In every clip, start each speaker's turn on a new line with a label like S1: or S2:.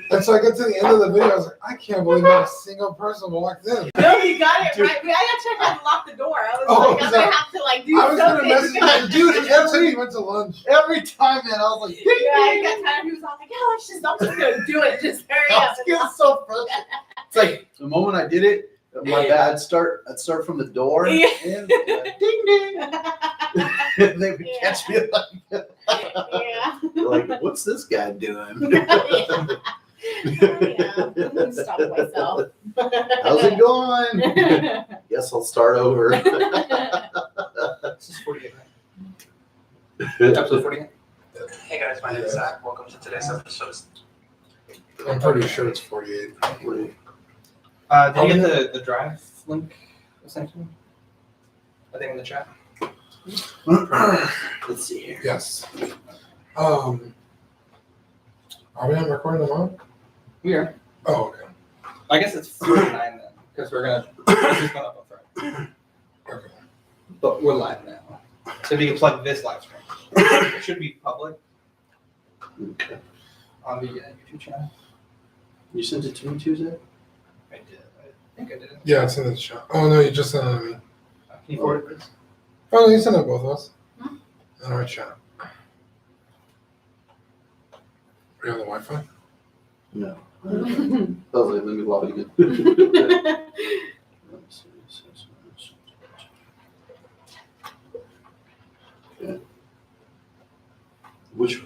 S1: And so I get to the end of the video, I was like, I can't believe not a single person walked in.
S2: No, you got it right. I actually had to lock the door. I was like, I'm gonna have to like do something.
S1: I was gonna message you, dude. Every time he went to lunch.
S3: Every time, man, I was like,
S2: yeah, I got tired. He was all like, yeah, I'm just gonna do it. Just hurry
S3: I
S2: up.
S3: was getting so frustrated. It's like the moment I did it, my dad I'd start from the door
S2: Yeah.
S3: and ding ding. And they would catch me like,
S2: Yeah.
S3: like, what's this guy doing?
S2: Yeah. Stop myself.
S3: How's it going? Guess I'll start over.
S4: This is 48, right? Episode 48. Hey guys, my name is Zach. Welcome to today's episode.
S1: I'm pretty sure it's 48.
S4: Did you get the drive link sent to me? I think in the chat.
S3: Let's see here.
S1: Yes. Are we on recording tomorrow?
S4: We are.
S1: Oh, okay.
S4: I guess it's 49 then, because this is going up on Friday.
S1: Okay.
S4: But we're live now. So if you can plug this live stream, it should be public
S3: Okay.
S4: on the YouTube channel.
S3: You sent it to me Tuesday?
S4: I did. I think I did.
S1: Yeah, it's in the chat. Oh, no, you just sent it to me.
S4: Can you forward it, please?
S1: Oh, no, you sent it to both of us. In our chat. Are you on the Wi-Fi?
S3: No. I was like, let me log in. Let's see. Okay. Which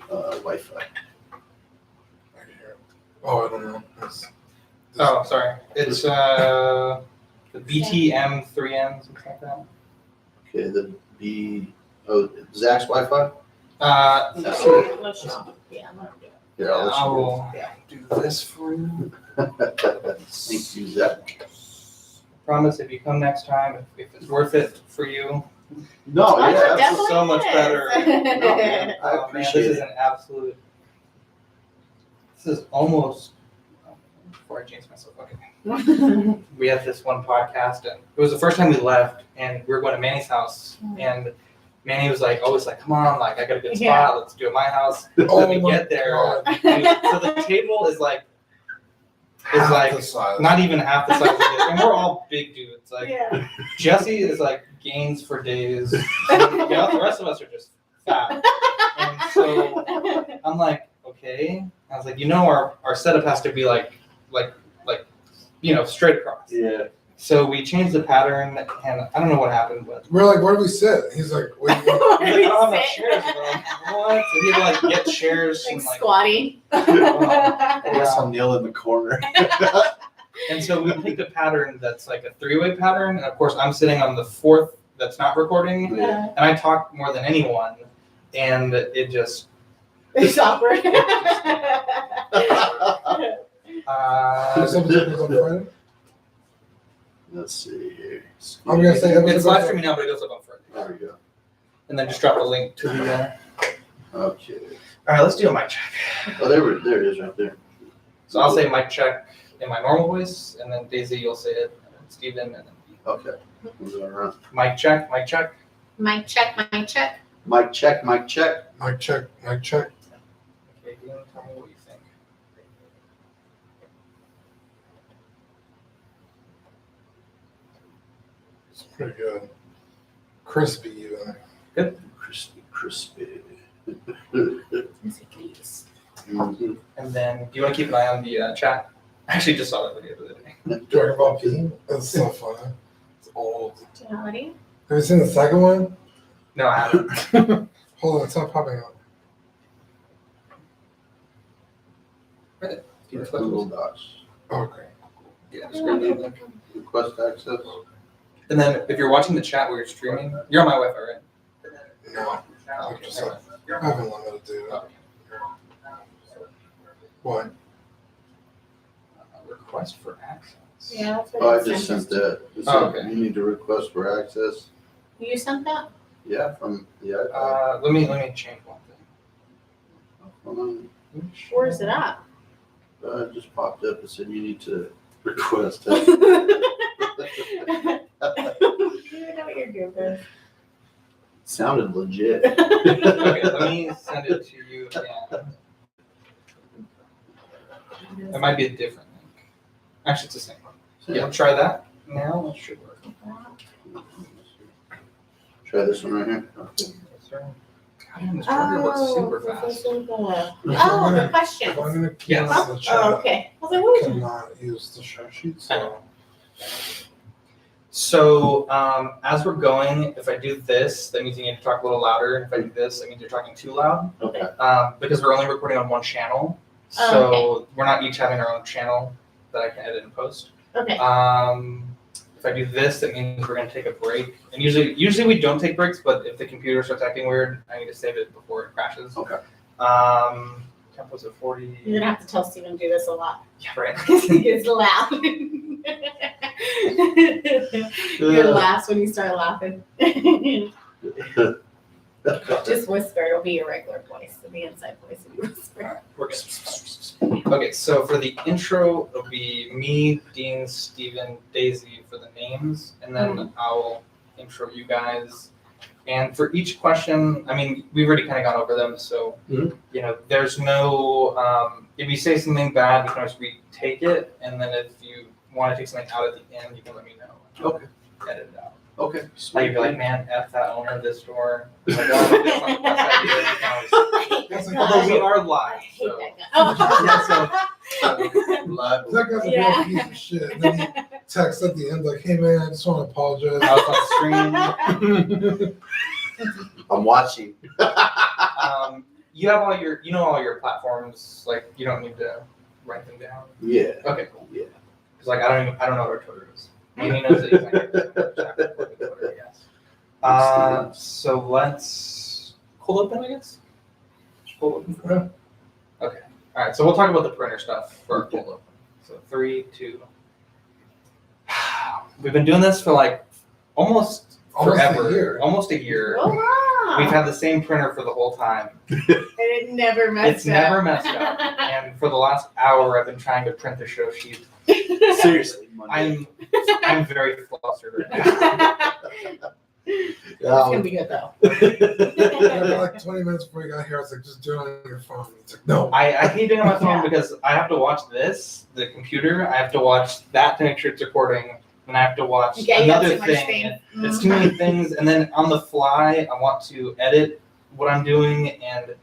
S3: Wi-Fi?
S1: Oh, I don't know.
S4: Oh, sorry. It's the BTM3N, something like that.
S3: Okay, Zach's Wi-Fi?
S2: Let's shop. Yeah, I'm gonna do it.
S3: Here, I'll
S4: I will do this for you.
S3: Thank you, Zach.
S4: Promise if you come next time, if it's worth it for you.
S3: No,
S2: Oh,
S3: yeah,
S2: it
S3: absolutely.
S2: definitely
S4: so much
S2: is.
S4: better.
S3: No, man, I
S4: Oh, man,
S3: appreciate
S4: this is
S3: it.
S4: an absolute. This is almost. Before I jinx myself, okay. We had this one podcast, and it was the first time we left, and we were going to Manny's house, and Manny was like, always like, come on, like I got a good spot,
S2: Yeah.
S4: let's do it at my house.
S1: Oh
S4: Let me
S1: my
S4: get there.
S1: God.
S4: Dude, so the table is like
S1: Half the size.
S4: not even half the size of it, and we're all big dudes. Like
S2: Yeah.
S4: Jesse is like gains for days. You know, the rest of us are just fat. And so I'm like, okay. I was like, our setup has to be like, straight across.
S3: Yeah.
S4: So we changed the pattern, and I don't know what happened, but
S1: We're like, where do we sit? He's like, wait.
S4: he's like, I don't have enough chairs. And we're like, what? So he had to like get chairs
S2: Like
S4: and like.
S2: squatty.
S3: I guess I'll kneel in the corner.
S4: And so we picked a pattern that's like a three-way pattern, and of course I'm sitting on the fourth that's not recording,
S3: Yeah.
S4: and I talk more than anyone, and it just.
S2: It's awkward.
S1: Something on Friday?
S3: Let's see here.
S1: I'm gonna say
S4: It's live streaming now, but it goes up on Friday.
S3: There we go.
S4: And then just drop a link to the.
S3: Okay.
S4: All right, let's do a mic check.
S3: Oh, there it is right there.
S4: So I'll say mic check in my normal voice, and then Daisy, you'll say it, and then Steven, and then
S3: Okay. We're going around.
S4: mic check, mic check.
S2: Mic check, mic check.
S3: Mic check, mic check.
S1: Mic check, mic check.
S4: Okay, you want to tell me what you think?
S1: It's pretty good. Crispy even.
S3: Crispy.
S1: Mm-hmm.
S4: And then, do you want to keep an eye on the chat? I actually just saw that video the other day.
S1: Dragon Ball P. That's so funny. It's old.
S2: Tonality.
S1: Have you seen the second one?
S4: No, I haven't.
S1: Hold on, it's not popping up.
S3: Google Docs.
S1: Okay.
S4: Yeah, just grab that link.
S3: Request access.
S4: And then, if you're watching the chat while you're streaming, you're on my Wi-Fi, right?
S1: No,
S4: Okay,
S1: just
S4: never
S1: like-
S4: mind.
S1: I haven't limited to
S4: Okay.
S1: what?
S4: Request for access.
S2: Yeah, that's what
S3: Oh, I
S2: it
S3: just
S2: sent
S3: sent that. It said
S4: Oh, okay.
S3: You need to request for access.
S2: You sent that?
S3: Yeah, from the iPad.
S4: Let me change one thing.
S3: Hold on.
S2: Where is it at?
S3: It just popped up. It said you need to request it.
S2: You know what you're doing.
S3: Sounded legit.
S4: Okay, let me send it to you again. It might be a different link. Actually, it's the same one.
S3: Yeah.
S4: We'll try that. Now it should work.
S3: Try this one right here.
S4: Yes, sir. God, this trigger works super fast.
S2: Oh, the questions.
S1: If I'm gonna keep
S4: Yes.
S1: on the chat,
S2: Oh, okay. I was like, what is it?
S1: cannot use the share sheet.
S4: I know. So as we're going, if I do this, that means you need to talk a little louder. If I do this, that means you're talking too loud.
S3: Okay.
S4: Because we're only recording on one channel, so
S2: Oh,
S4: we're not each having our own channel that I can edit and post.
S2: Okay.
S4: If I do this, that means we're gonna take a break. And usually we don't take breaks, but if the computer starts acting weird, I need to save it before it crashes.
S3: Okay.
S4: Temp was at 40.
S2: You're gonna have to tell Steven to do this a lot.
S4: Yeah, right.
S2: He gets loud. Your laughs when you start laughing. Just whisper. It'll be your regular voice. It'll be inside voice if you whisper.
S4: Okay, so for the intro, it'll be me, Dean, Steven, Daisy for the names, and then I'll intro you guys. And for each question, I mean, we've already kind of gone over them, so, there's no, if you say something bad, we can always retake it, and then if you want to take something out at the end, you can let me know.
S3: Okay.
S4: Edit it out.
S3: Okay.
S4: Like, you'd be like, man, F that owner of this store. Like, oh, this one's the best idea. Although we are
S2: I
S4: live,
S2: hate
S4: so.
S2: that guy. Oh.
S3: Live.
S1: That guy's a
S2: Yeah.
S1: real piece of shit. And then he texts at the end like, "Hey man, I just want to apologize."
S4: I was on screen.
S3: I'm watching.
S4: You have all your platforms. Like, you don't need to write them down.
S3: Yeah.
S4: Okay, cool.
S3: Yeah.
S4: Because like I don't know what our Twitter is. He knows that he's not going to Twitter, yes. So let's cold open, I guess. Cold open.
S1: Yeah.
S4: Okay. All right. So we'll talk about the printer stuff for our cold open. So 3, 2. We've been doing this for like almost forever.
S1: A year.
S4: Almost a year.
S2: Oh, wow.
S4: We've had the same printer for the whole time.
S2: And it never messed up.
S4: It's never messed up. And for the last hour, I've been trying to print the show sheet.
S3: Seriously. Monday.
S4: I'm very flustered right now.
S2: It's gonna be good though.
S1: Yeah, like 20 minutes before you got here, I was like, "Just do it on your phone." It's like, no.
S4: I hate doing it on my phone
S2: Yeah.
S4: because I have to watch this, the computer. I have to watch that to make sure it's recording, and I have to watch
S2: Yeah, you have
S4: another
S2: too much
S4: thing.
S2: things.
S4: It's too many things, and then on the fly, I want to edit what I'm doing, and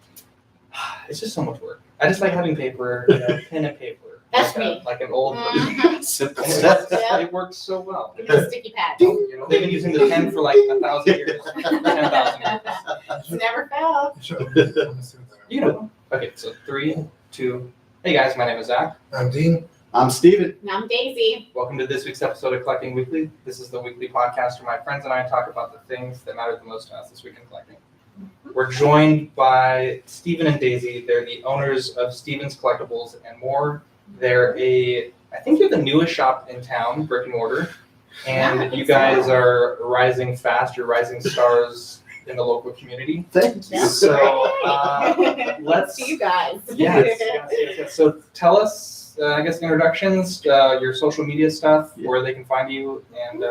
S4: it's just so much work. I just like having paper, pen and paper.
S2: That's
S4: like
S2: me.
S4: Like an old.
S2: Mhm.
S3: Simple
S4: And
S3: stuff.
S2: Yeah.
S4: It works so well.
S2: Give me a sticky pad.
S4: They've been using the pen for like 1,000 years, 10,000 years.
S2: It's never failed.
S1: Sure. Let me see what that is.
S4: You know. Okay, so 3, 2. Hey guys, my name is Zach.
S1: I'm Dean.
S3: I'm Steven.
S2: And I'm Daisy.
S4: Welcome to this week's episode of Collecting Weekly. This is the weekly podcast where my friends and I talk about the things that matter the most to us this week in collecting. We're joined by Steven and Daisy. They're the owners of Steven's Collectibles and More. They're I think you're the newest shop in town, brick and mortar.
S2: Yeah, I
S4: And
S2: think
S4: you guys
S2: so.
S4: are rising fast. You're rising stars in the local community.
S3: Thank you.
S2: Yeah.
S4: So
S2: Let's see you guys.
S4: yes. So tell us, I guess, introductions, your social media stuff,
S3: Yeah.
S4: where they can find you, and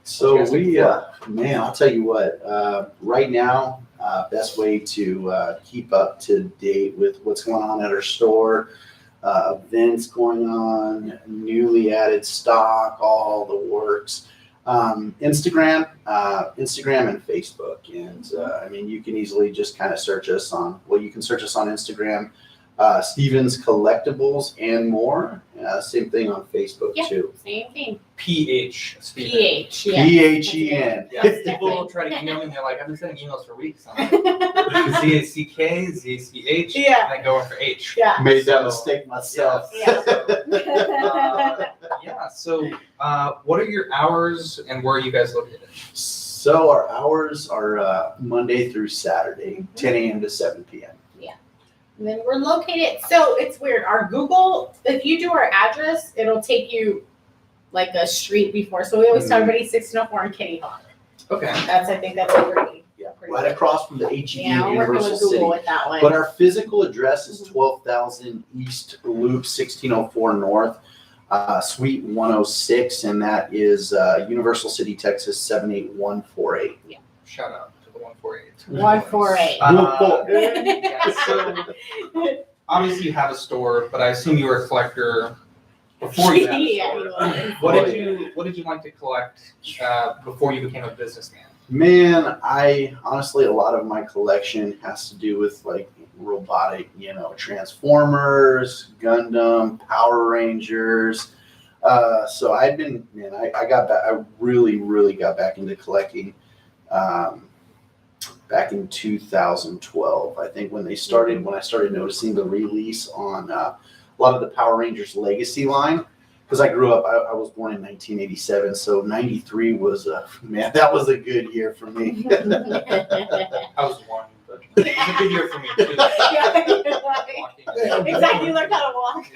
S3: So we, man, I'll tell you what, right now, best way to keep up to date with what's going on at our store, events going on, newly added stock, all the works. Instagram and Facebook. And I mean, you can easily just kind of search us on, you can search us on Instagram, Steven's Collectibles and More. Same thing on Facebook
S2: Yeah.
S3: too.
S2: Same thing.
S4: PH. Steven.
S2: PH. Yeah.
S3: PHEN.
S4: Yeah, people try to email me and they're like, I've been sending emails for weeks. I'm like, Z-A-C-K, Z-A-C-H,
S2: Yeah.
S4: and then going for H.
S2: Yeah.
S3: Made that
S4: So-
S3: mistake myself.
S4: So what are your hours and where are you guys located?
S3: So our hours are Monday through Saturday, 10 a.m. to 7 p.m.
S2: And then we're located, so it's weird. Our Google, if you do our address, it'll take you like a street before. So we always tell everybody 1604 in Kitty Hawk.
S4: Okay.
S2: I think that's pretty.
S3: Yeah,
S2: pretty
S3: right
S2: good.
S3: across from the HEB
S2: Yeah, we're working
S3: Universal
S2: with Google
S3: City.
S2: with that one.
S3: But our physical address is
S2: Mhm.
S3: 12,000 East Loop, 1604 North, Suite 106, and that is Universal City, Texas 78148.
S4: Shout out to the 148.
S2: 148.
S4: Yeah, so obviously you have a store, but I assume you were a collector before you had a
S2: Yeah,
S4: store.
S2: he was.
S4: What did you like to collect before you became a businessman?
S3: Man, I honestly, a lot of my collection has to do with like robotic, Transformers, Gundam, Power Rangers. So I'd been, man, I got back, I really, really got back into collecting back in 2012. I think when I started noticing the release on a lot of the Power Rangers Legacy line. Because I grew up, I was born in 1987, so 93 was that was a good year for me.
S4: I was one, but it was a good year for me too.
S2: Yeah,
S1: Yeah.
S2: exactly. You learned how to walk.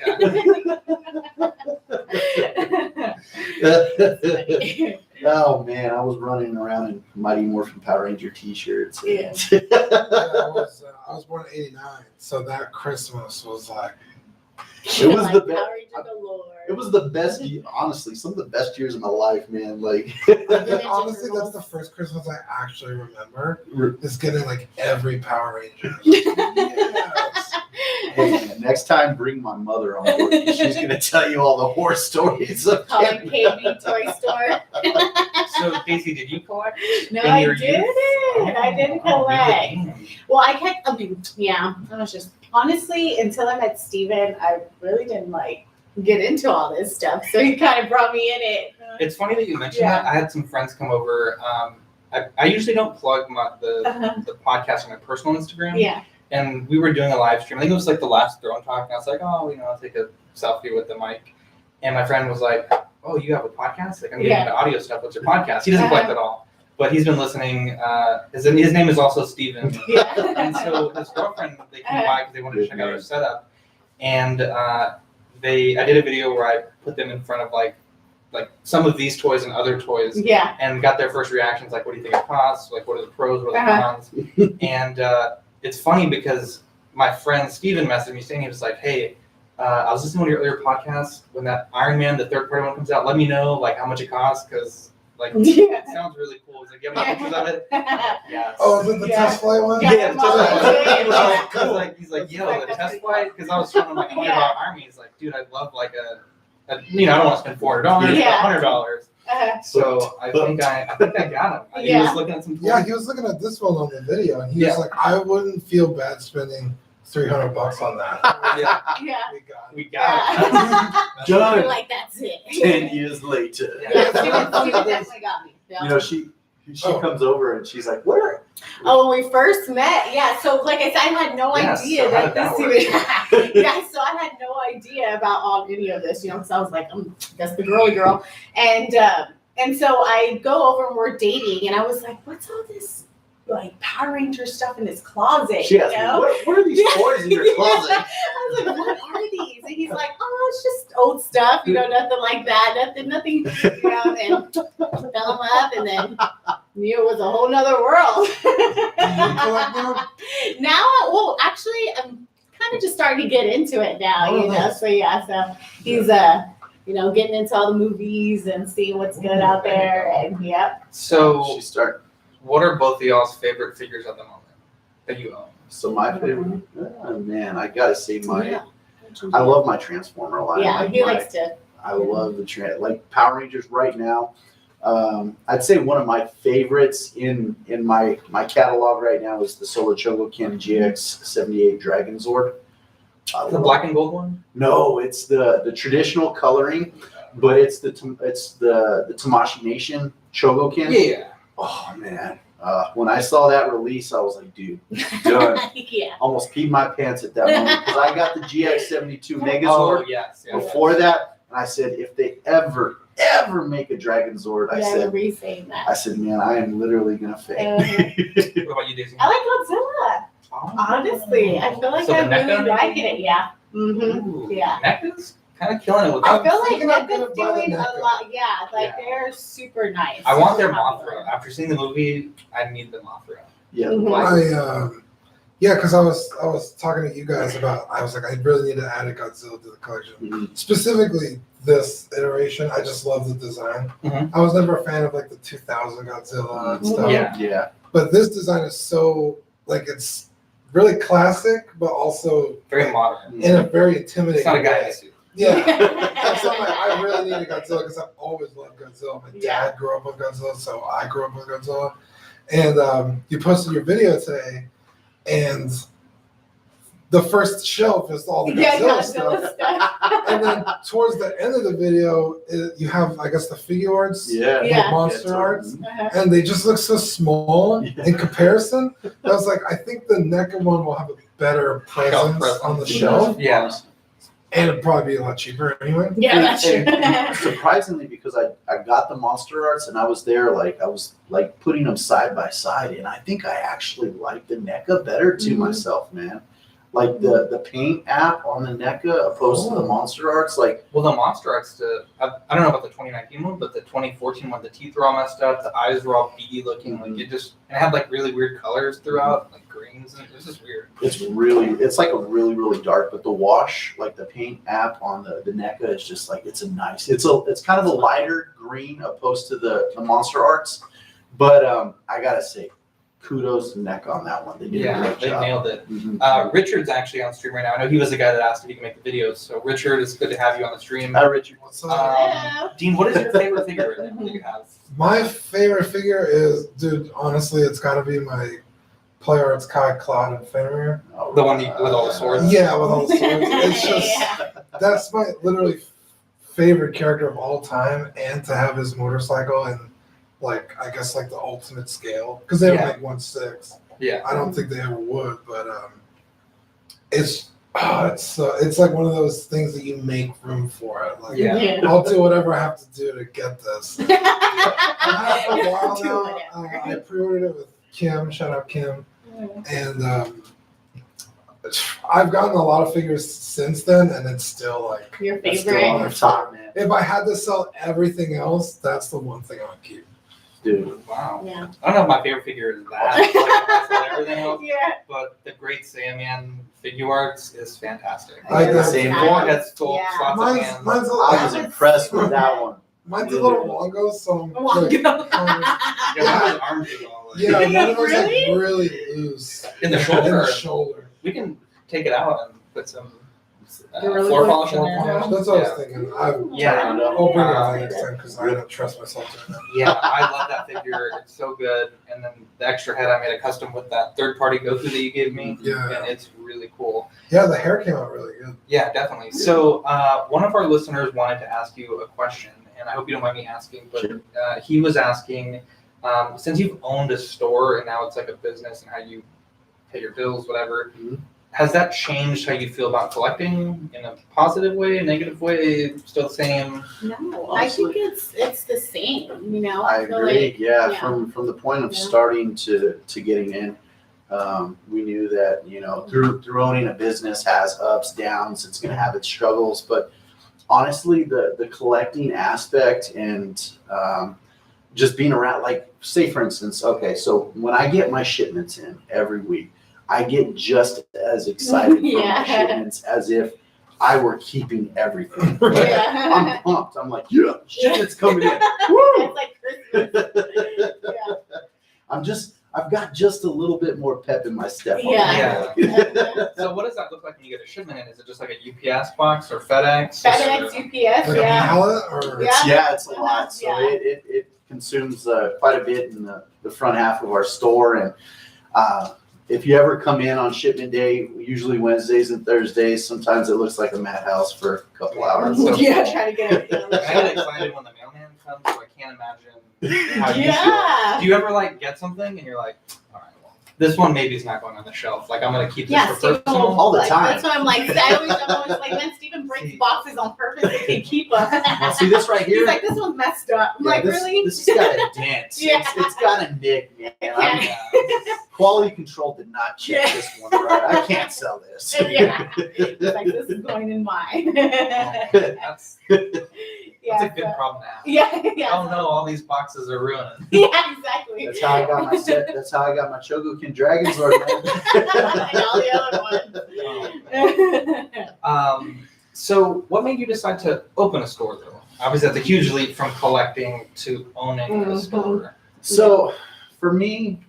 S4: Yeah.
S3: Oh man, I was running around in Mighty Morphin Power Ranger T-shirts.
S2: Yeah.
S1: Yeah, I was born in '89, so that Christmas was like.
S3: It was the best.
S2: Power Ranger galore.
S3: It was the best, honestly, some of the best years of my life, man. Like,
S1: I think, honestly, that's the first Christmas I actually remember. Is getting like every Power Ranger. Yes.
S3: hey, man, next time, bring my mother on board. She's gonna tell you all the horror stories. Of
S2: Calling KB Toy Store.
S4: So, Casey, did you collect?
S2: No,
S4: in
S2: I
S4: your
S2: didn't.
S4: youth?
S2: I didn't
S4: Oh,
S2: collect. Well, I was just honestly until I met Steven, I really didn't like get into all this stuff. So he kind of brought me in it.
S4: It's funny that you mentioned
S2: Yeah.
S4: that. I had some friends come over. I usually don't plug the podcast on my personal Instagram.
S2: Yeah.
S4: And we were doing a live stream. I think it was like the last Throne Talk. And I was like, I'll take a selfie with the mic. And my friend was like, oh, you have a podcast? Like, I'm getting into audio stuff. What's your podcast? He doesn't collect at all. But he's been listening. His name is also Steven.
S2: Yeah.
S4: And so his girlfriend, they came by because they wanted to check out our setup. And I did a video where I put them in front of like some of these toys and other toys.
S2: Yeah.
S4: And got their first reactions, like, what do you think it costs? Like, what are the pros, what are the cons? And it's funny because my friend Steven messaged me saying, he was like, hey, I was listening to one of your earlier podcasts. When that Iron Man, the third party one comes out, let me know like how much it costs because like it sounds really cool. He's like, you have any pictures of it? Yeah.
S1: Oh, is it the test flight one?
S2: Yeah.
S4: Yeah, the test
S2: Yeah.
S4: flight. He's like, yo, the test flight. Because I was showing him like $100 army. He's like, dude, I'd love like a I don't want to spend $400,
S2: Yeah.
S4: but $100. So I think I got him. He was looking at some.
S1: Yeah, he was looking at this one on the video, and he was like, "I wouldn't feel bad spending $300 on that."
S4: Yeah,
S2: Yeah.
S1: We got
S4: we got it.
S2: We're
S3: Done.
S2: like, that's it.
S3: 10 years later.
S2: Yeah, Steven definitely got me. Yeah.
S3: She comes over and she's like, "Where?"
S2: Oh, when we first met, yeah. So, like I said, I had no
S4: Yes,
S2: idea
S4: so how
S2: that
S4: did that
S2: this even. Yeah, so I had no idea about any of this, because I was like, that's the girly girl, and so I go over and we're dating, and I was like, what's all this like Power Ranger stuff in his closet?
S3: She asked me, "What are these toys in your closet?"
S2: I was like, what are these? And he's like, oh, it's just old stuff, nothing like that, nothing, and fell in love, and then knew it was a whole nother world. Now, actually, I'm kind of just starting to get into it now,
S1: Nice.
S2: So so he's getting into all the movies and seeing what's good out there, and
S4: So,
S3: She started.
S4: what are both of y'all's favorite figures at the moment that you own?
S3: So my favorite, oh, man, I gotta say
S2: Yeah.
S3: I love my Transformer line.
S2: Yeah,
S3: Like
S2: he
S3: my-
S2: likes to.
S3: I love like Power Rangers right now. I'd say one of my favorites in my catalog right now is the Solar Chogokin GX78 Dragon Zord.
S4: The black and gold one?
S3: No, it's the traditional coloring, but it's the Tamashii Nation Chogokin.
S4: Yeah.
S3: Oh man, when I saw that release, I was like, dude, done.
S2: Yeah.
S3: Almost peed my pants at that moment because I got the GX72 Megazord
S4: Oh, yes.
S3: before that, and I said, if they ever make a Dragon Zord, I
S2: I
S3: said,
S2: remember you saying that.
S3: man, I am literally gonna faint.
S4: What about you, Daisy?
S2: I like Godzilla. Honestly, I feel like
S4: So the
S2: I'm really
S4: NECA?
S2: liking it. Yeah. Mm-hmm.
S4: Ooh,
S2: Yeah.
S4: NECA's kind of killing it with
S2: I
S4: that.
S2: feel like
S1: thinking I'm
S2: NECA's
S1: gonna buy the
S2: doing a
S1: NECA.
S2: lot. Yeah,
S4: Yeah.
S2: they're super nice.
S4: I want their
S2: Super popular.
S4: Mothra. After seeing the movie, I need the Mothra.
S3: Yeah,
S2: Mhm.
S3: like,
S1: because I was talking to you guys about. I was like, I really need to add a Godzilla to the collection.
S3: mhm.
S1: Specifically, this iteration, I just love the design.
S4: Mhm.
S1: I was never a fan of like the 2000 Godzilla and stuff.
S4: Yeah.
S3: yeah.
S1: But this design is so like it's really classic, but also
S4: Very modern.
S1: in a very intimidating
S4: It's not a guy in
S1: way.
S4: a suit.
S1: Yeah. That's something I really need a Godzilla because I've always loved Godzilla. My
S2: Yeah.
S1: dad grew up with Godzilla, so I grew up with Godzilla. And you posted your video today, and the first shelf is all the Godzilla stuff. And then towards the end of the video, you have, I guess, the figure arts,
S3: Yeah.
S2: Yeah.
S1: monster arts,
S2: Uh-huh.
S1: and they just look so small in comparison. I was like, I think the NECA one will have a better presence on the shelf,
S4: Yeah.
S1: and it'd probably be a lot cheaper anyway.
S2: Yeah, that's true.
S3: Surprisingly, because I got the monster arts and I was there, I was putting them side by side, and I think I actually like the NECA better to myself, man. Like the paint app on the NECA opposed to the monster arts,
S4: Well, the monster arts, I don't know about the 2019 one, but the 2014 one, the teeth were all messed up, the eyes were all beady looking, and it had like really weird colors throughout, like greens, and it was just weird.
S3: it's like a really, really dark, but the wash, like the paint app on the NECA is just like, it's kind of a lighter green opposed to the monster arts. But I gotta say, kudos to NECA on that one. They did a great
S4: They
S3: job.
S4: nailed it.
S3: Mhm.
S4: Richard's actually on stream right now. I know he was the guy that asked if he could make the videos. So Richard, it's good to have you on the stream.
S3: Hi, Richard.
S1: What's up?
S2: Hello.
S4: Dean, what is your favorite figure that you have?
S1: My favorite figure is, dude, honestly, it's got to be my Play Arts Kai, Cloud, and Fenrir.
S4: The one with all the swords?
S1: Yeah, with all the swords. It's just,
S2: Yeah.
S1: that's my literally favorite character of all time, and to have his motorcycle and, I guess, the ultimate scale. Because they don't
S4: Yeah.
S1: make 1/6.
S4: Yeah.
S1: I don't think they ever would, but it's like one of those things that you make room for it.
S4: Yeah.
S1: I'll do whatever I have to do to get this. I've had it for a while
S2: Do
S1: now.
S2: whatever.
S1: I pre-ordered it with Kim. Shout out Kim. And I've gotten a lot of figures since then, and it's still
S2: Your
S3: That's still on
S2: favorite.
S3: the top, man.
S1: if I had to sell everything else, that's the one thing I would keep.
S3: Dude.
S4: Wow.
S2: Yeah.
S4: I don't know if my favorite figure is that. Like, that's everything else.
S2: Yeah.
S4: But the Great Saiyan figure arts is fantastic.
S1: I like
S3: the
S1: that.
S3: same
S4: Four
S3: one.
S4: heads full,
S2: Yeah.
S4: slots of
S1: Mine's,
S4: hands.
S1: mine's, a,
S3: I was impressed with that one.
S1: mine's a little longo, so I'm
S2: Longo.
S4: Yeah, one of his arms is all like,
S1: yeah, one of them's
S2: Really?
S1: really loose.
S4: in the
S1: In
S4: shoulder.
S1: the shoulder.
S4: We can take it out and put some
S2: You're really
S4: floor
S2: good.
S4: polish in
S1: Floor
S4: there.
S1: polish. That's what I
S4: Yeah.
S1: was thinking. I'll bring it out next time because I don't trust myself doing that.
S4: Yeah, I love that figure. It's so good. And then the extra head I made a custom with that third-party Goku that you gave me.
S1: Yeah.
S4: And it's really cool.
S1: Yeah, the hair came out really good.
S4: Yeah, definitely. So one of our listeners wanted to ask you a question, and I hope you don't mind me asking, but he was asking, since you've owned a store and now it's like a business and how you pay your bills, whatever, has that changed how you feel about collecting in a positive way, a negative way, still the same?
S2: No, I think it's the same.
S3: I
S2: feel
S3: agree.
S2: like-
S3: Yeah, from the point of
S2: Yeah.
S3: starting to getting in, we knew that through owning a business has ups, downs. It's going to have its struggles, but honestly, the collecting aspect and just being around, say for instance, okay, so when I get my shipments in every week, I get just as excited for
S2: Yeah.
S3: my shipments as if I were keeping everything.
S2: Yeah.
S3: I'm pumped. I'm like, yeah, shipments coming in. Woo!
S2: It's like Christmas.
S3: I've got just a little bit more pep in my step. on
S2: Yeah.
S3: that.
S4: So what does that look like when you get a shipment in? Is it just like a UPS box or FedEx?
S2: FedEx, UPS,
S1: Like
S2: yeah.
S1: a pallet or
S2: Yeah.
S3: It's a lot. So
S2: Yeah.
S3: it consumes quite a bit in the front half of our store. And if you ever come in on shipment day, usually Wednesdays and Thursdays, sometimes it looks like a madhouse for a couple hours.
S4: So-
S2: Yeah, try to get everything on the
S4: I get
S2: shelf.
S4: excited when the mailman comes, so I can't imagine how you
S2: Yeah.
S4: feel. Do you ever get something and you're like, all right, well, this one maybe is not going on the shelf. Like I'm gonna keep this
S2: Yeah,
S4: for
S2: Steven
S4: personal.
S3: All the
S2: like,
S3: time.
S2: That's what I'm like. I'm always like, man, Steven breaks boxes on purpose so he can keep them.
S3: Well, see this right here?
S2: He's like, this one's messed up. I'm like,
S3: this,
S2: really?
S3: This has got a dent.
S2: Yeah.
S3: It's got a nick, man.
S2: Yeah.
S3: Quality control did not check
S2: Yeah.
S3: this one right. I can't sell this.
S2: Yeah. He's like, this is going in mine.
S4: That's
S2: Yeah,
S4: a good
S2: so-
S4: problem to have.
S2: Yeah,
S4: Oh no, all these boxes are ruined.
S2: Yeah, exactly.
S3: That's how I got my set. That's how I got my Chogokin Dragon Sword, man.
S2: And all the other ones.
S4: So what made you decide to open a store though? Obviously that's a huge leap from collecting to owning a
S2: Mhm.
S4: store.
S3: So for me,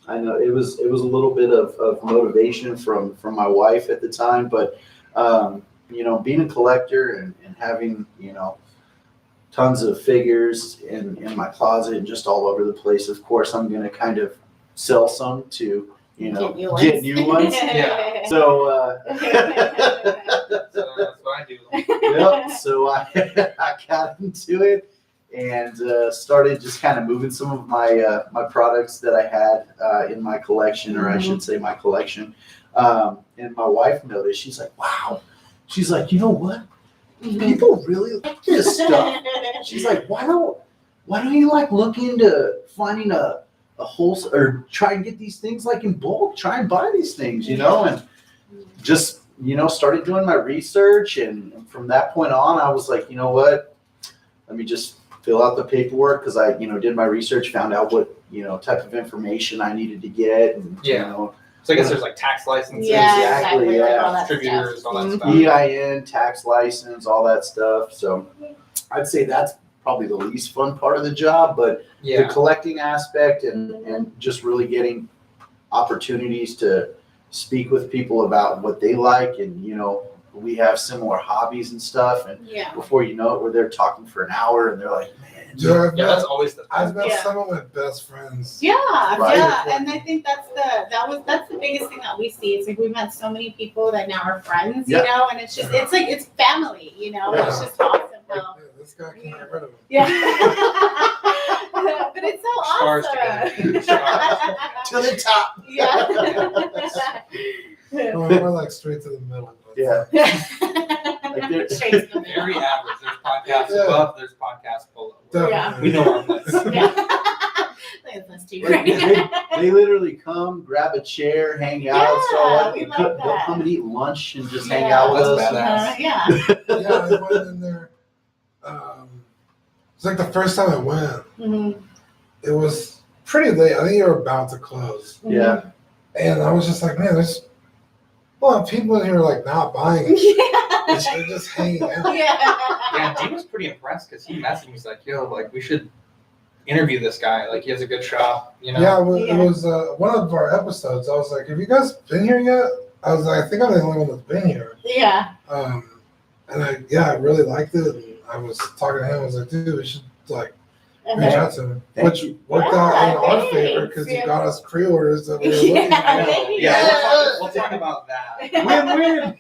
S3: I know it was a little bit of motivation from my wife at the time, but being a collector and having tons of figures in my closet and just all over the place. Of course, I'm gonna kind of sell some to get new ones.
S4: Yeah.
S3: So
S4: So that's what I do.
S3: yep. So I got into it and started just kind of moving some of my my products that I had in my collection, or I should say my collection. And my wife noticed. She's like, "Wow." She's like, "You know what? People really like this stuff." She's like, "Why don't you like look into finding a wholesale or try and get these things like in bulk? Try and buy these things, and just started doing my research, and from that point on, I was like, you know what? Let me just fill out the paperwork because I did my research, found out what type of information I needed to get, and
S4: So I guess there's like tax licenses,
S2: Yeah,
S3: exactly,
S2: like
S3: yeah.
S2: all that
S4: distributors,
S2: stuff.
S4: all that stuff.
S3: EIN, tax license, all that stuff. So I'd say that's probably the least fun part of the job, but the
S4: Yeah.
S3: collecting aspect and just really getting opportunities to speak with people about what they like, and we have similar hobbies and stuff, and
S2: Yeah.
S3: before you know it, we're there talking for an hour, and they're like, "Man,
S1: Dude,
S4: Yeah, that's always the
S1: I've met
S2: Yeah.
S1: some of my best friends.
S2: Yeah,
S3: Right.
S2: yeah, and I think that's the biggest thing that we see. It's like we met so many people that now are friends,
S3: Yeah.
S2: and it's just it's family,
S3: Yeah.
S2: It's just awesome.
S1: Like,
S2: How,
S1: yeah, this guy can't get rid of him.
S2: yeah, but it's so
S4: Stars
S2: awesome.
S4: together. Stars.
S3: to the top."
S2: Yeah.
S1: We're like straight to the middle. But
S3: Yeah.
S2: Like
S3: they're-
S2: straight to the middle.
S4: Very average. There's podcasts
S1: Yeah.
S4: above, there's podcasts below.
S1: Definitely.
S4: We know our limits.
S2: Yeah. Like, that's too
S3: Like,
S2: great.
S3: they literally come, grab a chair, hang out. So
S2: Yeah, we like
S3: they'll
S2: that.
S3: come and eat lunch and just hang
S2: Yeah.
S3: out with
S4: That's
S3: us.
S4: badass.
S2: Yeah.
S1: Yeah, I went in there. It's like the first time I went,
S2: Mhm.
S1: it was pretty late. I think you were about to close.
S3: Yeah.
S1: And I was just like, man, there's a lot of people in here like not buying it.
S2: Yeah.
S1: They're just hanging out.
S4: Yeah, Dean was pretty impressed because he messaged me. He's like, "Yo, like we should interview this guy. Like he has a good shop,
S1: Yeah, it
S2: Yeah.
S1: was one of our episodes. I was like, have you guys been here yet? I was like, I think I'm the only one that's been here.
S2: Yeah.
S1: And I really liked it. And I was talking to him. I was like, dude, we should like reach out to him,
S3: Thank
S1: which
S3: you.
S1: worked out in our
S2: thanks.
S1: favor because
S2: Yeah.
S1: you got us pre-orders that we were looking
S2: Yeah.
S1: for.
S4: Yeah, we'll talk about that.
S3: Win-win.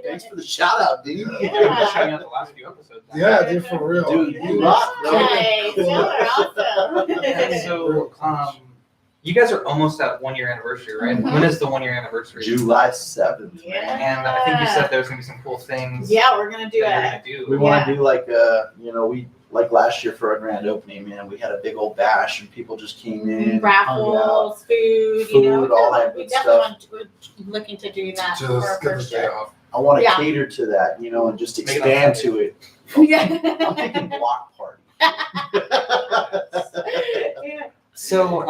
S3: Thanks for the shout out, dude.
S4: We've been shouting out the last few episodes.
S1: Yeah, dude, for real.
S3: Dude, you rock, bro.
S2: Nice. Y'all are awesome.
S4: And so, you guys are almost at 1 year anniversary, right?
S2: Mhm.
S4: When is the 1 year anniversary?
S3: July 7th.
S2: Yeah.
S4: And I think you said there was gonna be some cool things.
S2: Yeah, we're gonna do
S4: that you're
S2: it.
S4: gonna do.
S3: We want to do like we like last year for our grand opening, man. We had a big old bash and people just came in, hung out.
S2: Raffles, food,
S3: Food, all that
S2: we
S3: good
S2: definitely we're looking to do that for
S1: Just
S2: our
S1: get the
S2: first
S1: day
S2: year.
S1: off.
S3: I want to
S2: Yeah.
S3: cater to that, and just
S4: Make it
S3: expand
S4: authentic.
S3: to it.
S2: Yeah.
S3: I'm thinking block party.
S2: Yeah.
S4: So,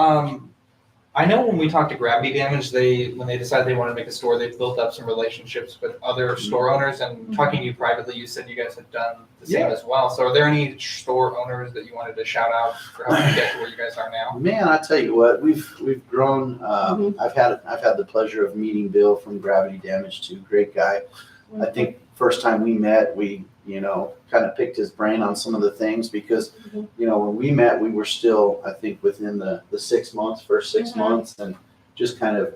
S4: I know when we talked to Gravity Damage, when they decided they wanted to make a store, they built up some relationships with other store owners. And talking to you privately, you said you guys had done the same
S3: Yeah.
S4: as well. So, are there any store owners that you wanted to shout out for helping you get to where you guys are now?
S3: Man, I tell you what, we've grown.
S2: Mhm.
S3: I've had the pleasure of meeting Bill from Gravity Damage too. Great guy. I think first time we met, we kind of picked his brain on some of the things because
S2: Mhm.
S3: when we met, we were still, I think, within the 6 months, first 6
S2: Mhm.
S3: months, and just kind of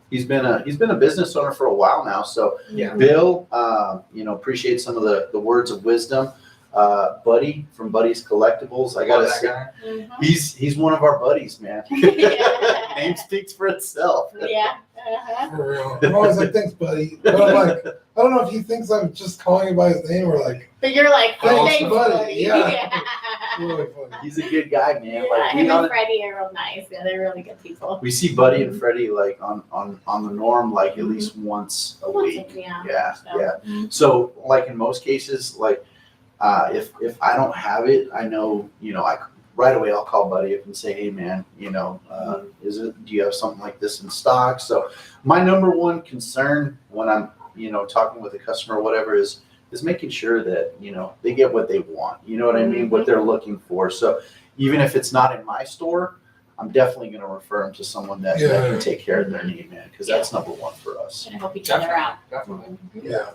S3: he's been a business owner for a while now. So
S4: Yeah.
S3: Bill, appreciate some of the words of wisdom. Buddy from Buddy's Collectibles, I gotta
S4: Love that
S3: say,
S4: guy.
S2: Mhm.
S3: he's one of our buddies, man.
S2: Yeah.
S3: Name speaks for itself.
S2: Yeah. Uh-huh.
S1: For real. I'm always like, thanks, buddy. But I'm like, I don't know if he thinks I'm just calling him by his name or like,
S2: But you're like,
S1: Thanks,
S2: thanks,
S1: buddy.
S2: buddy.
S1: Yeah. really funny.
S3: He's a good guy, man.
S2: Yeah,
S3: Like
S2: him
S3: we,
S2: and Freddie are real nice. Yeah, they're really good people.
S3: we see Buddy and Freddie like on the norm, like at least once a week.
S2: Yeah.
S3: Yeah,
S2: So,
S3: yeah.
S2: mhm.
S3: So like in most cases, like if I don't have it, I know I right away I'll call Buddy up and say, hey man, do you have something like this in stock? So my number one concern when I'm talking with a customer or whatever is making sure that they get what they want. You know what I mean? What they're looking for. So even if it's not in my store, I'm definitely going to refer them to someone that can take care of their need, man, because that's number one for us.
S2: Gonna help each other out.
S4: Definitely.
S1: Yeah.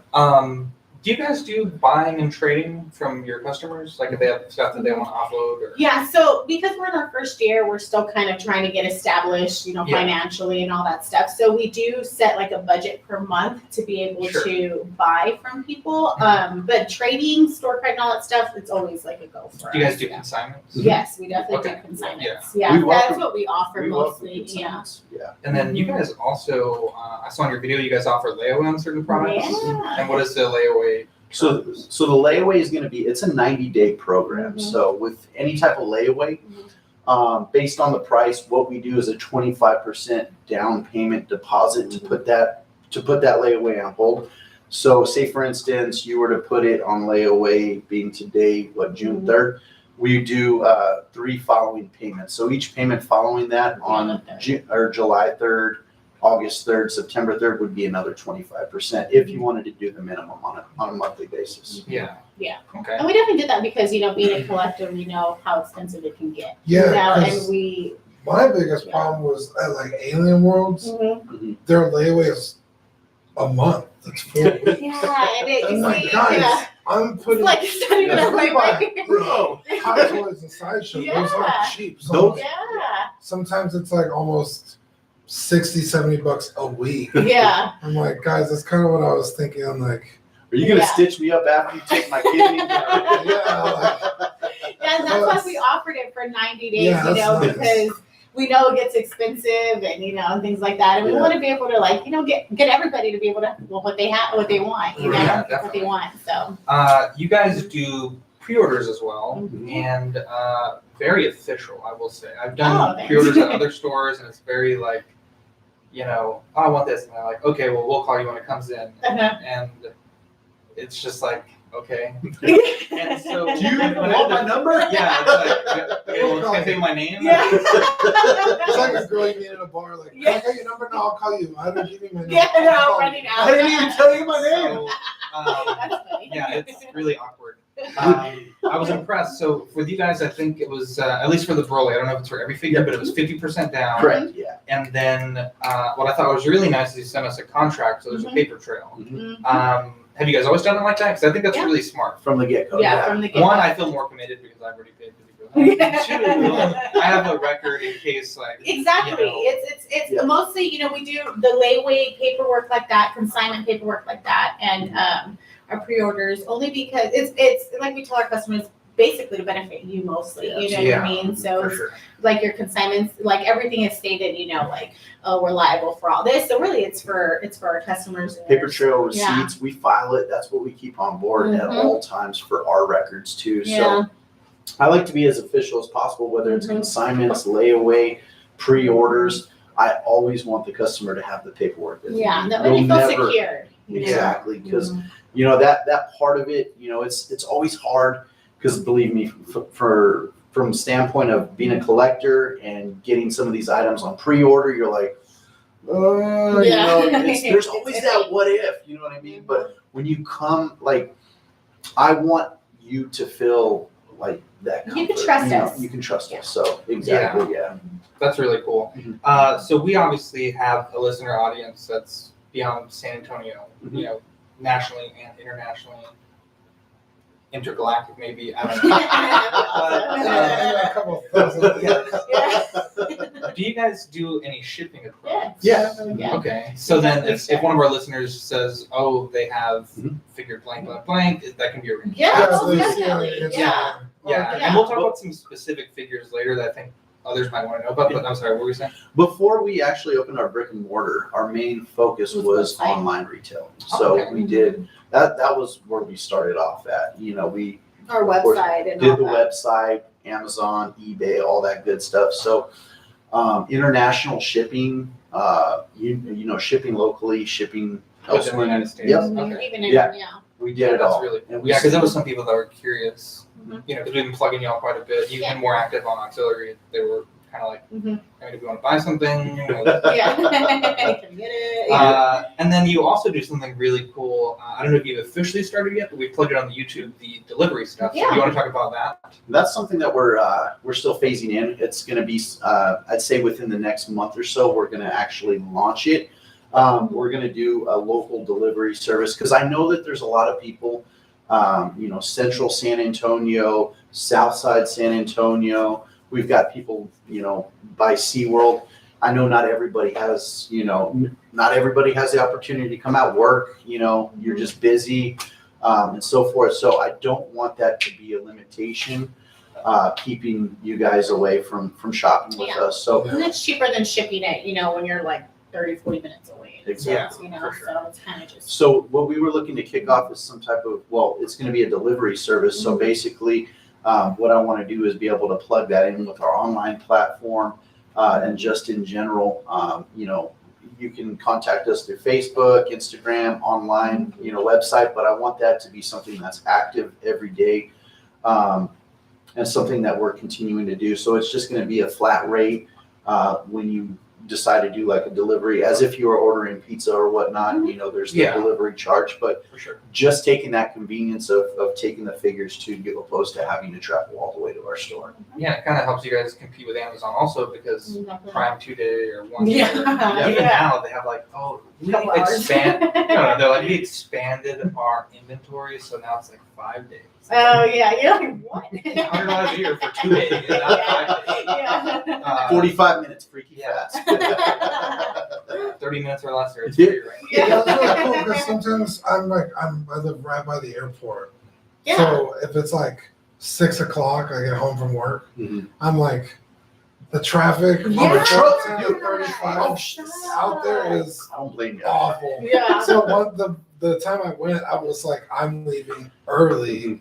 S4: Do you guys do buying and trading from your customers? Like if they have stuff that they want to offload or?
S2: Yeah, so because we're in our first year, we're still kind of trying to get established,
S4: Yeah.
S2: financially and all that stuff. So we do set like a budget per month to be able
S4: Sure.
S2: to buy from people. But trading, store credit, and all that stuff, it's always like a go for
S4: Do you guys
S2: us.
S4: do consignments?
S2: Yes, we definitely
S4: Okay.
S2: do consignments.
S3: We
S2: Yeah, that's
S3: welcome-
S2: what we offer
S3: We welcome
S2: mostly. Yeah.
S3: consignments. Yeah.
S4: And then you guys also, I saw in your video, you guys offer layaway on certain products.
S2: Yeah.
S4: And what is the layaway?
S3: So the layaway is going to be, it's a 90-day program.
S2: Mhm.
S3: So with any type of layaway, based on the price, what we do is a 25% down payment deposit to put that layaway on hold. So say for instance, you were to put it on layaway being today, June 3rd, we do 3 following payments. So each payment following that on July 3rd, August 3rd, September 3rd would be another 25% if you wanted to do the minimum on a monthly basis.
S4: Yeah.
S2: Yeah.
S4: Okay.
S2: And we definitely did that because, being a collector, we know how expensive it can get.
S1: Yeah,
S2: And
S1: 'cause
S2: we.
S1: my biggest problem was at like Alien Worlds, their layaway is a month. It's 4 weeks.
S2: Yeah, and it,
S1: I'm
S2: you
S1: like,
S2: see,
S1: guys,
S2: yeah.
S1: I'm
S2: It's
S1: putting
S2: like it's not even
S1: Yeah.
S2: a way.
S1: Bro, Hot Toys and Sideshow, those aren't
S2: Yeah.
S1: cheap. So
S2: Yeah.
S1: sometimes it's like almost $60-$70 a week.
S2: Yeah.
S1: I'm like, guys, that's kind of what I was thinking. I'm like,
S3: Are you going to
S2: Yeah.
S3: stitch me up after you take my kidney?
S2: Yeah, and that's why we offered it for 90 days,
S1: Yeah, that's nice.
S2: because we know it gets expensive and and things like that. And we
S3: Yeah.
S2: want to be able to get everybody to be able to what they want,
S4: Yeah,
S2: what they
S4: definitely.
S2: want. So
S4: You guys do pre-orders as well,
S2: Mhm.
S4: and very official, I will say. I've
S2: Oh,
S4: done
S2: thanks.
S4: pre-orders at other stores, and it's very like, oh, I want this, and they're like, okay, well, we'll call you when it comes in, and it's just like, okay. And so,
S3: Do you
S4: when
S3: want my number?
S4: Yeah, it's like, okay, well, can I say my name?
S2: Yeah.
S1: it's like a girl you meet at a bar, like,
S2: Yeah.
S1: can I get your number? No, I'll call you. I don't give you my number.
S2: Yeah,
S1: I'll
S2: no,
S1: call
S2: running
S1: you.
S2: out.
S3: I didn't even tell you my name.
S4: So,
S2: That's funny.
S4: yeah, it's really awkward. I was impressed. So with you guys, I think it was at least for the Broly. I don't know if it's for every figure, but it was 50% down.
S3: Correct, yeah.
S4: And then what I thought was really nice is you sent us a contract, so there's a
S2: Mhm.
S4: paper trail.
S2: Mhm.
S4: Have you guys always done it like that? Because I think that's
S2: Yeah.
S4: really smart.
S3: From the get-go.
S2: Yeah, from the get.
S4: One, I feel more committed because I've already paid for the Two, I have a record in case
S2: Exactly.
S4: you know.
S2: It's
S3: Yeah.
S2: mostly, we do the layaway paperwork like that, consignment paperwork like that, and our pre-orders only because it's like we tell our customers basically to benefit you mostly. You know what I mean? So
S4: for sure.
S2: like your consignments, like everything is stated, like, oh, we're liable for all this. So really it's for our customers. And
S3: Paper
S2: theirs.
S3: trail receipts,
S2: Yeah.
S3: we file it. That's what we keep on board at
S2: Mhm.
S3: all times for our records too.
S2: Yeah.
S3: So I like to be as official as possible, whether it's
S2: Mhm.
S3: consignments, layaway, pre-orders. I always want the customer to have the paperwork. that they
S2: Yeah.
S3: need.
S2: No, and you
S3: You'll
S2: feel
S3: never-
S2: secured.
S3: Exactly, because
S2: Mhm.
S3: that part of it, it's always hard because believe me, from standpoint of being a collector and getting some of these items on pre-order, you're like,
S2: Yeah.
S3: there's always that what if, you know what I mean? But when you come, I want you to feel like that comfort.
S2: You can trust us.
S3: You can trust us. So exactly, yeah.
S4: That's really cool.
S3: Mhm.
S4: So we obviously have a listener audience that's beyond San Antonio,
S3: Mhm.
S4: nationally and internationally, intergalactic maybe. I don't know.
S1: Yeah, a couple of thousand.
S2: Yeah.
S4: Do you guys do any shipping of products?
S3: Yeah.
S2: Yeah.
S4: Okay. So then if one of our listeners says, oh, they have
S3: Mhm.
S4: figured blank, blank, blank, that can be arranged.
S2: Yeah,
S1: Yeah,
S2: most
S1: so you see on
S2: definitely.
S1: Instagram.
S2: Yeah.
S4: Yeah,
S2: Yeah.
S4: and we'll talk about some specific figures later that I think others might want to know about, but I'm sorry, what were you saying?
S3: Before we actually opened our brick and mortar, our main focus was
S2: website.
S3: online retail. So
S4: Okay.
S3: we did that was where we started off at. We
S2: Our
S3: Of course,
S2: website and
S3: did
S2: all
S3: the
S2: that.
S3: website, Amazon, eBay, all that good stuff. So international shipping, shipping locally, shipping
S4: Within the
S3: elsewhere.
S4: United States.
S3: Yep,
S2: Mhm.
S4: Okay.
S2: Even in,
S3: Yeah.
S2: yeah.
S3: we did it
S4: That's
S3: all.
S4: really
S3: And
S4: cool.
S3: we
S4: Yeah, because there was some people that were curious,
S2: Mhm.
S4: because we've been plugging y'all quite a bit. You've
S2: Yeah.
S4: been more active on auxiliary. They were kind of like,
S2: Mhm.
S4: hey, do we want to buy something?
S2: Yeah. Can you get it?
S4: And then you also do something really cool. I don't know if you've officially started yet, but we plugged it on the YouTube, the delivery stuff. So
S2: Yeah.
S4: do you want to talk about that?
S3: That's something that we're still phasing in. It's going to be, I'd say within the next month or so, we're going to actually launch it. We're going to do a local delivery service because I know that there's a lot of people, central San Antonio, south side San Antonio. We've got people, by SeaWorld. I know not everybody has the opportunity to come out work. You're just busy and so forth. So I don't want that to be a limitation, keeping you guys away from shopping with us. So
S2: And it's cheaper than shipping it, when you're like 30, 40 minutes away.
S3: Exactly.
S2: So,
S4: for sure.
S2: so it's kind of just.
S3: So what we were looking to kick off is some type of, it's going to be a delivery service. So basically, what I want to do is be able to plug that in with our online platform, and just in general, you can contact us through Facebook, Instagram, online, website. But I want that to be something that's active every day, and something that we're continuing to do. So it's just going to be a flat rate when you decide to do like a delivery, as if you were ordering pizza or whatnot. There's the delivery charge, but
S4: For sure.
S3: just taking that convenience of taking the figures to you, opposed to having to travel all the way to our store.
S4: Yeah, it kind of helps you guys compete with Amazon also because Prime 2-day or 1 day.
S2: Yeah.
S4: Even
S2: Yeah.
S4: now they have like, we
S2: Couple hours.
S4: expand. No, they're like, we expanded our inventory, so now it's like 5 days.
S2: Oh, yeah. You're like, what?
S4: $100 a year for 2 days, not 5 days.
S2: Yeah.
S3: 45 minutes, freaky
S4: Yeah.
S3: fast.
S4: 30 minutes or less, or it's
S3: Yeah.
S4: free, right?
S1: Yeah, it's really cool because sometimes I live right by the airport.
S2: Yeah.
S1: So if it's like 6 o'clock, I get home from work.
S3: Mhm.
S1: I'm like, the traffic on
S2: Yeah.
S1: the trucks
S3: Yeah.
S1: at 35 out there is
S3: I don't blame you.
S1: awful.
S2: Yeah.
S1: So the time I went, I was like, I'm leaving early.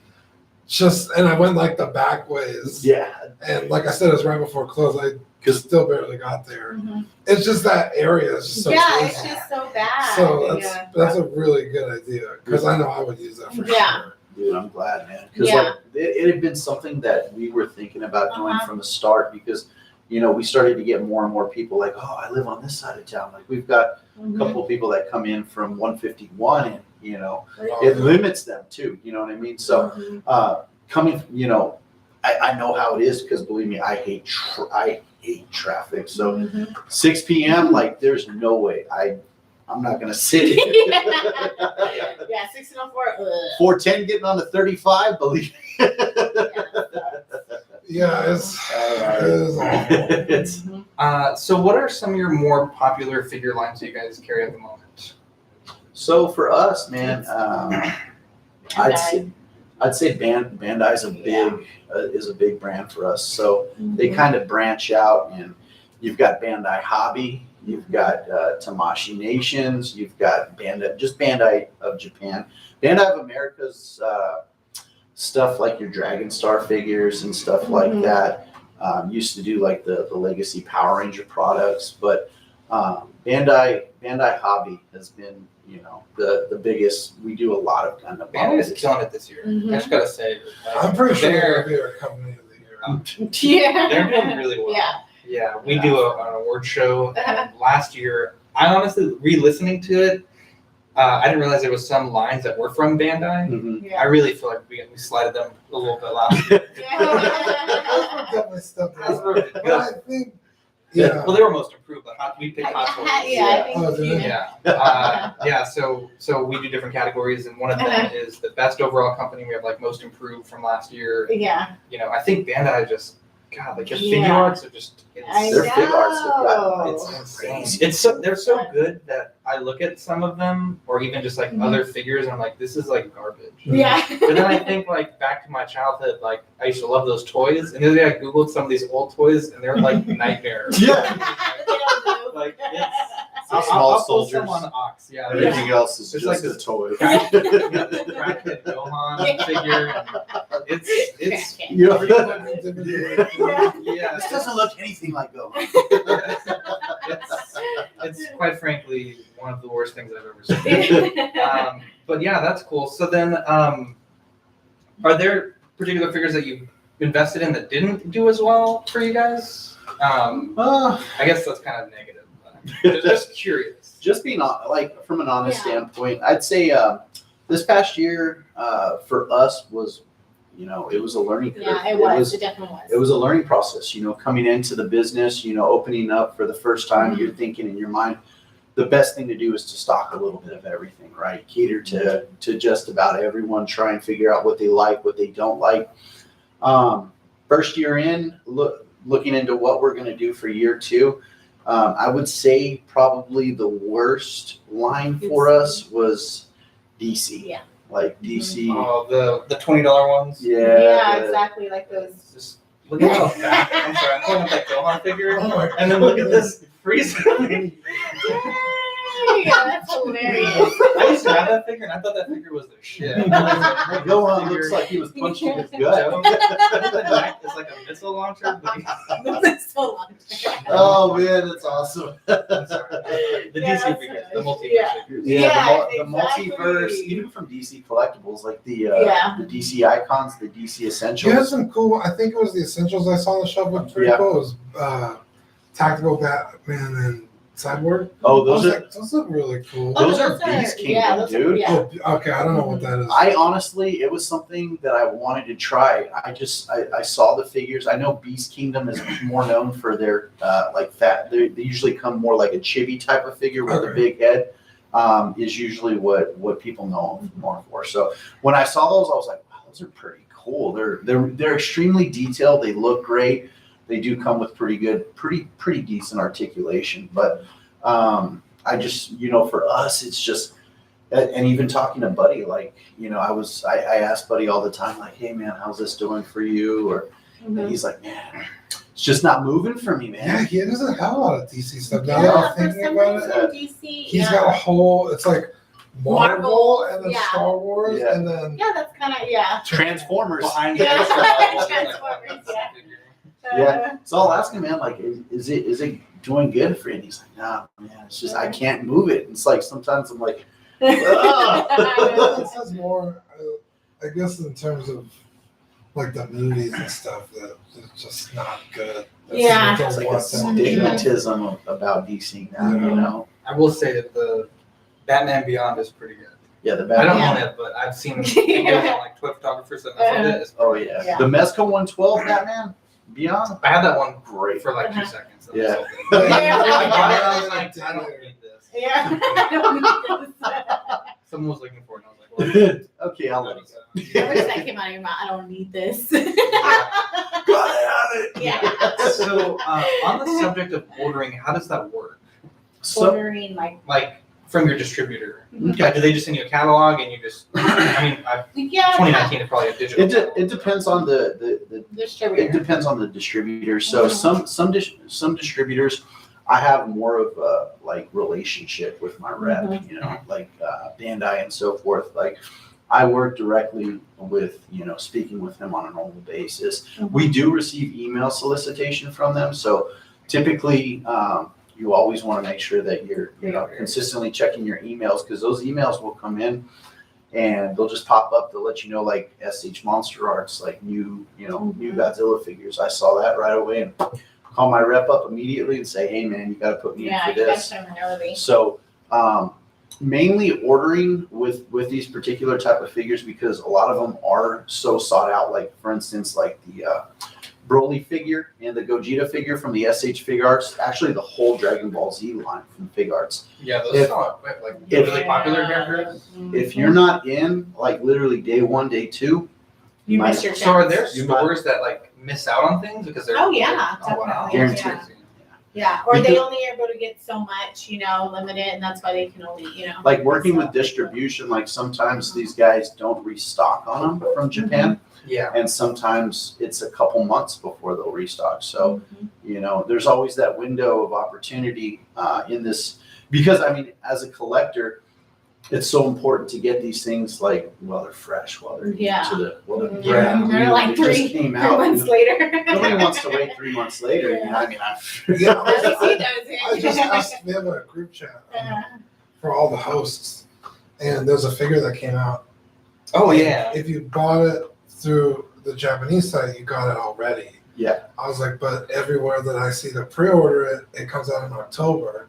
S1: And I went like the back ways.
S3: Yeah,
S1: And like I said, it was right before close. I
S3: because
S1: still barely got there.
S2: Mhm.
S1: It's just that area is just so
S2: Yeah,
S1: busy.
S2: it's just so bad.
S1: So
S2: yeah.
S1: that's a really good idea because I know I would use that for
S2: Yeah.
S1: sure.
S3: dude, I'm glad, man. Because
S2: Yeah.
S3: it had been something that we were thinking about doing
S2: Uh-huh.
S3: from the start. Because we started to get more and more people like, oh, I live on this side of town. Like we've got a couple of people that come in from 151, and it limits them too. You know what I mean? So
S2: Mhm.
S3: coming, I know how it is because believe me, I hate traffic. So
S2: Mhm.
S3: 6 p.m. like there's no way I'm not gonna sit here.
S2: Yeah, 604.
S3: 410 getting on the 35, believe me.
S1: Yeah, it is awful.
S3: It's
S4: So what are some of your more popular figure lines that you guys carry at the moment?
S3: so for us, man. I'd say Bandai's is a big brand for us. So they kind of branch out, and you've got Bandai Hobby, you've got Tamashii Nations, you've got Bandai of Japan, Bandai of America's stuff like your Dragon Star figures and stuff like that. Used to do like the Legacy Power Ranger products, but Bandai Hobby has been the biggest. We do a lot of kind of
S4: Bandai is killing it this year.
S2: Mhm.
S4: I just gotta say,
S1: I'm pretty sure
S4: they're
S1: they're our company of the year.
S2: Yeah.
S4: they're doing really well.
S2: Yeah.
S4: Yeah, we do an award show. And last year, I honestly, re-listening to it, I didn't realize there was some lines that were from Bandai.
S3: Mhm.
S2: Yeah.
S4: I really feel like we slided them a little bit last year.
S1: Definitely stuff
S4: That's
S1: that.
S4: really
S1: But
S4: good.
S1: I think, yeah.
S4: Well, they were most improved, but we picked hot toys.
S2: I think
S1: Oh,
S2: you
S1: yeah.
S4: Yeah. So we do different categories, and one of them is the best overall company. We have like most improved from last year.
S2: Yeah.
S4: I think Bandai just, God, like their figure
S2: Yeah.
S4: arts are just
S2: I
S3: Their fig arts have gotten
S2: know.
S4: it's insane. They're so good that I look at some of them, or even just like
S2: Mhm.
S4: other figures, and I'm like, this is like garbage.
S2: Yeah.
S4: But then I think like back to my childhood, like I used to love those toys, and the other day I googled some of these old toys, and they're like nightmares.
S3: Yeah.
S4: Like
S3: So
S4: I'll
S3: small
S4: pull
S3: soldiers.
S4: some on Ox. Yeah,
S3: Everything else is
S4: It's
S3: just
S4: like
S3: a toy.
S4: Crackhead Gohan figure. And it's
S3: You know,
S4: yeah.
S3: this doesn't look anything like Go.
S4: It's quite frankly one of the worst things I've ever seen. But yeah, that's cool. So then, are there particular figures that you invested in that didn't do as well for you guys? I guess that's kind of negative. But just curious.
S3: Just being like from an honest standpoint, I'd say this past year for us was, it was a learning curve.
S2: Yeah, it was. It definitely was.
S3: It was a learning process, coming into the business, opening up for the first time.
S2: Mm-hmm.
S3: You're thinking in your mind, the best thing to do is to stock a little bit of everything, right? Cater to just about everyone, try and figure out what they like, what they don't like. First year in, looking into what we're going to do for year 2, I would say probably the worst line for us was DC.
S2: Yeah.
S3: Like DC.
S4: Oh, the $20 ones.
S3: Yeah.
S2: Exactly, like those.
S4: Just look at how fat. I'm sorry, I'm pulling up that Gohan figure,
S1: Oh my
S4: and then look at this freeze.
S2: Yeah, that's hilarious.
S4: I used to have that figure, and I thought that figure was the shit.
S3: Gohan looks like he was punching his gut.
S4: It's like a missile launcher. But
S2: So long.
S3: Oh man, that's awesome.
S4: I'm sorry. The DC figures, the multiverse
S2: Yeah.
S4: figures.
S2: Yeah,
S3: the
S2: exactly.
S3: multiverse, even from DC Collectibles, like the DC icons, the DC
S1: You had
S3: essentials.
S1: some cool. I think it was the essentials I saw on the shelf with pretty
S3: Yeah.
S1: cool. It was, tactical Batman and Cyborg.
S3: Oh,
S1: Those
S3: those
S1: those look really cool.
S3: Those are Beast Kingdom, dude.
S2: Yeah.
S1: Oh, okay, I don't know what that is.
S3: I honestly, it was something that I wanted to try. I saw the figures. I know Beast Kingdom is more known for their like fat. They usually come more like a chibi type of figure with a big head. Is usually what people know them more for. So when I saw those, I was like, wow, those are pretty cool. They're extremely detailed. They look great. They do come with pretty decent articulation. But I just, for us, it's just. And even talking to Buddy, like, I ask Buddy all the time, like, hey man, how's this doing for you? Or and he's like, man, it's just not moving for me,
S1: Yeah,
S3: man.
S1: he doesn't have a lot of DC stuff. Now that I'm
S2: for
S1: thinking
S2: some
S1: about it,
S2: reason, DC.
S1: he's got a whole. It's like Marvel and then
S2: yeah.
S1: Star Wars
S3: Yeah.
S1: and then
S2: Yeah, that's kind of
S3: Transformers.
S4: Behind
S2: Yeah.
S4: the
S2: Transformers, yeah.
S3: Yeah. So I'll ask him, man, like, is it doing good for you? And he's like, nah, man, it's just I can't move it. It's like sometimes I'm like,
S1: this is more, I guess, in terms of like the movies and stuff that it's just not good.
S2: Yeah.
S3: it's like a stigmatism about DC now,
S1: Yeah.
S4: I will say that the Batman Beyond is pretty good.
S3: Yeah, the
S4: I don't
S3: Batman.
S4: own it, but I've seen videos on like toy photographers that mess with it. It's
S3: Oh yeah.
S2: Yeah.
S3: The Mezco 112 Batman Beyond.
S4: I had that one
S3: Great.
S4: for like 2
S2: Uh-huh.
S4: seconds. That
S3: Yeah.
S4: was so good.
S2: Yeah.
S4: I bought it and I was like, I don't need this.
S2: Yeah. I don't need this.
S4: Someone was looking for it and I was like, well,
S3: Okay, I'll let it go.
S2: I wish that came out of your mouth. I don't need this. Yeah.
S4: So on the subject of ordering, how does that work?
S3: So
S2: Ordering
S4: Like from your distributor?
S3: okay.
S4: Like, do they just send you a catalog and you just? I mean,
S2: yeah.
S4: 2019 is probably a digital.
S3: It depends on the
S2: Distributor.
S3: it depends on the distributor. So some distributors, I have more of a like relationship with my rep, like Bandai and so forth. Like I work directly with, speaking with him on a normal basis. We do receive email solicitation from them. So typically, you always want to make sure that you're consistently checking your emails, because those emails will come in and they'll just pop up. They'll let you know, like SH Monster Arts, like new Godzilla figures. I saw that right away and call my rep up immediately and say, hey man, you got to put me in for
S2: you gotta
S3: this.
S2: put them in early.
S3: So mainly ordering with these particular type of figures, because a lot of them are so sought out. Like for instance, like the Broly figure and the Gogeta figure from the SH Fig Arts, actually the whole Dragon Ball Z line from Fig Arts.
S4: Yeah, those
S3: If-
S4: are like really popular characters.
S3: If you're not in like literally day 1, day 2,
S2: You
S3: might-
S2: missed your chance.
S4: So are there
S3: You might-
S4: stores that like miss out on things because they're?
S2: Oh, yeah,
S4: Oh, wow.
S2: definitely.
S3: Guaranteed.
S2: Yeah, or they
S3: Because-
S2: only are able to get so much, limited, and that's why they can only,
S3: like working with distribution, like sometimes these guys don't restock on them from Japan,
S4: Yeah.
S3: and sometimes it's a couple months before they'll restock. So there's always that window of opportunity in this, because I mean, as a collector, it's so important to get these things like while they're fresh, while they're
S2: Yeah.
S3: to the brand
S2: Yeah. They're
S3: new.
S2: like
S3: They just
S2: 3
S3: came out.
S2: months later.
S3: Nobody wants to wait 3 months later.
S2: Yeah.
S3: I mean,
S1: Yeah,
S2: At least he does
S1: I
S2: it.
S1: just asked. We have a group chat for all the hosts, and there's a figure that came out.
S4: Oh yeah.
S1: If you bought it through the Japanese site, you got it already.
S3: Yeah.
S1: I was like, but everywhere that I see to pre-order it, it comes out in October.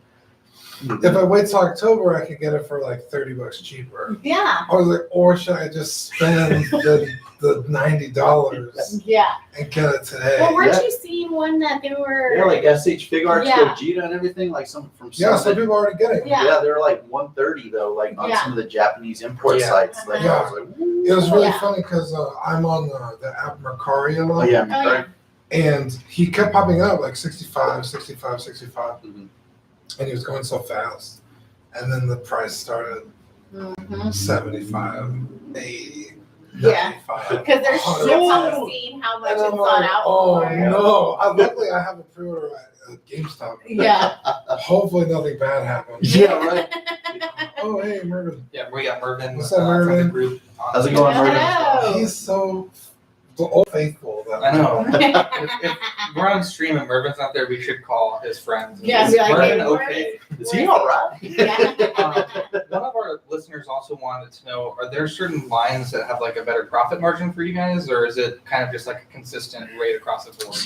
S1: If I wait till October, I could get it for like $30 cheaper.
S2: Yeah.
S1: I was like, or should I just spend the $90
S2: Yeah.
S1: and get it today?
S2: Well, weren't
S3: Yeah.
S2: you seeing one that they were?
S3: Yeah, like SH Fig Arts,
S2: Yeah.
S3: Gogeta and everything, like some from
S1: Yeah, some
S3: Summit.
S1: people are already getting it.
S2: Yeah.
S3: They're like 130 though, like on
S2: Yeah.
S3: some of the Japanese import
S4: Yeah.
S3: sites. Like,
S1: Yeah.
S3: I was like, "Ooh."
S1: It was really
S2: Yeah.
S1: funny because I'm on the app Mercari a
S3: Oh
S1: lot,
S3: yeah,
S2: Oh, yeah.
S1: and he kept popping up like 65, 65, 65,
S3: Mhm.
S1: and he was going so fast. And then the price started
S2: Mhm.
S1: 75, 80,
S2: Yeah.
S1: 95.
S2: Because they're
S1: 100.
S2: seeing how much
S1: And
S2: it's
S1: I'm
S2: sought
S1: like,
S2: out
S1: oh
S2: for.
S1: no! Luckily, I have a pre-order at GameStop.
S2: Yeah.
S1: Hopefully, nothing bad happens.
S3: Yeah, right.
S1: Oh, hey, Mervin.
S4: Yeah, we got Mervin
S1: What's up,
S4: from the
S1: Mervin?
S4: group.
S3: How's it going, Mervin?
S2: Hello.
S1: He's so old faithful. That
S4: I know. If we're on stream and Mervin's not there, we should call his friends.
S2: Yeah,
S4: Is
S2: be like,
S4: Mervin
S2: hey,
S4: okay?
S3: Is he all right?
S2: Yeah.
S4: One of our listeners also wanted to know, are there certain lines that have like a better profit margin for you guys, or is it kind of just like a consistent rate across the board?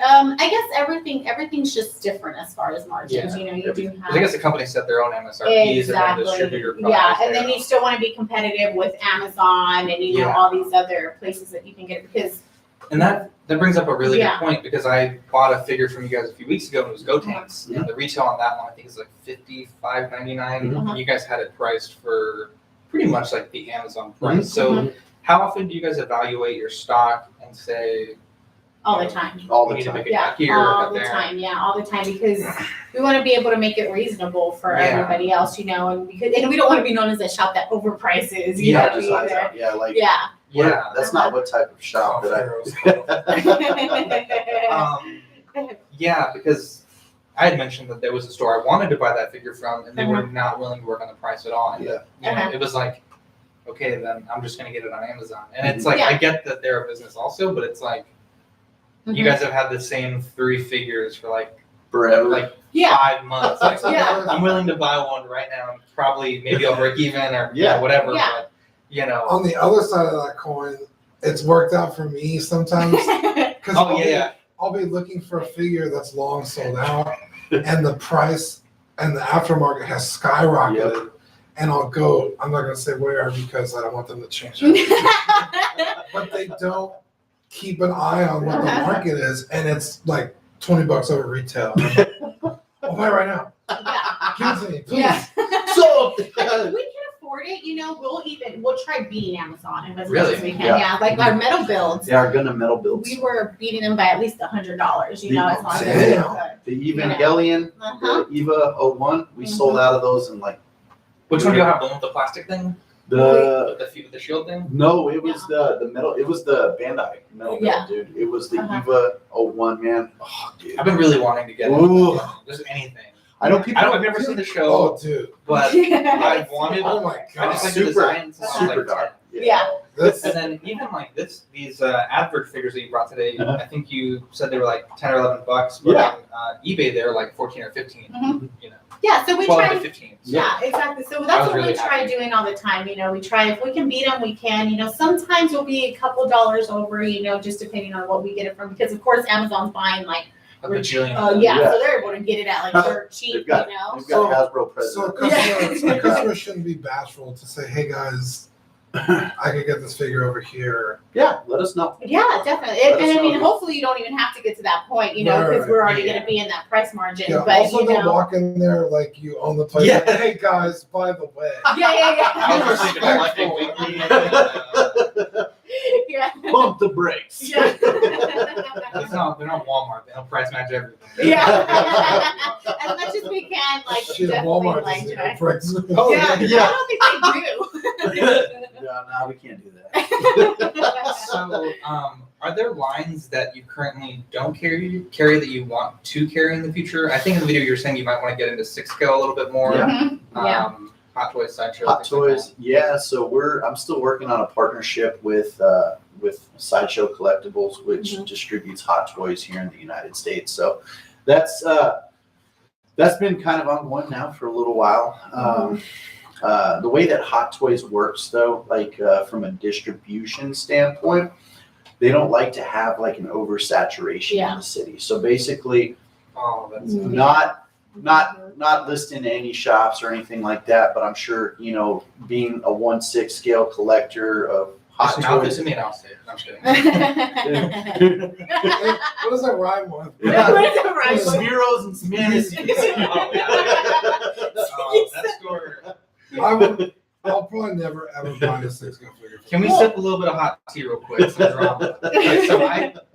S2: I guess everything's just different as far as margins.
S4: Yeah.
S2: You know, you do
S4: Because I guess the company set their own MSRPs and then distribute your products.
S2: Yeah, and then you still want to be competitive with Amazon and
S4: Yeah.
S2: all these other places that you can get it because
S4: And that brings up a really
S2: Yeah.
S4: good point, because I bought a figure from you guys a few weeks ago and it was Go Tanks.
S3: Mhm.
S4: And the retail on that one I think is like $55.99.
S2: Mhm.
S4: And you guys had it priced for pretty much like the Amazon price.
S3: Mhm.
S4: So how often do you guys evaluate your stock and say
S2: all the time.
S3: All
S4: we
S3: the
S4: need to
S3: time.
S4: make it
S2: Yeah,
S4: back here
S2: all
S4: or
S2: the
S4: there?
S2: time. Yeah, all the time because we want to be able to make it reasonable for
S4: Yeah.
S2: everybody else, and we don't want to be known as a shop that overprices. You
S3: Yeah,
S2: know,
S3: just eyes
S2: either.
S3: out. Yeah, like
S2: Yeah.
S4: Yeah.
S3: that's not what type of shop that
S4: Yeah, because I had mentioned that there was a store I wanted to buy that figure from, and they were not willing to work on the price at all. And
S3: Yeah.
S4: you know,
S2: Uh-huh.
S4: it was like, okay, then I'm just gonna get it on Amazon. And it's like,
S2: Yeah.
S4: I get that they're a business also, but it's like, you guys have had the same three figures for like
S3: forever.
S4: like
S2: Yeah.
S4: 5 months. Like,
S2: Yeah.
S4: I'm willing to buy one right now. And probably maybe I'll break even or
S3: Yeah.
S4: whatever.
S2: Yeah.
S4: But you know,
S1: On the other side of that coin, it's worked out for me sometimes. Because
S4: oh yeah,
S1: I'll be looking for a figure that's long sold out, and the price and the aftermarket has skyrocketed. And I'll go, I'm not going to say where because I don't want them to change it. But they don't keep an eye on what the market is, and it's like $20 over retail. And I'm like, I'll buy it right now.
S2: Yeah.
S1: Give it to me, please.
S2: Yeah.
S3: So
S2: If we can afford it, we'll try beating Amazon as
S4: Really?
S2: much as we can.
S3: Yeah.
S2: Yeah, like our metal builds,
S3: they are gonna metal builds.
S2: we were beating them by at least $100. As long as
S1: Damn.
S2: they were good.
S3: The Evangelion,
S2: Uh-huh.
S3: the EVA 01, we sold out of those in like
S4: which one do you have? The one with the plastic thing,
S3: the
S4: with the shield thing?
S3: no, it was the metal. It was the Bandai metal build,
S2: Yeah.
S3: dude. It was the
S2: Uh-huh.
S3: EVA 01, man. Oh, dude.
S4: I've been really wanting to get
S3: Ooh.
S4: it. Just anything.
S3: I know people.
S4: I've never seen the show,
S1: Oh, dude.
S4: but I've wanted.
S1: Oh my
S4: I
S1: God.
S4: just like the
S3: Super-
S4: design since I was
S3: super
S4: like
S3: dark.
S4: 10.
S2: Yeah.
S1: This,
S4: And then even like these advert figures that you brought today,
S3: Uh-huh.
S4: I think you said they were like $10 or $11, but
S3: Yeah.
S4: on eBay they're like 14 or 15.
S2: Mhm.
S4: You know,
S2: Yeah, so we
S4: 12
S2: try.
S4: to 15. So
S2: Yeah, exactly. So
S4: I
S2: that's
S4: was
S2: what
S4: really
S2: we try
S4: happy.
S2: doing all the time. We try, if we can beat them, we can. Sometimes we'll be a couple dollars over, just depending on what we get it from. Because, of course, Amazon's buying, like,
S4: a bajillion.
S2: yeah,
S3: Yeah.
S2: so they're able to get it at, like, dirt cheap,
S3: They've got- We've got Hasbro
S1: so
S3: president.
S1: customers shouldn't be bashful to say, hey guys, I could get this figure over here.
S3: Yeah, let us know.
S2: Yeah, definitely.
S3: Let us
S2: And I mean,
S3: know.
S2: hopefully you don't even have to get to that point,
S1: Right,
S2: because we're already
S4: yeah.
S2: going to be in that price margin.
S1: Yeah,
S2: But,
S1: also don't walk in there like you own the place.
S4: Yeah.
S1: Like, hey guys, by the way.
S2: yeah.
S4: I was just thinking collecting weekly.
S2: Yeah.
S3: Pump the brakes.
S2: Yeah.
S4: They're not Walmart. They don't price match everything.
S2: Yeah. As much as we can, like,
S1: Shit,
S2: definitely,
S1: Walmart
S2: like,
S1: doesn't
S2: try.
S1: even price.
S4: Oh,
S2: Yeah,
S3: yeah.
S2: I don't think they do.
S3: Yeah, no, we can't do that.
S4: So, are there lines that you currently don't carry that you want to carry in the future? I think in the video you were saying you might want to get into 6 scale a little bit more.
S3: Yeah.
S2: Mhm. Yeah.
S4: Hot Toys, Sideshow.
S3: Hot
S4: things like
S3: Toys, yeah. So I'm still working on a partnership with Sideshow Collectibles, which
S2: Mhm.
S3: distributes Hot Toys here in the United States. So that's been kind of ongoing now for a little while. The way that Hot Toys works, though, like from a distribution standpoint, they don't like to have like an oversaturation in the city. So basically,
S4: Oh, that's
S3: not listing any shops or anything like that, but I'm sure, you know, being a 1/6 scale collector of hot
S4: just mouth it
S3: toys.
S4: to me and I'll say it. I'm just kidding.
S1: What does that rhyme with?
S3: Yeah.
S2: What is it, right?
S3: Smearos and Smannies.
S4: Oh, that store.
S1: I'll probably never ever buy a 6-scale figure.
S4: Can we sip a little bit of hot tea real quick? Some drama. Okay, so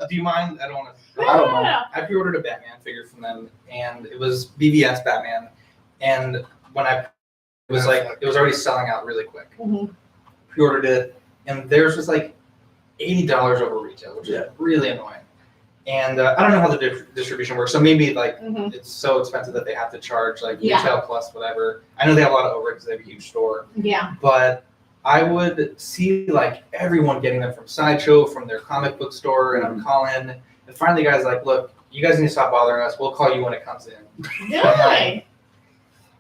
S4: do you mind? I don't want to.
S3: I don't mind.
S4: I pre-ordered a Batman figure from them, and it was BVS Batman. And when it was already selling out really quick.
S2: Mhm.
S4: Pre-ordered it, and theirs was like $80 over retail, which is really annoying. And I don't know how the distribution works, so maybe like it's so expensive that they have to charge like retail plus whatever. I know they have a lot of overhead because they have a huge store.
S2: Yeah.
S4: But I would see like everyone getting them from Sideshow, from their comic book store, and I'm calling. And finally, the guy's like, "Look, you guys need to stop bothering us. We'll call you when it comes in."
S2: Good.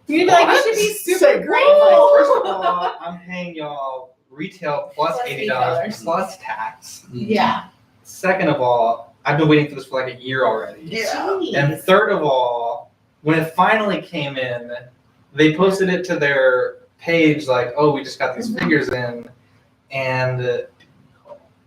S2: You'd be like, you should be super
S4: So,
S2: grateful.
S4: First of all, I'm paying y'all retail plus
S2: Plus
S4: $80
S2: $80.
S4: plus tax.
S2: Yeah.
S4: Second of all, I've been waiting for this for like a year already.
S3: Yeah.
S2: Jeez.
S4: And third of all, when it finally came in, they posted it to their page like, "Oh, we just got these figures in," and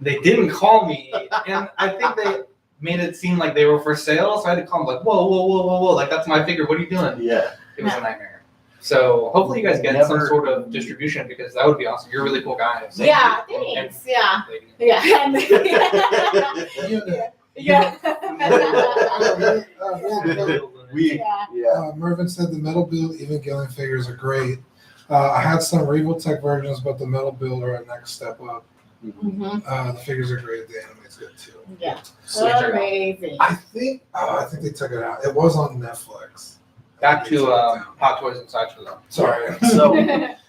S4: they didn't call me. And I think they made it seem like they were for sale, so I had to call them like, "Whoa, like that's my figure. What are you doing?"
S3: Yeah.
S4: It was a nightmare. So hopefully you guys get some sort of distribution because that would be awesome. You're a really cool guy. So
S2: Yeah, thanks. Yeah. Yeah. Yeah.
S1: Mervin said the metal build even Gilling figures are great. I had some Regal Tech versions, but the metal build are a next step up. The figures are great. The anime's good too.
S2: Yeah.
S4: Amazing.
S1: I think they took it out. It was on Netflix.
S4: Back to Hot Toys and Sideshow though.
S1: Sorry.
S3: So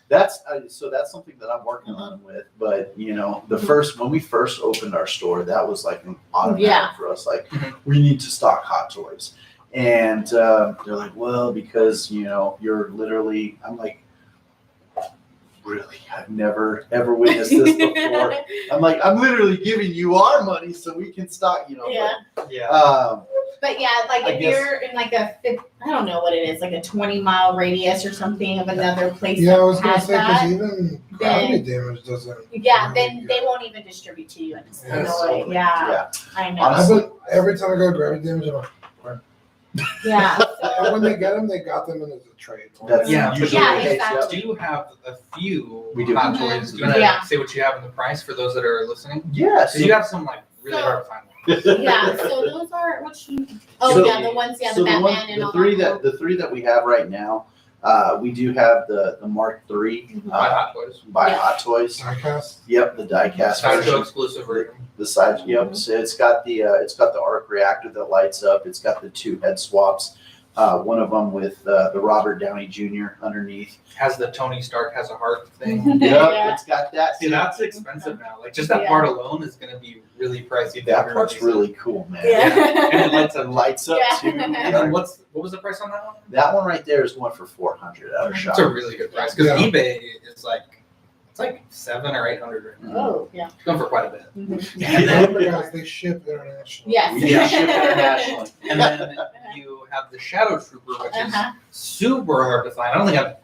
S3: that's something that I'm working on with. But you know, when we first opened our store, that was like an automatic for us. Like we need to stock Hot Toys, and they're like, well, because you know, you're literally. I'm like, really? I've never ever witnessed this before. I'm like, I'm literally giving you our money so we can stock. You know.
S2: Yeah. But yeah, like if you're in like I don't know what it is, like a 20-mile radius or something of another place
S1: Yeah, I was
S2: that
S1: gonna
S2: has
S1: say because
S2: that,
S1: even gravity damage doesn't.
S2: yeah,
S1: really
S2: then
S1: good.
S2: they won't even distribute to you in
S1: Yeah,
S2: Illinois. Yeah, I know.
S3: Honestly,
S1: Every time I go to gravity damage, I'm like,
S2: Yeah.
S1: and when they get them, they got them in as a trade.
S3: That's
S4: usually
S2: Yeah,
S4: the case.
S2: exactly.
S4: Do you have a few
S3: We do.
S4: Hot Toys? Do you want to
S2: Yeah.
S4: say what you have in the price for those that are listening?
S3: Yes.
S4: So you have some like really hard to find.
S2: Yeah, so those are the ones, the
S3: so
S2: Batman and all
S3: the three that we have right now, we do have the Mark III
S4: By Hot Toys.
S3: by
S2: Yeah.
S3: Hot Toys.
S1: Diecast.
S3: Yep, the diecast
S4: Sideshow
S3: version.
S4: exclusive version.
S3: The side, yep. So it's got the arc reactor that lights up. It's got the 2 head swaps. One of them with the Robert Downey Jr. underneath.
S4: Has the Tony Stark has a heart thing.
S3: Yep,
S2: Yeah.
S3: it's got that.
S4: See, that's expensive now. Like just that
S2: Yeah.
S4: part alone is going to be really pricey.
S3: That part's really cool, man.
S2: Yeah.
S4: And it lights up.
S3: Lights up
S2: Yeah.
S3: too.
S4: And then what was the price on that one?
S3: That one right there is going for $400 at our shop.
S4: It's a really good price because
S1: Yeah.
S4: eBay is like it's like $700 or $800 right now.
S2: Oh, yeah.
S4: It's going for quite a bit.
S1: Remember, guys, they ship internationally.
S2: Yes.
S3: We ship internationally.
S4: And then you have the Shadow Trooper, which is super hard to find. I don't think
S1: I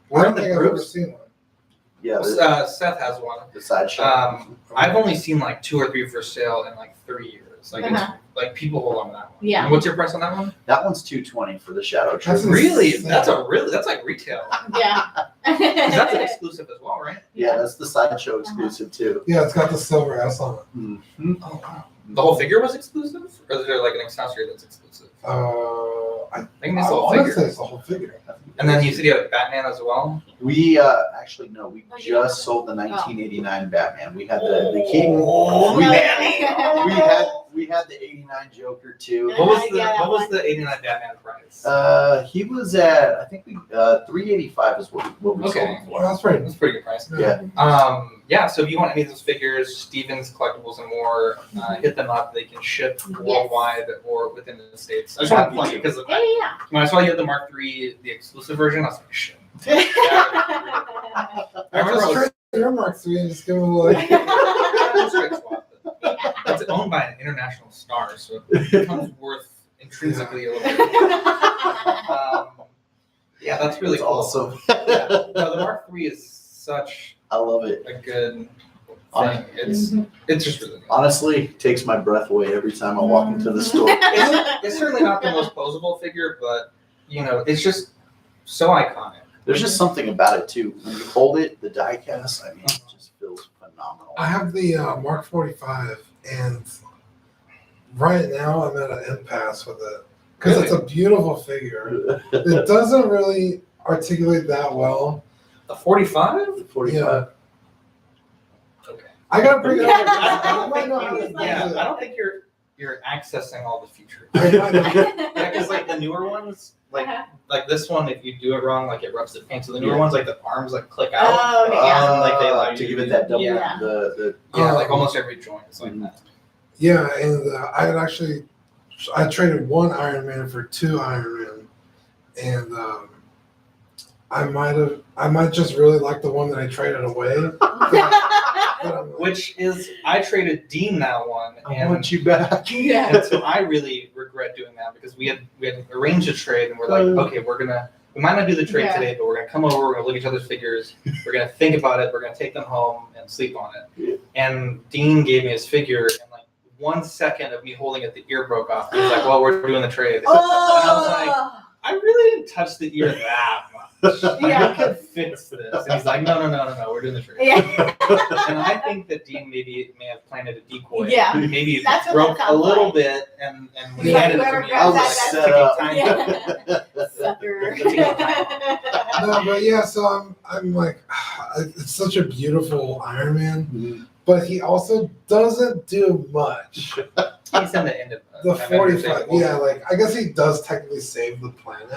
S4: we're in
S1: don't
S4: the
S1: think I've ever
S4: groups.
S1: seen one.
S3: Yeah,
S4: Seth has one.
S3: the sideshow.
S4: I've only seen like 2 or 3 for sale in like 3 years. Like it's like people hold on to that one.
S2: Yeah.
S4: And what's your price on that one?
S3: That one's $220 for the Shadow
S1: That's
S3: Trooper.
S4: Really?
S1: insane.
S4: That's like retail.
S2: Yeah.
S4: 'Cause that's an exclusive as well, right?
S3: Yeah, that's the sideshow exclusive too.
S1: Yeah, it's got the silver S on it.
S3: Mm-hmm.
S1: Oh wow.
S4: The whole figure was exclusive, or is there like an accessory that's exclusive?
S1: I
S4: think it's the whole
S1: want to
S4: figure.
S1: say it's the whole figure.
S4: And then you said you had Batman as well.
S3: We actually no, we
S2: Oh, you
S3: just
S2: have-
S3: sold the 1989 Batman. We had the King.
S2: Oh,
S3: we
S2: no.
S3: had we had the 89 Joker too.
S4: What was the
S2: Yeah,
S4: what was the 89 Batman price?
S3: He was at I think we 385 is what we
S4: Okay.
S3: sold him
S1: Well,
S3: for.
S1: that's right.
S4: That's a pretty good price.
S3: Yeah.
S4: Yeah, so if you want any of those figures, Stevens Collectibles and more, hit them up. They can ship worldwide or within the States. I just want to plug it because
S2: Yeah.
S4: when I saw you had the Mark III, the exclusive version, I was like, shit. I remember I
S1: Just
S4: was
S1: trade your Mark III and just give them like.
S4: straight swap. owned by an international star, so it becomes worth intrinsically a little bit. Yeah, that's really cool.
S3: awesome.
S4: Yeah. No, the Mark III is such
S3: I love it.
S4: a good thing. It's just really good.
S3: Honestly, it takes my breath away every time I walk into the store.
S4: It's certainly not the most posable figure, but it's just so iconic.
S3: There's just something about it too. When you hold it, the die cast, I mean, it just feels phenomenal.
S1: I have the Mark 45, and right now I'm at an impasse with it because it's a beautiful figure. It doesn't really articulate that well.
S4: A 45?
S3: 45.
S1: Yeah.
S4: Okay.
S1: I gotta bring it over.
S4: I
S1: I might know how to use
S4: Yeah,
S1: it.
S4: I don't think you're accessing all the features.
S1: I might not.
S4: Yeah, because like the newer ones, like this one, if you do it wrong, like it rubs the paint. So the newer ones, like the arms like click out.
S2: Oh, yeah.
S4: And like they allow you
S3: to give it that double.
S4: Yeah,
S3: The
S4: like almost every joint is like that.
S1: Yeah, and I traded one Iron Man for two Iron Men, and I might just really like the one that I traded away.
S4: Which is, I traded Dean that one,
S3: I
S4: and
S3: want you back.
S4: and so I really regret doing that because we had arranged a trade, and we're like, okay, we might not do the trade today, but we're gonna come over, we're gonna look at each other's figures, we're gonna think about it, we're gonna take them home and sleep on it.
S3: Yeah.
S4: And Dean gave me his figure, and like 1 second of me holding it, the ear broke off. He was like, well, we're doing the trade. And I was like, I really didn't touch the ear that much.
S2: Yeah.
S4: I could fix this. And he's like, no, we're doing the trade.
S2: Yeah.
S4: And I think that Dean may have planted a decoy.
S2: Yeah.
S4: Maybe
S2: That's what
S4: broke
S2: that
S4: a
S2: sounds
S4: little
S2: like.
S4: bit, and when he
S2: Yeah,
S4: handed it to
S2: whoever
S4: me,
S2: grabs
S4: I was
S2: that,
S4: like,
S3: that's
S4: ticking time.
S2: Yeah. Sucker.
S1: No, but yeah, so I'm like, it's such a beautiful Iron Man, but he also doesn't do much.
S4: He's in the end of
S1: The
S4: Avengers
S1: 45,
S4: Age.
S1: yeah, like I guess he does technically save the planet,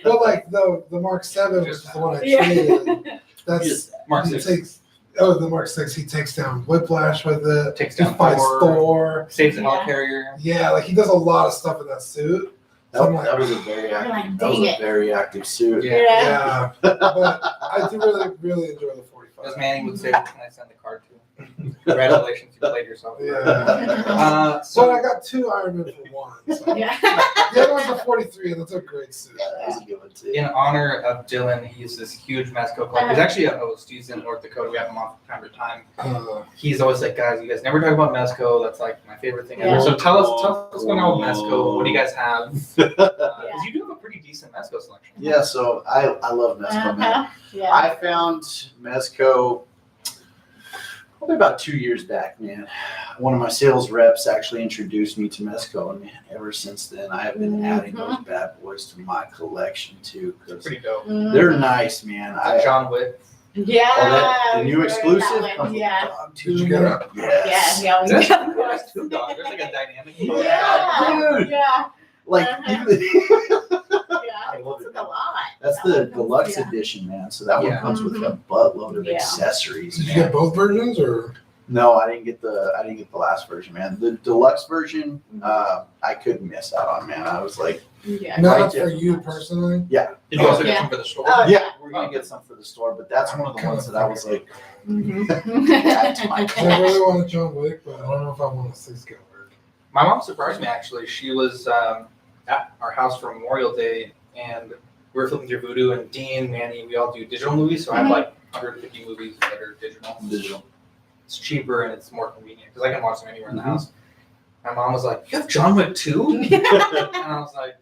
S1: but like the Mark 7, which is the one I
S2: Yeah.
S1: traded, that's
S4: Mark
S1: he
S4: 6
S1: takes. Oh, the Mark 6, he takes down Whiplash with it.
S4: takes
S1: He
S4: down
S1: fights
S4: Thor,
S1: Thor.
S4: saves the
S2: Yeah.
S4: helicarrier.
S1: Yeah, like he does a lot of stuff in that suit.
S3: That was a very
S2: You're
S3: active.
S2: like,
S3: That was
S2: dang
S3: a
S2: it.
S3: very active suit.
S4: Yeah.
S1: Yeah, but I do really enjoy the 45.
S4: As Manny would say, can I send the card to? Congratulations, you played yourself.
S1: Yeah.
S4: So
S1: But I got two Iron Men for one. So.
S2: Yeah.
S1: The other one's a 43, and that's a great suit.
S3: That was a good one too.
S4: in honor of Dylan, he's this huge Mezco collector. He's actually a host. He's in North Dakota. We have him on from time to time. He's always like, guys, you guys never talk about Mezco. That's like my favorite thing ever.
S2: Yeah.
S4: So tell us what's going on with Mezco. What do you guys have? Because you do have a pretty decent Mezco selection.
S3: Yeah, so I love Mezco, man.
S2: Yeah.
S3: I found Mezco probably about 2 years back, man. One of my sales reps actually introduced me to Mezco, and man, ever since then, I have been adding those bad boys to my collection too, because
S4: Pretty dope.
S3: they're nice, man.
S4: John Wick.
S2: Yeah.
S3: The new
S2: we
S3: exclusive
S2: that one.
S3: comes
S2: Yeah.
S3: with dog
S1: Did you
S3: too.
S1: get it?
S3: Yes.
S2: Yeah.
S4: There's
S2: Yeah.
S4: two dogs. There's like a dynamic.
S2: Yeah.
S3: Dude.
S2: Yeah.
S3: Like even
S2: Yeah.
S3: I love
S2: It's
S3: it.
S2: a lot.
S3: That's
S2: That
S3: the
S2: one comes-
S3: deluxe
S2: yeah.
S3: edition, man. So that one
S4: Yeah.
S3: comes with a buttload of
S2: Yeah.
S3: accessories,
S1: Did you
S3: man.
S1: get both versions, or?
S3: No, I didn't get the last version, man. The deluxe version, I couldn't miss out on, man. I was like,
S2: Yeah.
S1: Not
S3: Right,
S1: for
S3: yeah.
S1: you personally.
S4: Did you also get
S2: Yeah.
S4: some for the store?
S2: Oh,
S3: yeah, we're gonna get some for the store, but that's one of the ones that I was like, add to my
S1: I
S3: collection.
S1: really want a John Wick, but I don't know if I want a 6-scale version.
S4: My mom surprised me actually. She was at our house for Memorial Day, and we were flipping through Vudu, and Dean, Manny, we all do digital movies, so I have like 150 movies that are digital.
S3: Digital.
S4: It's cheaper and it's more convenient because I can watch them anywhere in the house. My mom was like, "You have John Wick too?" And I was like,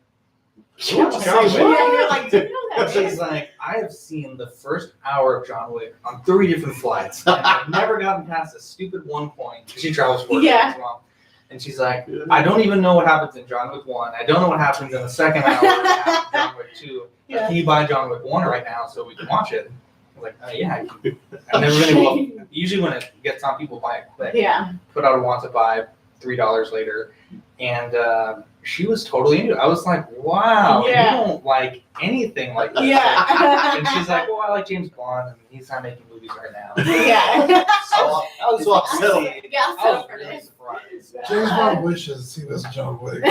S3: Yeah,
S4: John Wick?
S2: Yeah, you're like, do you know that?
S4: She's like, I have seen the first hour of John Wick on 3 different flights, and I've never gotten past a stupid one point. She travels for
S2: Yeah.
S4: as well. And she's like, I don't even know what happens in John Wick 1. I don't know what happens in the second hour of John Wick 2.
S2: Yeah.
S4: Can you buy John Wick 1 right now so we can watch it? I was like, yeah. I've never been able to. Usually when it gets on, people buy it quick.
S2: Yeah.
S4: Put out a want to buy $3 later. And she was totally into it. I was like, wow,
S2: Yeah.
S4: you don't like anything like this.
S2: Yeah.
S4: And she's like, well, I like James Bond, and he's not making movies right now.
S2: Yeah.
S3: So I was all
S4: So-
S3: set.
S2: Yeah,
S4: I
S2: so
S4: was
S2: for
S4: really
S2: this.
S4: surprised.
S1: James Bond wishes he was John Wick.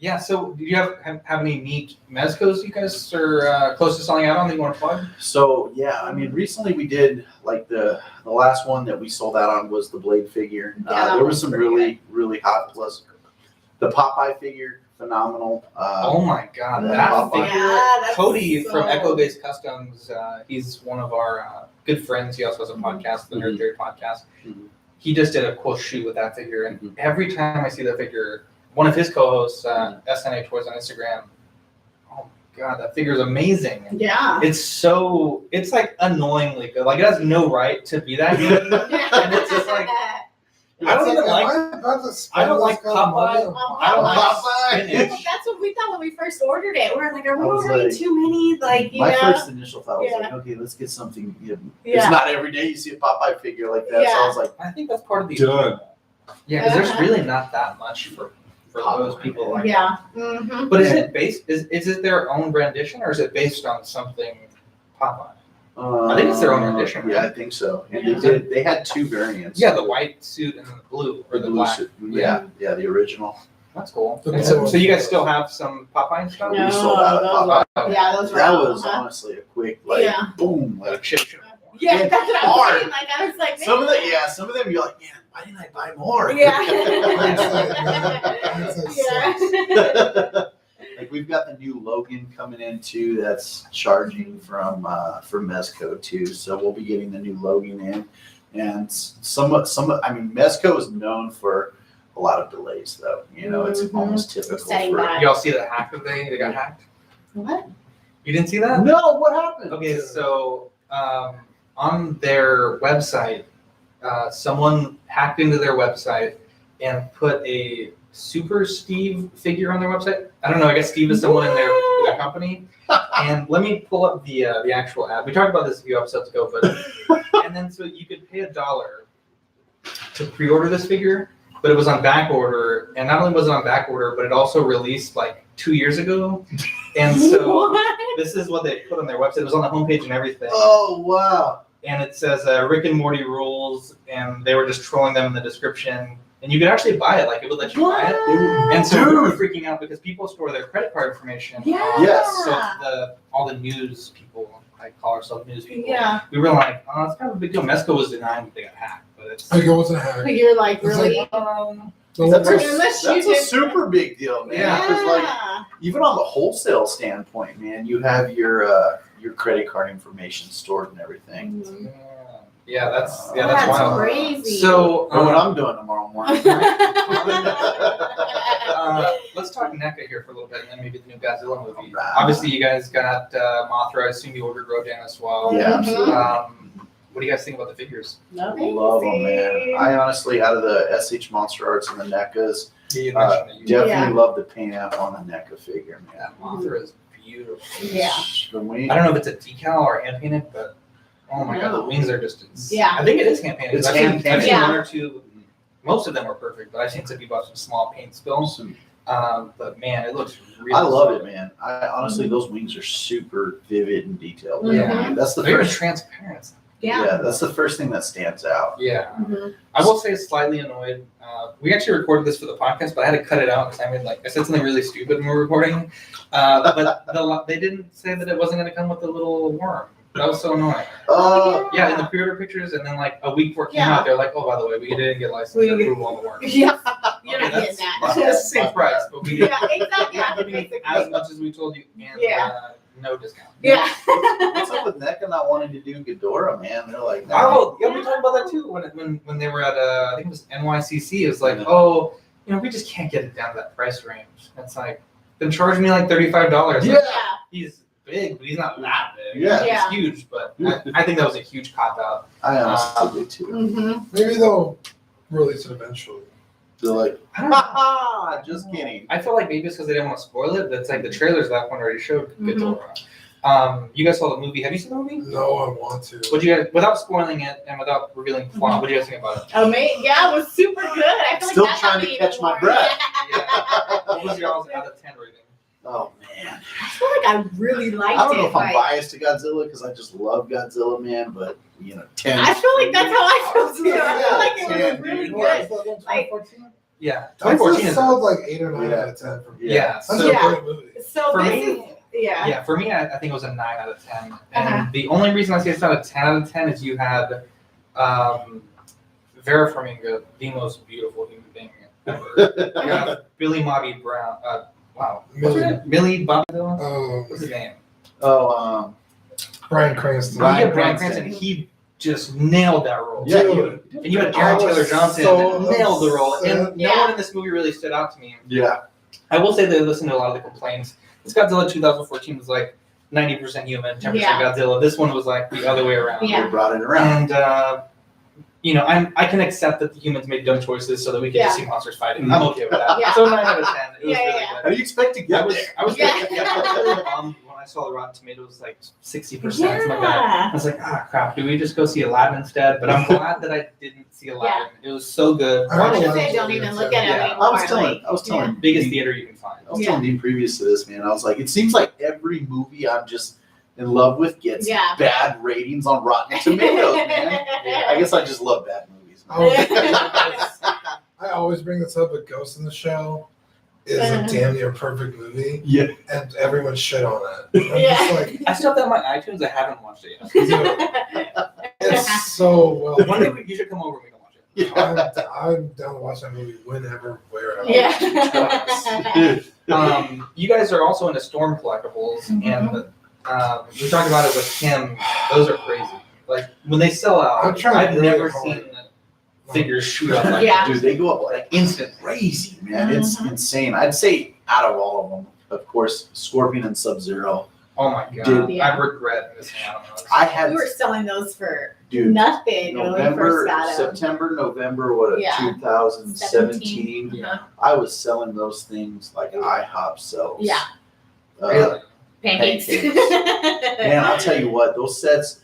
S4: Yeah, so do you have any neat mezcos you guys are close to selling out on that you want to plug?
S3: So yeah, I mean, recently we did like the last one that we sold out on was the Blade figure.
S2: Yeah,
S3: There was some
S2: pretty
S3: really hot plus. The Popeye figure, phenomenal.
S4: Oh my god,
S3: yeah,
S4: that
S3: Popeye.
S4: figure!
S2: Yeah, that's
S4: Cody
S2: so-
S4: from Echo Based Customs, he's one of our good friends. He also has a podcast, the Nerd Theory podcast.
S3: Mhm.
S4: He just did a cool shoot with that figure, and
S3: Mhm.
S4: every time I see that figure, one of his co-hosts, SNA Toys on Instagram, oh my god, that figure's amazing.
S2: Yeah.
S4: It's like annoyingly good. Like it has no right to be that good. And it's just like I don't even like Popeye. I don't like
S3: Popeye.
S4: spinach.
S2: That's what we thought when we first ordered it. We were like, are we
S3: I was
S2: ordering
S3: like-
S2: too many? Like, you
S3: My
S2: know?
S3: first initial thought was
S2: Yeah.
S3: like, okay, let's get something. You know,
S2: Yeah.
S3: It's not every day you see a Popeye figure like that. So I
S2: Yeah.
S3: was like,
S4: I think that's part of the
S3: Done.
S4: Yeah, because there's
S2: Uh-huh.
S4: really not that much for those people. Like
S2: Yeah. Mm-hmm.
S4: But is it based? Is it their own rendition or is it based on something Popeye? I think it's their own rendition,
S3: Yeah,
S4: right?
S3: I think so. And
S2: Yeah.
S3: they had two variants.
S4: Yeah, the white suit and the blue or the
S3: blue
S4: black.
S3: suit. Yeah, the original.
S4: That's cool.
S1: The
S4: And so,
S1: blue.
S4: so you guys still have some Popeye stuff?
S2: No,
S3: We sold out of
S2: those
S3: Popeye.
S2: were- yeah, those were
S3: That
S2: all,
S3: was
S2: huh?
S3: honestly a quick like
S2: Yeah.
S3: boom.
S4: Like
S3: Like
S4: chip chip.
S2: Yeah,
S3: Yeah,
S2: that's what I was
S3: hard.
S2: saying. Like, I was like,
S3: some of
S2: man.
S3: some of them you're like, man, why didn't I buy more?
S2: Yeah.
S1: Yeah.
S3: Like we've got the new Logan coming in too. That's charging from Mezco too. So we'll be getting the new Logan in, and some. I mean, Mezco is known for a lot of delays, though. You know, it's
S2: Mhm.
S3: almost typical
S2: Setting
S3: for.
S2: back.
S4: Y'all see that hack that they got hacked?
S2: What?
S4: You didn't see that?
S3: No, what happened?
S4: Okay, so on their website, someone hacked into their website and put a Super Steve figure on their website. I don't know. I guess Steve is someone in their company. And let me pull up the actual ad. We talked about this a few episodes ago, but and then so you could pay $1 to pre-order this figure, but it was on back order, and not only was it on back order, but it also released like 2 years ago. And so
S2: What?
S4: this is what they put on their website. It was on the homepage and everything.
S3: Oh wow!
S4: And it says Rick and Morty rules, and they were just trolling them in the description. And you could actually buy it, like it would let you buy it. And so we were freaking out because people store their credit card information.
S2: Yeah.
S3: Yes.
S4: So all the news people, I call ourselves news people.
S2: Yeah.
S4: We were like, oh, it's kind of a big deal. Mesco was denying that they got hacked, but it's.
S1: Like it wasn't a hack.
S2: You're like,
S1: It's
S2: really?
S3: That's
S2: Unless you
S3: a
S2: did-
S3: super big deal, man.
S4: Yeah.
S3: 'Cause, like, even on the wholesale standpoint, man, you have your credit card information stored and everything.
S2: Mhm.
S4: Yeah, that's
S2: That's
S4: wild.
S2: crazy.
S4: So
S3: Or what I'm doing tomorrow morning.
S4: let's talk NECA here for a little bit, and then maybe the new Godzilla movie.
S3: Alright.
S4: Obviously, you guys got Mothra. I assume you ordered Rodan as well.
S3: Yeah,
S2: Mhm.
S3: absolutely.
S4: What do you guys think about the figures?
S2: Amazing.
S3: Love them, man. I honestly, out of the SH Monster Arts and the NECAs,
S4: Yeah, you mentioned that you
S3: definitely
S2: Yeah.
S3: love the paint app on the NECA figure, man.
S4: that Mothra is beautiful.
S2: Yeah.
S3: When we,
S4: I don't know if it's a decal or hand painted, but oh my god, the wings are just.
S2: Yeah.
S4: I think it is hand painted.
S3: It's
S4: I've seen
S3: hand-painted.
S2: Yeah.
S4: one or two. Most of them were perfect, but I've seen some people have some small paint spills. But man, it looks really.
S3: I love
S4: solid.
S3: it, man. I honestly, those wings are super vivid and detailed.
S2: Mhm.
S3: That's the
S4: They're
S3: first.
S4: transparent.
S2: Yeah.
S3: That's the first thing that stands out.
S4: Yeah.
S2: Mhm.
S4: I will say slightly annoyed. We actually recorded this for the podcast, but I had to cut it out because I said something really stupid when we were recording. But they didn't say that it wasn't going to come with the little worm. That was so annoying. Yeah, in the pre-order pictures, and then like a week before it came
S2: Yeah.
S4: out, they're like, "Oh, by the way, we didn't get license
S2: We didn't get-
S4: approval on the worm."
S2: Yeah. You're not
S4: Okay,
S2: getting that.
S4: that's the same price, but we didn't.
S2: Yeah, exactly. Yeah,
S4: We're giving
S2: basically.
S4: as much as we told you, and
S2: Yeah.
S4: no discount.
S2: Yeah.
S3: What's up with NECA not wanting to do Ghidorah, man? They're like, nah.
S4: Oh, yeah, we talked about that too when they were at I think it was NYCC. It was like,
S3: Yeah.
S4: oh, we just can't get it down to that price range. It's like, then charge me like $35.
S3: Yeah.
S4: Like,
S2: Yeah.
S4: he's big, but he's not that big.
S3: Yeah.
S2: Yeah.
S4: He's huge, but I think that was a huge cop out.
S3: I honestly do too.
S2: Mm-hmm.
S1: Maybe they'll release it eventually.
S3: They're like,
S4: I don't know.
S3: ha ha, just kidding.
S4: I feel like maybe it's because they didn't want to spoil it, but it's like the trailers that one already showed
S2: Mhm.
S4: Ghidorah. You guys saw the movie. Have you seen the movie?
S1: No, I want to.
S4: What you guys, without spoiling it and without revealing the plot,
S2: Mhm.
S4: what do you guys think about it?
S2: Yeah, it was super good. I feel
S3: Still
S2: like that's
S3: trying
S2: how
S3: to
S2: we
S3: catch
S2: even
S3: my
S2: more-
S3: breath.
S2: Yeah.
S4: What was your out of 10 rating?
S3: Oh man.
S2: I feel like I really liked
S3: I don't know
S2: it.
S3: if I'm
S2: like,
S3: biased to Godzilla because I just love Godzilla, man. But 10.
S2: I feel like that's how I feel too. I feel like it was
S3: Yeah,
S2: really
S3: dude.
S2: good. Like,
S4: Yeah,
S1: That's
S4: 2014
S1: a
S4: is
S1: solid like 8 or 9
S3: Yeah.
S1: out of 10 for me.
S4: yeah.
S1: That's
S4: So
S1: a
S2: Yeah.
S1: great movie.
S2: So
S4: For
S2: this
S4: me-
S2: is
S4: yeah, for me, I think it was a 9 out of 10. And
S2: Uh-huh.
S4: the only reason I say it's not a 10 out of 10 is you had Vera Farmiga, the most beautiful human being ever. You have Billy Bobby Brown. Wow, what's her name? Millie Bobby Brown? What's his name?
S3: Oh,
S1: Bryan Cranston.
S3: Bryan
S4: Yeah, Bryan
S3: Cranston.
S4: Cranston. He just nailed that role.
S3: yeah,
S1: Dude.
S3: you-
S4: And you had
S1: I
S4: Aaron
S1: was
S4: Taylor Johnson
S1: so
S4: that nailed the role. And
S1: upset.
S4: no
S2: Yeah.
S4: one in this movie really stood out to me.
S3: yeah.
S4: I will say that I listened to a lot of the complaints. This Godzilla 2014 was like 90% human, 10%
S2: Yeah.
S4: Godzilla. This one was like the other way around.
S2: Yeah.
S3: They brought it around.
S4: And I can accept that the humans made dumb choices so that we can just see monsters fighting. I'm okay with that.
S2: Yeah.
S4: So 9 out of 10. It was
S2: Yeah,
S4: really
S2: yeah.
S3: How
S4: good.
S3: do you expect to
S4: I
S3: get
S4: was
S3: there?
S4: I was
S2: Yeah.
S4: really bummed when I saw the Rotten Tomatoes like 60%, something like that. I was like, crap, do we just go see Aladdin instead? But I'm glad that I didn't see Aladdin. It was so good.
S1: I
S2: I
S1: heard
S2: was gonna
S1: Aladdin's
S2: say, don't
S1: really
S2: even
S1: good
S2: look
S1: too.
S2: at it
S4: Yeah.
S2: anymore.
S3: I was telling
S4: Biggest theater you can find.
S3: I was telling you previous to this, man. I was like, it seems like every movie I'm just in love with gets
S2: Yeah.
S3: bad ratings on Rotten Tomatoes, man. I guess I just love bad movies.
S1: I always bring this up, but Ghost in the Shell is a damn near perfect movie,
S3: Yeah.
S1: and everyone shit on it. I'm
S2: Yeah.
S1: just like,
S4: I still have that on my iTunes. I haven't watched it yet.
S1: it's so well.
S4: One day you should come over and we can watch it.
S1: I'm down to watch that movie whenever, wherever.
S2: Yeah.
S4: You guys are also into Storm Collectibles, and we talked about it with Kim. Those are crazy. Like when they sell out,
S1: I'm trying
S4: I've
S1: really
S4: never
S1: hard.
S4: seen figures shoot up like
S2: Yeah.
S3: Dude, they go up like
S4: instant.
S3: crazy, man. It's
S2: Mhm.
S3: insane. I'd say out of all of them, of course, Scorpion and Sub-Zero.
S4: Oh my god!
S3: Dude.
S2: Yeah.
S4: I regret missing out on those.
S3: I had,
S2: We were selling those for
S3: dude,
S2: nothing when we first got them.
S3: September, November, what,
S2: Yeah.
S3: 2017.
S2: Yeah.
S3: I was selling those things like IHOP sells.
S2: Yeah.
S4: Really?
S2: Pancakes.
S3: Man, I'll tell you what, those sets,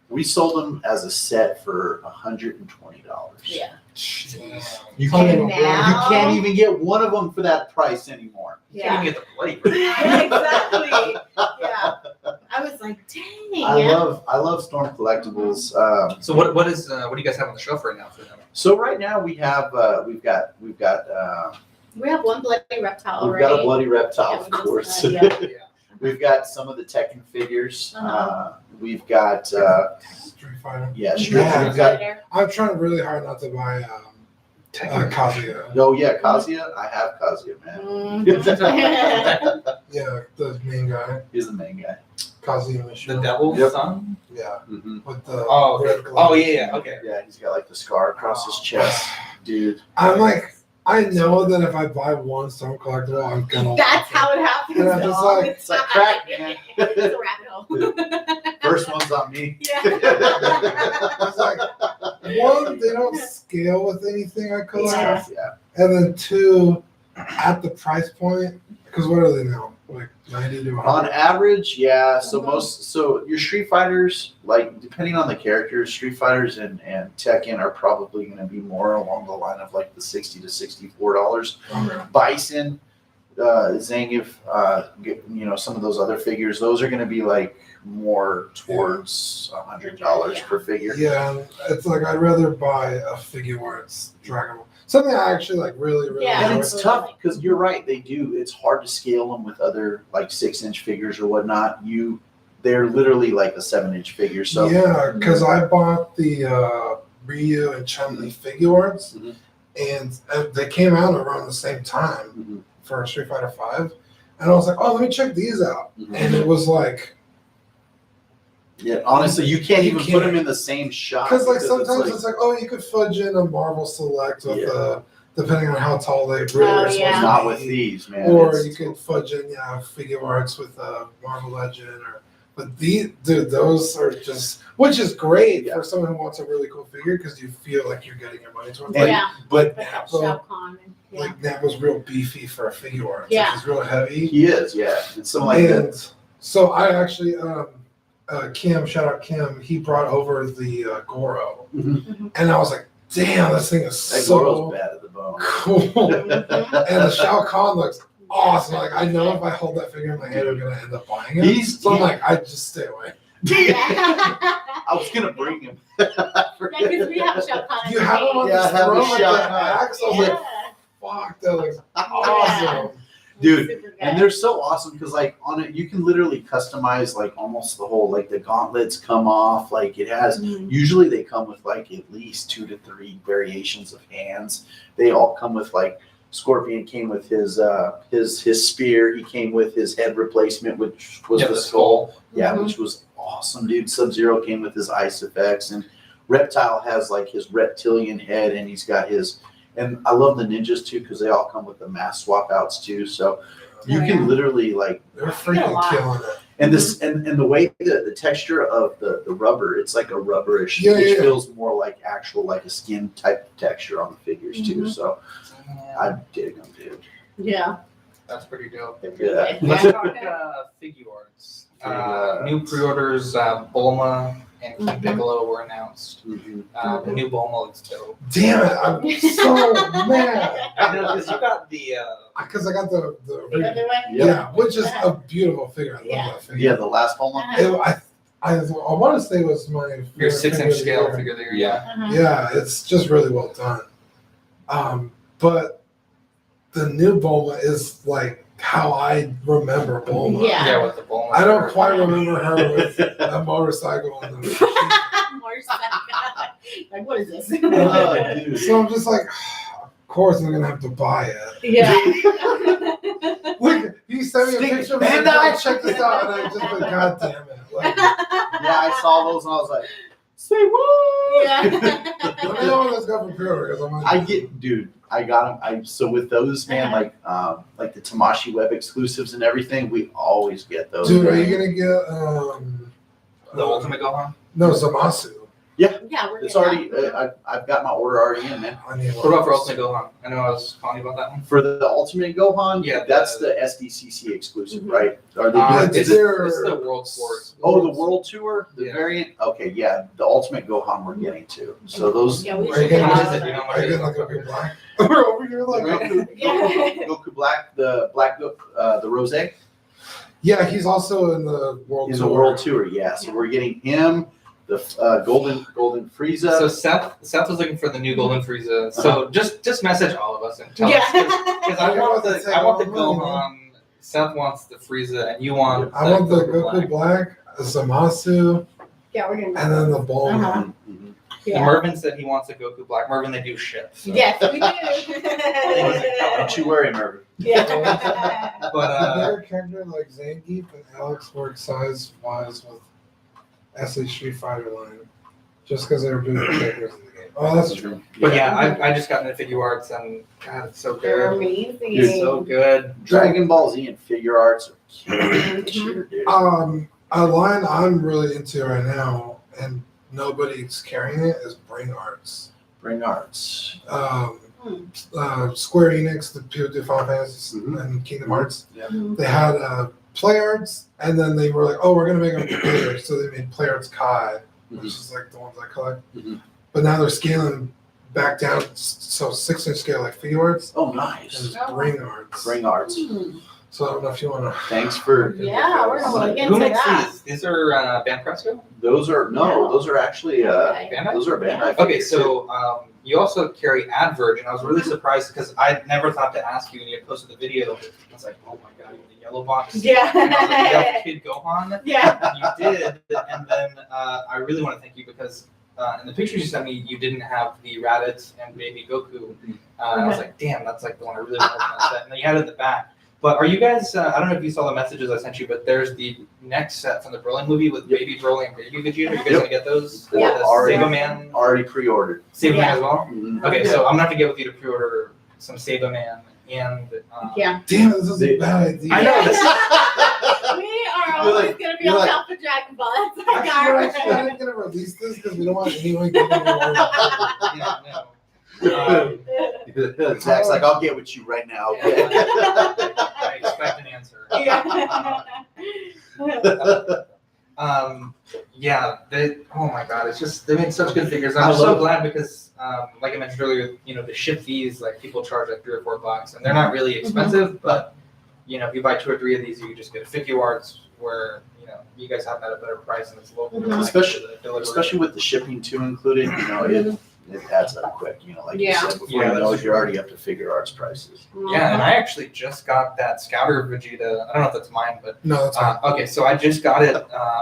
S3: we sold them as a set for $120.
S2: Yeah.
S1: Jeez.
S3: You
S2: And
S3: can't,
S2: now-
S3: you can't even get one of them for that price anymore.
S4: You can't
S2: Yeah.
S4: even get the plate.
S2: Yeah, exactly. Yeah. I was like, dang.
S3: I love Storm Collectibles.
S4: So what do you guys have on the shelf right now for them?
S3: So right now we have we've got
S2: We have one bloody reptile
S3: we've
S2: already.
S3: got a bloody reptile,
S2: Yeah,
S3: of
S2: we just
S3: course.
S2: said, yeah.
S4: Yeah.
S3: We've got some of the Tekken figures.
S2: Uh-huh.
S3: We've got
S1: Street Fighter.
S3: yeah,
S1: Yeah,
S3: we've got
S1: I'm trying really hard not to buy Kazuya.
S3: oh yeah, Kazuya. I have Kazuya, man.
S2: Mhm.
S1: Yeah, the main guy,
S3: He's the main guy.
S1: Kazuya
S4: The
S1: Mishima.
S4: Devil's
S3: Yep.
S4: Son?
S1: Yeah,
S3: Mm-hmm.
S1: with the
S4: Oh, okay.
S1: red gloves.
S4: Oh yeah, okay.
S3: Yeah, he's got like the scar across his chest, dude.
S1: I'm like, I know that if I buy one Stone Collectible, I'm gonna.
S2: That's
S1: like
S2: how it happens.
S1: And I'm just
S2: all
S1: like,
S2: the
S3: it's like
S2: time.
S3: crack, man.
S2: It's a rabbit hole.
S3: First one's on me.
S2: Yeah.
S1: It's like, one, they don't scale with anything I collect,
S3: Yeah.
S1: and then two, at the price point, because what are they now? Like 90 to 100.
S3: On average, yeah. So
S2: Mhm.
S3: so your Street Fighters, like depending on the characters, Street Fighters and Tekken are probably going to be more along the line of like the $60 to $64.
S1: Okay.
S3: Bison, Zangief, some of those other figures, those are going to be like more towards $100 per figure.
S1: Yeah, it's like I'd rather buy a figure where it's Dragon Ball. Something I actually like really
S2: Yeah.
S3: And
S1: enjoy.
S3: it's tough because you're right, they do. It's hard to scale them with other like 6-inch figures or whatnot. They're literally like a 7-inch figure. So
S1: Yeah, because I bought the Ryu and Chun-Li figure arts,
S3: Mhm.
S1: and they came out around the same time
S3: Mhm.
S1: for Street Fighter V, and I was like, oh, let me check these out,
S3: Mhm.
S1: and it was like,
S3: yeah, honestly, you can't
S1: You
S3: even put
S1: can't.
S3: them in the same shot.
S1: because like
S3: it's
S1: sometimes
S3: like-
S1: it's like, oh, you could fudge in a Marvel Select with
S3: Yeah.
S1: depending on how tall they really are supposed
S2: yeah.
S1: to
S3: not
S1: be.
S3: with these, man.
S1: Or
S3: It's-
S1: you could fudge in, figure arts with Marvel Legend, but those are just, which is great
S3: Yeah.
S1: for someone who wants a really cool figure because you feel like you're getting your money's worth.
S3: And-
S2: Yeah.
S3: But
S1: Nappa,
S2: Yeah.
S1: like Nappa's real beefy for a figure art.
S2: Yeah.
S1: He's real heavy.
S3: he is, yeah. It's something like that.
S1: And so I actually, Kim, shout out Kim, he brought over the Goro, and I was like, damn, this thing is
S3: That
S1: so
S3: Goro's bad at the bone.
S1: cool.
S2: Mhm.
S1: And the Shao Kahn looks awesome. Like I know if I hold that figure in my hand, I'm gonna end up buying it. So I'm like, I just stay away.
S2: Yeah.
S3: I was gonna bring him.
S2: Because we have Shao Kahn.
S1: You have him on
S3: Yeah, I
S1: the
S3: have the
S1: throne like
S3: Shao
S1: that
S3: Kahn.
S1: axe. I was like, fuck, that looks awesome.
S3: Dude,
S2: Super good.
S3: and they're so awesome because like on it, you can literally customize like almost the whole, like the gauntlets come off. Like it has,
S2: Mhm.
S3: usually they come with like at least 2 to 3 variations of hands. They all come with like Scorpion came with his spear. He came with his head replacement, which was the skull. Yeah,
S2: Mhm.
S3: which was awesome, dude. Sub-Zero came with his ice effects, and Reptile has like his reptilian head, and he's got his. And I love the ninjas too because they all come with the mask swap outs too. So you
S2: Oh,
S3: can
S2: yeah.
S3: literally like,
S1: They're
S2: Yeah, a
S1: freaking
S2: lot.
S1: killing it.
S3: and this and the way the texture of the rubber, it's like a rubberish,
S1: Yeah,
S3: which
S1: yeah.
S3: feels more like actual like a skin type of texture on the figures too.
S2: Mhm.
S3: So I dig them, dude.
S2: Yeah.
S4: That's pretty dope.
S2: They're pretty
S3: Yeah.
S2: good.
S4: Let's
S2: Yeah.
S4: talk figure arts.
S3: Figure
S4: New pre-orders, Bulma and King
S2: Mhm.
S4: Piccolo were announced.
S3: Mhm.
S4: The new Bulma looks dope.
S1: Damn it, I'm so mad.
S4: I know, because you got the
S1: Because I got the
S2: The other way?
S1: yeah, which is a beautiful figure. I love
S2: Yeah.
S1: that figure.
S3: Yeah, the last Bulma.
S1: I want to say it was my
S4: your
S1: favorite
S4: 6-inch
S1: figure of the
S4: scale
S1: year.
S4: figure there.
S3: Yeah.
S2: Uh-huh.
S1: Yeah, it's just really well done. But the new Bulma is like how I remember Bulma.
S2: Yeah.
S4: Yeah, with the Bulma.
S1: I don't
S4: shirt.
S1: quite remember her with a motorcycle and the machine.
S2: Like, what is this?
S3: Oh, dude.
S1: So I'm just like, of course I'm gonna have to buy it.
S2: Yeah.
S1: Look, he sent me a
S3: Stick-
S1: picture of it.
S3: and
S1: I
S3: I-
S1: check this out, and I just like, God damn it! Like,
S3: Yeah, I saw those and I was like, say what?
S2: Yeah.
S1: let me know when this got from pre-order because I'm.
S3: I get, dude. I got them. So with those, man, like the Tamashi Web exclusives and everything, we always get those.
S1: Dude, are
S3: man.
S1: you gonna get
S4: The Ultimate Gohan?
S1: No, Zamasu.
S2: Yeah, we're
S3: It's
S2: getting
S3: already. I've got my order already in, man.
S1: I need
S4: What about for Ultimate Gohan? I know I was calling you about that one.
S3: For the Ultimate Gohan,
S4: Yeah,
S3: that's the SDCC exclusive,
S2: Mhm.
S3: right? Are they
S1: It's
S3: doing?
S4: It's
S1: their-
S4: the World Tour.
S3: Oh, the World Tour, the
S4: Yeah.
S3: variant. Okay, yeah, the Ultimate Gohan we're getting to. So those.
S2: Yeah, we
S1: Are you
S2: should
S1: getting
S2: get
S4: How
S2: all
S4: much is
S2: of
S4: it? You know
S2: them.
S4: how much
S1: Are you
S4: it
S1: gonna
S4: is?
S1: like Goku Black? We're over here like.
S3: Goku Black, the Black the Rose in
S1: Yeah, he's also in the World
S3: the
S1: Tour.
S3: World Tour. Yeah, so we're getting him, the Golden Frieza.
S4: So Seth was looking for the new Golden Frieza. So just message all of us and tell us
S2: Yeah.
S4: because I want the Gohan. Seth wants the Frieza, and you want.
S1: I want the
S4: Goku
S1: Goku Black, Zamasu,
S2: Yeah, we're getting
S1: and then the Bulma.
S2: Uh-huh.
S3: Mhm.
S4: And
S2: Yeah.
S4: Mervin said he wants a Goku Black. Mervin, they do ship. So.
S2: Yes, we
S3: Don't
S2: do.
S3: you worry, Mervin.
S2: Yeah.
S4: But
S1: Another character like Zangief and Alex worked size-wise with SH Street Fighter line, just because they were bigger characters in the game. Oh, that's true.
S4: But yeah, I just got into figure arts and God, it's so
S2: They're
S4: good.
S2: amazing.
S4: It's so good.
S3: Dragon Ball Z and figure arts are killing this year, dude.
S1: A line I'm really into right now, and nobody's carrying it, is Brain Arts.
S3: Bring arts.
S1: Square Enix, the people who do Final Fantasy
S3: Mhm.
S1: and Kingdom Hearts,
S2: Mhm.
S1: they had Play Arts, and then they were like, oh, we're gonna make them bigger, so they made Play Arts Kai, which is like the ones I collect.
S3: Mhm.
S1: But now they're scaling back down, so 6-inch scale like Figure Arts
S3: Oh,
S1: and
S3: nice.
S1: it's Brain Arts.
S3: Bring arts.
S1: So I don't know if you want to.
S3: Thanks for
S2: Yeah, we're gonna look
S4: Who
S2: into
S4: makes
S2: that.
S4: these? These are Banpresto?
S3: those are those are actually
S2: Okay.
S4: Bandai?
S3: those are Bandai.
S4: Okay,
S3: figures, too.
S4: so you also carry Adverge, and I was really surprised because I never thought to ask you, and you had posted the video. I was like, oh my god, you have the yellow box.
S2: Yeah.
S4: And I was like, you have Kid Gohan.
S2: Yeah.
S4: You did, and then I really want to thank you because in the pictures you sent me, you didn't have the Raditz and Baby Goku. I was like, damn, that's like the one I really wanted on that set. And then you had it in the back. But are you guys? I don't know if you saw the messages I sent you, but there's the next set from the Broly movie with Baby Broly and Baby Vegeta. Are you guys gonna get those?
S2: Yeah.
S4: The
S3: Already.
S4: Saba Man,
S3: Already pre-ordered.
S4: Saba Man
S2: Yeah.
S4: as well.
S3: Mhm.
S4: Okay, so I'm gonna have to get with you to pre-order some Saba Man and.
S2: Yeah.
S1: Damn, this is a bad idea.
S4: I know this.
S2: We are
S3: You're
S2: always
S3: like-
S2: gonna be
S3: you're
S2: on
S3: like-
S2: top of Dragon Ball. That's like
S1: Actually,
S2: our.
S1: I'm gonna release this because we don't want anyone getting involved.
S4: Yeah, no.
S3: Zach's like, I'll get with you right now. Okay?
S4: I expect an answer. Yeah, oh my god, it's just they made such good figures. I'm
S3: I
S4: so
S3: love-
S4: glad because, like I mentioned earlier, to ship these, like people charge like $3 or $4, and they're not really expensive. But if you buy 2 or 3 of these, you can just get a Figure Arts where you guys have that at a better price and it's local.
S2: Mhm.
S3: Especially with the shipping too included. it adds up quick, like you
S2: Yeah.
S3: said, before
S4: Yeah,
S3: you know
S4: that's
S3: it, you're already up to figure arts prices.
S4: Yeah, and I actually just got that Scouter Vegeta. I don't know if that's mine, but
S1: No, that's fine.
S4: okay. So I just got it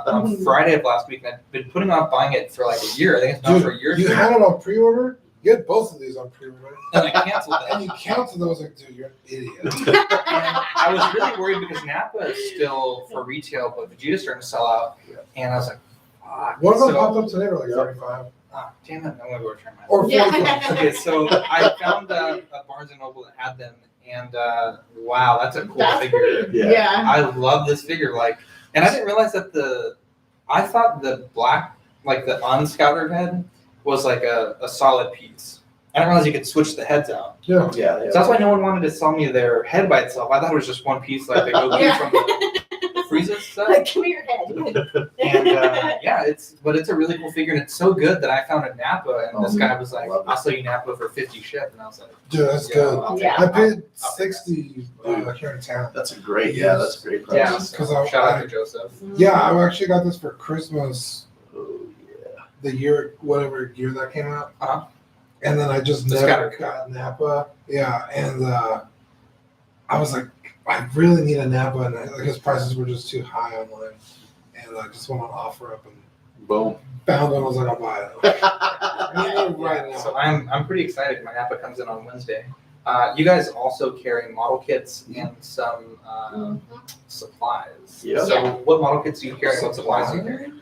S4: on Friday of last week, and I've been putting off buying it for like a year. I think it's been for a year.
S1: You had it on pre-order? You had both of these on pre-order.
S4: And I canceled
S1: And
S4: it.
S1: you counted those like, dude, you're an idiot.
S4: And I was really worried because Napa is still for retail, but Vegeta's starting to sell out. And I was like, fuck.
S1: One of them
S4: So-
S1: popped up today for like
S3: Yep.
S1: 35.
S4: Ah, damn it! I'm gonna go return mine.
S1: Or
S2: Yeah.
S1: 45.
S4: Okay, so I found a Barnes and Noble that had them, and wow, that's a cool
S2: That's
S4: figure.
S2: pretty.
S3: Yeah.
S2: Yeah.
S4: I love this figure. And I didn't realize that I thought the black, like the unscouted head, was like a solid piece. I didn't realize you could switch the heads out.
S1: Yeah.
S3: Yeah,
S4: So that's why no one wanted to sell me their head by itself. I thought it was just one piece, like the Goku
S2: Yeah.
S4: from the Frieza stuff.
S2: Like, come here, head.
S4: And yeah, it's a really cool figure, and it's so good that I found a Napa, and this guy was like,
S3: Love it.
S4: "I'll sell you Napa for 50 ship," and I was like,
S1: Dude, that's
S4: yeah,
S1: good.
S4: I'll take
S2: Yeah.
S4: it.
S1: I paid
S4: I'll take
S1: 60 here in town.
S3: that's a great price.
S4: Yeah,
S1: Because
S4: so shout out to Joseph.
S1: Yeah, I actually got this for Christmas
S3: Oh, yeah.
S1: the year, whatever year that came out.
S4: Uh-huh.
S1: And then I just
S4: The
S1: never
S4: Scatter.
S1: got Napa. Yeah, and I was like, I really need a Napa, and like his prices were just too high online. And I just went on OfferUp and
S3: Boom.
S1: found one. I was like, I'll buy it. I need it right now.
S4: So I'm pretty excited. My Napa comes in on Wednesday. You guys also carry model kits and some supplies.
S3: Yeah.
S4: So what model kits do you carry? What supplies do you carry?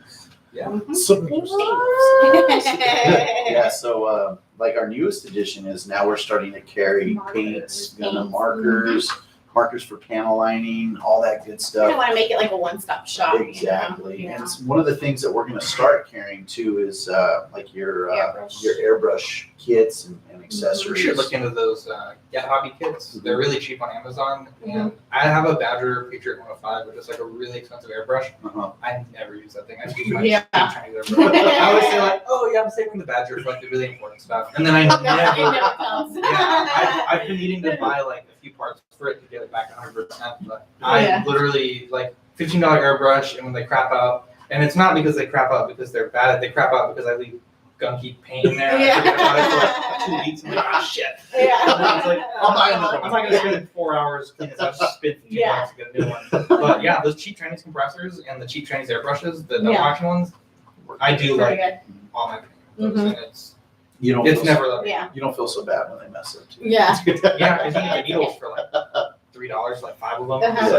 S3: Yeah, so like our newest addition is now we're starting to carry paints, markers for panel lining, all that good
S2: I
S3: stuff.
S2: want to make it like a one-stop shop. you know?
S3: Exactly.
S2: Yeah.
S3: And it's one of the things that we're going to start carrying too is like your
S2: Airbrush.
S3: airbrush kits and
S4: We
S3: accessories.
S4: should look into those Get Hobby kits. They're really cheap on Amazon. And I have a Badger Patriot 105, which is like a really expensive airbrush.
S3: Uh-huh.
S4: I never use that thing. I just use my
S2: Yeah.
S4: Chinese airbrush. I always say like, oh yeah, I'm saving the Badger for like the really important stuff. And then I
S2: It
S4: never.
S2: never comes.
S4: Yeah, I've been needing to buy like a few parts for it to get it back 100%. But I
S2: Yeah.
S4: literally like $15 airbrush, and when they crap out, and it's not because they crap out because they're bad. They crap out because I leave gunky paint in there.
S2: Yeah.
S4: I forget about it for like 2 weeks. I'm like, ah, shit.
S2: Yeah.
S4: It's like,
S3: I'll buy another
S4: I'm
S3: one.
S4: not gonna spend 4 hours because I just spent $50
S2: Yeah.
S4: to get a new one. But yeah, those cheap Chinese compressors and the cheap Chinese airbrushes, the double
S2: Yeah.
S4: action ones, I do
S2: Very
S4: like
S2: good.
S4: all my paint.
S2: Mhm.
S4: And it's
S3: You don't
S4: it's
S3: feel
S4: never
S3: so,
S4: like
S2: Yeah.
S3: you don't feel so bad when they mess up too.
S2: Yeah.
S4: yeah, because you get the needles for like $3, like 5 of them.
S2: Uh-huh.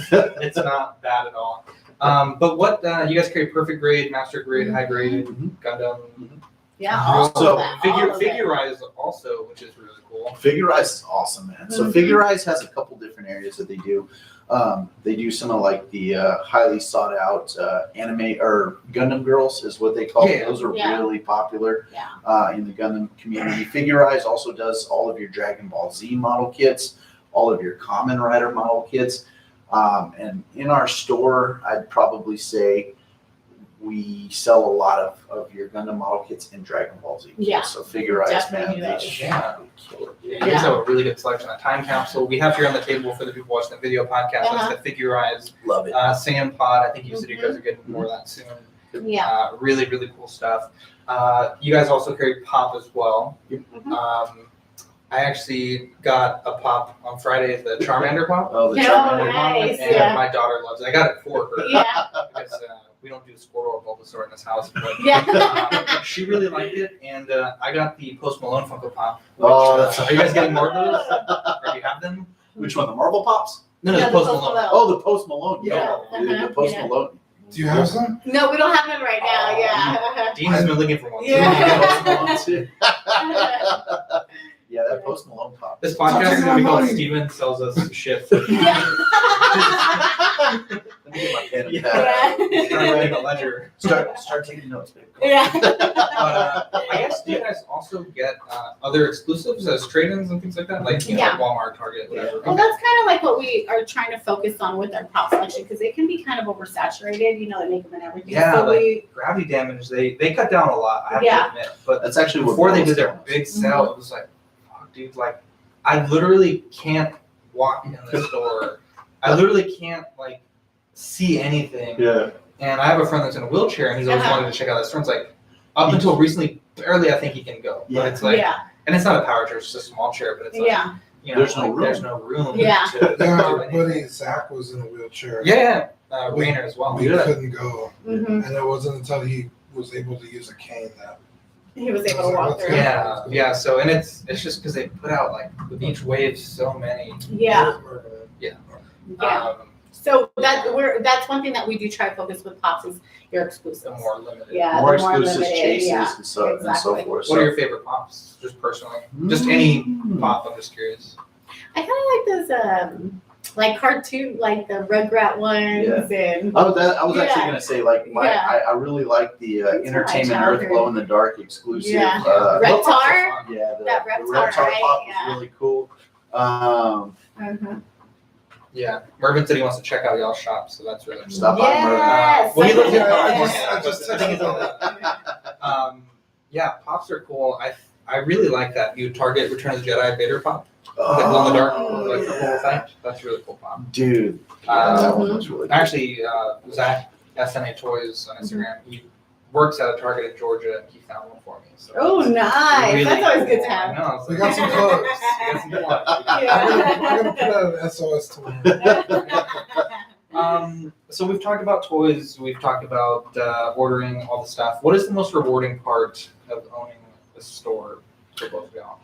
S4: So it's not bad at all. But what you guys carry perfect grade, master grade, high grade,
S3: Mhm.
S4: Gundam,
S2: Yeah. All
S3: So,
S2: of that. all of it.
S4: figurize also, which is really cool.
S3: Figurize is awesome, man. So
S2: Mhm.
S3: Figurize has a couple different areas that they do. They do some of like the highly sought out anime or Gundam girls is what they call
S4: Yeah.
S3: it. Those are
S2: Yeah.
S3: really popular
S2: Yeah.
S3: in the Gundam community. Figurize also does all of your Dragon Ball Z model kits, all of your Kamen Rider model kits. And in our store, I'd probably say we sell a lot of your Gundam model kits and Dragon Ball Z kits.
S2: Yeah.
S3: So Figurize,
S2: Definitely
S3: man,
S2: do
S3: they
S2: those.
S3: should
S4: Yeah.
S3: kill it.
S4: You guys have a really good selection. A time capsule we have here on the table for the people watching the video podcast.
S2: Uh-huh.
S4: That's the Figurize
S3: Love it.
S4: Sand Pod. I think you said you guys are getting more of that soon.
S2: Yeah.
S4: Really, really cool stuff. You guys also carry pop as well.
S2: Mhm.
S4: I actually got a pop on Friday, the Charmander pop.
S3: Oh, the
S2: Oh,
S3: Charmander.
S2: nice.
S4: And
S2: Yeah.
S4: my daughter loves it. I got it for her
S2: Yeah.
S4: because we don't do Squirtle or Bulbasaur in this house. But
S2: Yeah.
S4: she really liked it, and I got the Post Malone Funko Pop. Which,
S3: Oh, that's
S4: are you guys getting more of those? Or do you have them?
S3: Which one? The Marble Pops?
S4: No,
S2: Yeah,
S4: the
S2: the
S4: Post
S2: Post
S4: Malone.
S2: Malone.
S3: Oh, the Post Malone. Yeah,
S2: Yeah.
S3: dude, the Post
S2: Yeah.
S3: Malone.
S1: Do you have some?
S2: No, we don't have one right now. Yeah.
S4: Dean has been looking for one.
S2: Yeah.
S3: Post Malone too. Yeah, that Post Malone pop.
S4: This podcast is gonna be
S1: Talking
S4: called
S1: about
S4: Steven Sells Us Shit.
S2: Yeah.
S3: Let me get my pen and
S4: Yeah.
S3: pad.
S4: Trying to make a ledger.
S3: Start taking notes, babe.
S2: Yeah.
S4: But I guess do you guys also get other exclusives as trade-ins and things like that? Like,
S2: Yeah.
S4: like Walmart, Target, whatever.
S2: Well, that's kind of like what we are trying to focus on with our prop selection because it can be kind of oversaturated, you know, they make them and everything.
S4: Yeah,
S2: So
S4: like-
S2: we,
S4: Gravity Damage, they cut down a lot, I have
S2: Yeah.
S4: to admit. But
S3: That's actually what
S4: before they
S3: Bill's
S4: did their
S3: telling us.
S4: big sale, it was like, fuck, dude, like, I literally can't walk in the store. I literally can't, like, see anything.
S3: Yeah.
S4: And I have a friend that's in a wheelchair, and he's always
S2: Uh-huh.
S4: wanted to check out that store. It's like, up until recently, barely I think he can go.
S3: Yeah.
S4: But it's like,
S2: Yeah.
S4: and it's not a power chair; it's just a small chair. But it's like,
S2: Yeah.
S4: you know,
S3: There's no room.
S4: There's no room.
S2: Yeah.
S4: To
S1: Yeah,
S4: do
S1: our
S4: anything.
S1: buddy Zach was in a wheelchair.
S4: Yeah. Rainer as well.
S1: We
S3: Yeah.
S1: couldn't go,
S2: Mhm.
S1: and it wasn't until he was able to use a cane that.
S2: He was able to walk through.
S4: Yeah. So, and it's just because they put out like with each wave so many.
S2: Yeah.
S1: Yeah.
S2: Yeah. So that's one thing that we do try to focus with Pops is your
S4: The
S2: exclusives.
S4: more limited.
S2: Yeah,
S3: More
S2: the more
S3: exclusive
S2: limited.
S3: chases
S2: Yeah.
S3: and so
S2: exactly.
S3: forth.
S4: What are your favorite pops? Just personally, just any pop. I'm just curious.
S2: I kind of like those like cartoon, like the Rugrat ones, and
S3: I was actually
S2: Yeah.
S3: gonna say like
S2: Yeah.
S3: I really like the
S2: That's my
S3: Entertainment Earth
S2: childhood.
S3: Glow in the Dark exclusive.
S2: Yeah.
S3: Reptar.
S2: Reptar?
S3: Yeah, the
S2: That
S3: the
S2: Reptar,
S3: Reptar
S2: right?
S3: pop
S2: Yeah.
S3: was really cool.
S2: Mhm.
S4: Yeah, Mervin said he wants to check out y'all's shop, so that's really
S3: Stop by Mervin.
S2: Yes.
S4: Well, he lives in
S1: Yeah,
S4: California.
S1: I just
S4: I think it's yeah, pops are cool. I really like that new Target Return of the Jedi Vader pop, the glow in the dark, like the whole thing. That's a really cool pop.
S3: Dude, that
S4: Um,
S3: one was really cool.
S4: Actually, Zach SNA Toys on Instagram, he works at a Target in Georgia, and he found one for me. So
S2: Oh,
S4: it's
S2: nice.
S4: really
S2: That's always good
S4: cool.
S2: to
S4: I
S2: have.
S4: know. It's
S1: We
S4: like-
S1: got some clothes.
S4: We got some plugs.
S1: I'm gonna put out an SOS to him.
S4: So we've talked about toys. We've talked about ordering all the stuff. What is the most rewarding part of owning a store for both of y'all?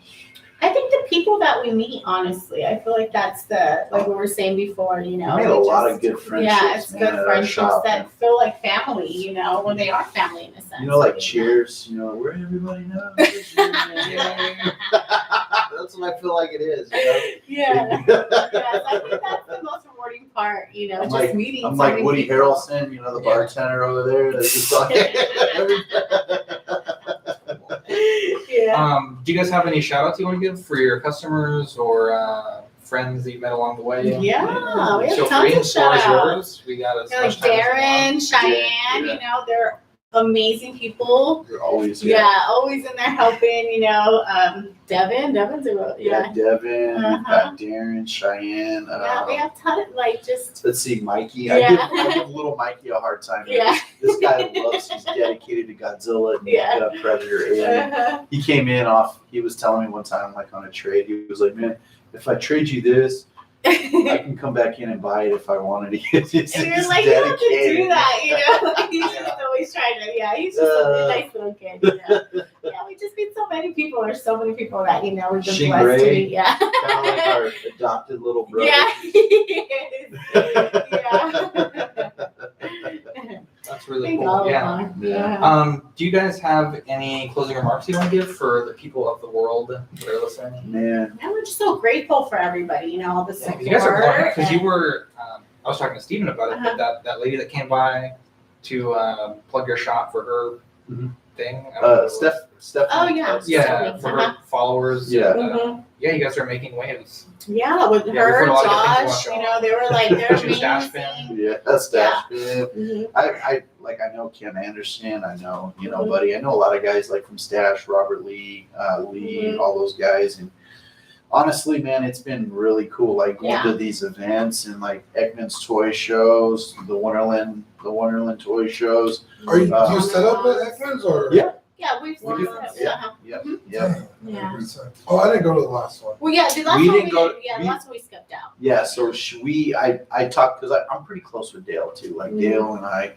S2: I think the people that we meet, honestly, I feel like that's like we were saying before, you know.
S3: I made a
S2: we
S3: lot
S2: just-
S3: of good friendships.
S2: Yeah, it's
S3: man,
S2: good
S3: at our
S2: friendships
S3: shop.
S2: that feel like family, you know, when they are family in a sense.
S3: You know, like Cheers. You know, where everybody knows. That's what I feel like it is. You know?
S2: Yeah. Yes, I think that's the most rewarding part, you know,
S3: I'm
S2: just meeting
S3: I'm
S2: so
S3: like
S2: many
S3: Woody
S2: people.
S3: Harrelson, you know, the bartender over there. That's just like
S2: Yeah.
S4: Do you guys have any shout outs you want to give for your customers or friends that you met along the way?
S2: Yeah, we have
S4: Feel
S2: tons
S4: free,
S2: of
S4: the floor is
S2: shout outs.
S4: yours. We got as
S2: Yeah, like
S4: much time as we want.
S2: Darren, Cheyenne,
S3: Yeah.
S2: you know, they're amazing people.
S3: You're always
S2: Yeah, always in there helping, you know. Devin's a
S3: Yeah, Devin, we've
S2: Uh-huh.
S3: got Darren, Cheyenne.
S2: Yeah, we have ton of like just
S3: Let's see, Mikey.
S2: Yeah.
S3: I give little Mikey a hard time.
S2: Yeah.
S3: This guy loves, he's dedicated to Godzilla and
S2: Yeah.
S3: Predator. And he came in he was telling me one time, like on a trade, he was like, man, if I trade you this, I can come back in and buy it if I wanted to. He's
S2: and you're
S3: just
S2: like, you don't have to do
S3: dedicated.
S2: that, you know. Like, he's
S4: Yeah.
S2: just always trying to, he's just a nice little kid. You know? Yeah, we just meet so many people. There's so many people that we've been
S3: Shing
S2: blessed to
S3: Ray.
S2: meet. Yeah.
S3: Kind of like our adopted little brother.
S2: Yeah, he is. Yeah.
S4: That's really
S2: Thank
S4: cool.
S2: all of
S4: Yeah.
S2: them.
S3: Yeah.
S4: Do you guys have any closing remarks you want to give for the people of the world that are listening?
S3: Man,
S2: And we're just so grateful for everybody, you know, all the
S4: Yeah,
S2: support.
S4: you guys are going because you
S2: and-
S4: were. I was talking to Steven about it, but that lady that came by to plug your shop for her
S3: Mhm.
S4: thing. I don't know what it was.
S3: Steph.
S2: Oh, yeah.
S4: Yeah, for her followers.
S3: Yeah.
S4: and,
S2: Mhm.
S4: yeah, you guys are making waves.
S2: Yeah, with
S4: Yeah, we've
S2: her,
S4: heard a lot of good things
S2: Josh,
S4: about
S2: you
S4: y'all.
S2: know, they were like, they're
S4: She was Dash
S2: amazing.
S3: Yeah, that's Dash. Man.
S2: Mhm.
S3: I know Ken Anderson. I know,
S2: Mhm.
S3: buddy. I know a lot of guys like from Stash, Robert Lee,
S2: Mhm.
S3: all those guys. And honestly, man, it's been really cool. Like going
S2: Yeah.
S3: to these events and like Ekman's toy shows, the Wonderland toy shows.
S1: Are you, do
S3: Uh,
S1: you set up at Ekman's or?
S3: Yeah.
S2: Yeah, we've
S3: We
S2: seen
S3: do.
S2: that.
S3: Yeah.
S2: Uh-huh.
S3: Yep.
S2: Mhm.
S3: Yep.
S2: Yeah.
S1: Oh, I didn't go to the last one.
S2: Well, yeah, the last
S3: We
S2: one
S3: didn't go-
S2: the
S3: we-
S2: last one we skipped out.
S3: Yeah. So I talked because I'm pretty close with Dale too. Like
S2: Mhm.
S3: Dale and I,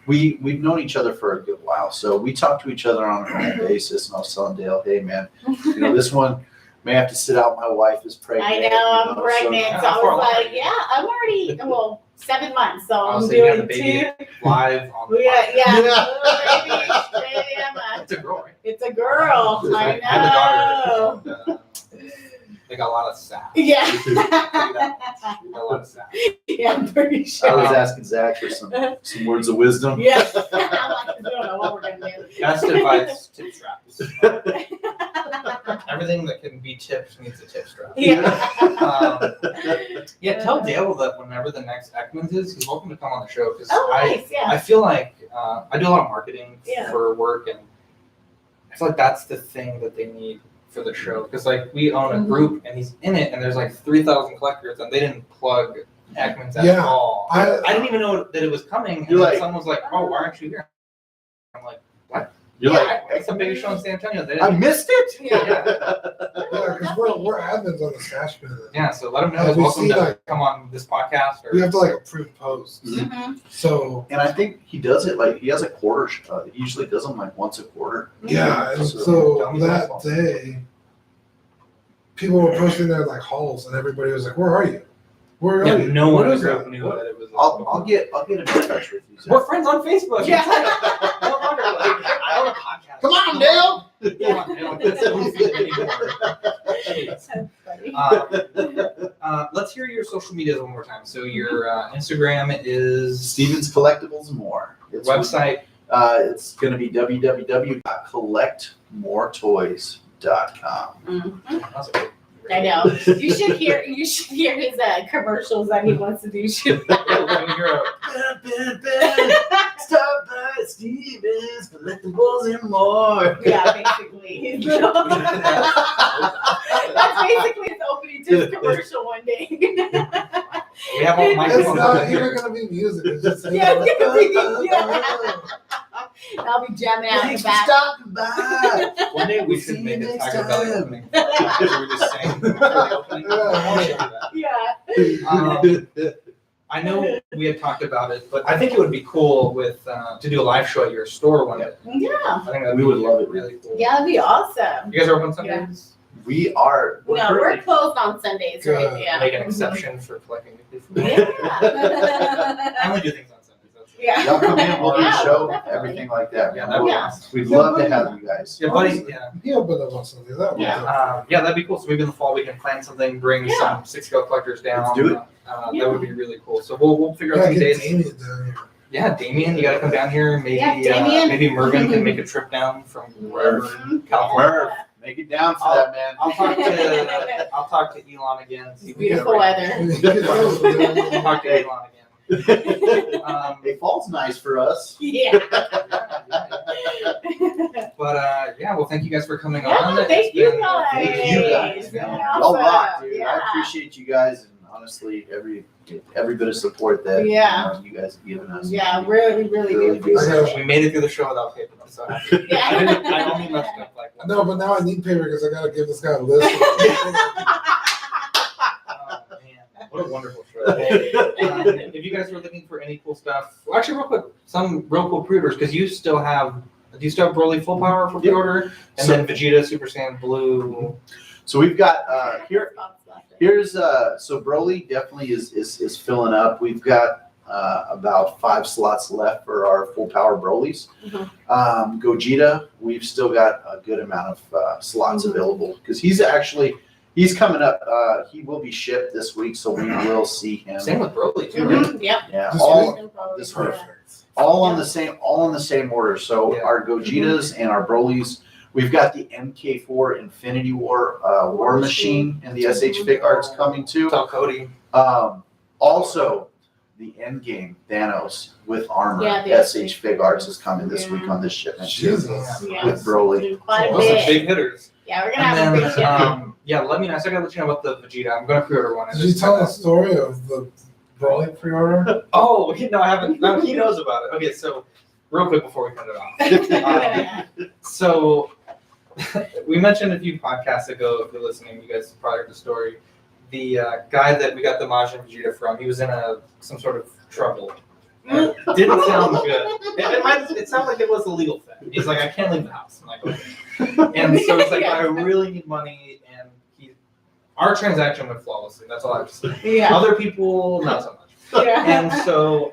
S3: we've known each other for a good while. So we talk to each other on a normal basis. And I was telling Dale, hey man, this one may have to sit out. My wife is pregnant.
S2: I know,
S3: you
S2: I'm
S3: so-
S2: pregnant, so I
S4: How far
S2: was
S4: along
S2: like,
S4: are you?
S2: yeah, I'm already, 7 months, so I'm
S4: so you have
S2: doing
S4: the baby
S2: 2.
S4: live on the
S2: Yeah,
S4: podcast.
S2: yeah,
S3: Yeah.
S2: little baby, Emma.
S4: It's a girl, right?
S2: It's a girl. I
S4: had a
S2: know.
S4: daughter. And, they got a lot of sass.
S2: Yeah.
S4: They got a lot of sass.
S2: Yeah, I'm pretty
S3: I
S2: sure.
S3: was asking Zach for some words of wisdom.
S2: Yeah. I'm like, I don't know what we're gonna do.
S4: Best advice: tip straps. Everything that can be tipped needs a tip strap.
S2: Yeah.
S4: Yeah, tell Dale that whenever the next Ekman's is, he's welcome to come on the show because
S2: Oh, nice. Yeah.
S4: I feel like I do a lot of marketing
S2: Yeah.
S4: for work, and I feel like that's the thing that they need for the show. Because like we own a
S2: Mhm.
S4: group, and he's in it, and there's like 3,000 collectors, and they didn't plug Ekman's at
S1: Yeah.
S4: all.
S1: I-
S4: I didn't even know that it was coming, and
S3: You're
S4: then
S3: like-
S4: someone was like, "Oh, why aren't you here?" I'm like, "What?
S3: You're
S2: Yeah.
S3: like,
S4: It's a big show in San Antonio. They
S3: I
S4: didn't-
S3: missed it.
S1: Yeah, because we're admins on the Smash Bin.
S4: Yeah, so let them know
S1: Have
S4: it's
S1: we
S4: welcome
S1: seen,
S4: to
S1: like-
S4: come on this podcast. Or
S1: We have to like approve posts.
S2: Mhm.
S1: So
S3: And I think he does it like he has a quarter. He usually does them like once a quarter.
S1: yeah, and
S3: So-
S1: so that day, people were posting their like hauls, and everybody was like, "Where are you? Where are
S4: Yeah,
S1: you?
S4: no one
S1: What
S4: in
S1: is
S4: the group
S1: that?
S4: knew
S1: What?"
S4: that it was.
S3: I'll get in touch with you. Zach.
S4: We're friends on Facebook.
S2: Yeah.
S4: No wonder, like, I own a podcast.
S3: Come on, Dale.
S4: Come on, Dale. That's what we see anymore.
S2: That's funny.
S4: Let's hear your social medias one more time. So your Instagram is
S3: Steven's Collectibles and More. It's
S4: website.
S3: It's going to be www.collectmoretoys.com.
S2: Mhm. I know. You should hear his commercials that he wants to do.
S4: You're a-
S3: Stop by Steven's Collectibles and More.
S2: Yeah, basically. That's basically his opening to his commercial one day.
S4: We have all my
S1: It's
S4: phones
S1: not
S4: over
S1: even
S4: here.
S1: gonna be music. It's just
S2: Yeah, it's gonna be, I'll be jamming out in
S3: Thanks
S2: the
S3: for
S2: back.
S3: stopping by.
S4: One day we
S3: We'll
S4: should
S3: see
S4: make
S3: you
S4: a
S3: next
S4: Tiger Belly
S3: time.
S4: opening. We're just saying for the opening.
S2: Yeah.
S4: I know we had talked about it, but I think it would be cool with to do a live show at your store one day.
S2: Yeah.
S4: I think that'd
S3: We
S4: be
S3: would love it.
S4: really cool.
S2: Yeah, that'd be awesome.
S4: You guys are open Sundays?
S3: We are.
S2: No, we're
S3: currently-
S2: closed on Sundays, right?
S1: Good.
S2: Yeah.
S4: Make an exception for collecting nuclear food.
S2: Yeah.
S4: I only do things on Sundays. That's it.
S2: Yeah.
S3: Y'all come in, we'll do a
S2: Yeah,
S3: show,
S2: definitely.
S3: everything like that.
S4: Yeah, that'd be
S2: Yeah.
S4: awesome.
S3: We'd love to have you guys.
S4: Yeah, buddy. Yeah.
S1: He opened up on something. That was
S4: Yeah, that'd be cool. So maybe in the fall we can plan something, bring
S2: Yeah.
S4: some 6-scale collectors down.
S3: Let's do it.
S2: Yeah.
S4: That would be really cool. So we'll figure out
S1: Yeah,
S4: some
S1: get
S4: days.
S1: Damien down here.
S4: Yeah, Damien, you got to come down here. Maybe
S2: Yeah, Damien.
S4: maybe Mervin can make a trip down from wherever in California.
S3: Merv, make it down for that, man.
S4: I'll talk to Elon again. See if we can
S2: Beautiful weather.
S4: talk to Elon again.
S3: Hey, fall's nice for us.
S2: Yeah.
S4: But yeah, well, thank you guys for coming
S2: Yeah,
S4: on.
S2: thank
S4: It's
S2: you
S4: been-
S2: guys.
S3: Thank you guys.
S2: It's been
S3: Y'all rock,
S2: awesome.
S3: dude.
S2: Yeah.
S3: I appreciate you guys, and honestly, every bit of support that
S2: Yeah.
S3: you guys have given us.
S2: Yeah, really do
S3: Really
S2: appreciate it.
S4: We made it through the show without paper, so I only messed up like once.
S1: No, but now I need paper because I gotta give this guy a list.
S4: Oh, man. What a wonderful show. If you guys are looking for any cool stuff, well, actually, real quick, some real cool pre-orders because you still have. Do you still have Broly Full Power for pre-order, and
S3: So-
S4: then Vegeta Super Saiyan Blue?
S3: So we've got here's so Broly definitely is filling up. We've got about 5 slots left for our full power Brolys. Gogeta, we've still got a good amount of slots available because he's coming up. He will be shipped this week, so we will see him.
S4: Same with Broly too, right?
S2: Mhm, Yep.
S3: Yeah,
S1: This
S3: all
S2: This
S1: Perfect.
S3: all on the same order. So
S4: Yeah.
S3: our Gogetas and our Brolys. We've got the MK4 Infinity War War Machine and the SH Fig Arts coming too.
S4: Tell Cody.
S3: Also, the Endgame Thanos with armor
S2: Yeah, the
S3: SH Fig Arts is coming this week on this shipment too.
S1: Jesus.
S2: Yeah.
S3: With Broly.
S2: Quite a
S4: Those are
S2: bit.
S4: big hitters.
S2: Yeah, we're gonna have a
S4: And
S2: big
S4: then,
S2: ship.
S4: yeah, let me know. I still gotta let you know about the Vegeta. I'm gonna pre-order one.
S1: Did you tell the story of the Broly pre-order?
S4: Oh, no, I haven't. No, he knows about it. Okay, so real quick before we cut it off. So we mentioned a few podcasts ago, if you're listening, you guys probably heard the story. The guy that we got the Majin Vegeta from, he was in some sort of trouble. Didn't sound good. It sounded like it was a legal thing. He's like, I can't leave the house. I'm like, okay. And so it's like, I really need money, and our transaction went flawlessly. That's all I have to say.
S2: Yeah.
S4: Other people, not so much.
S2: Yeah.
S4: And so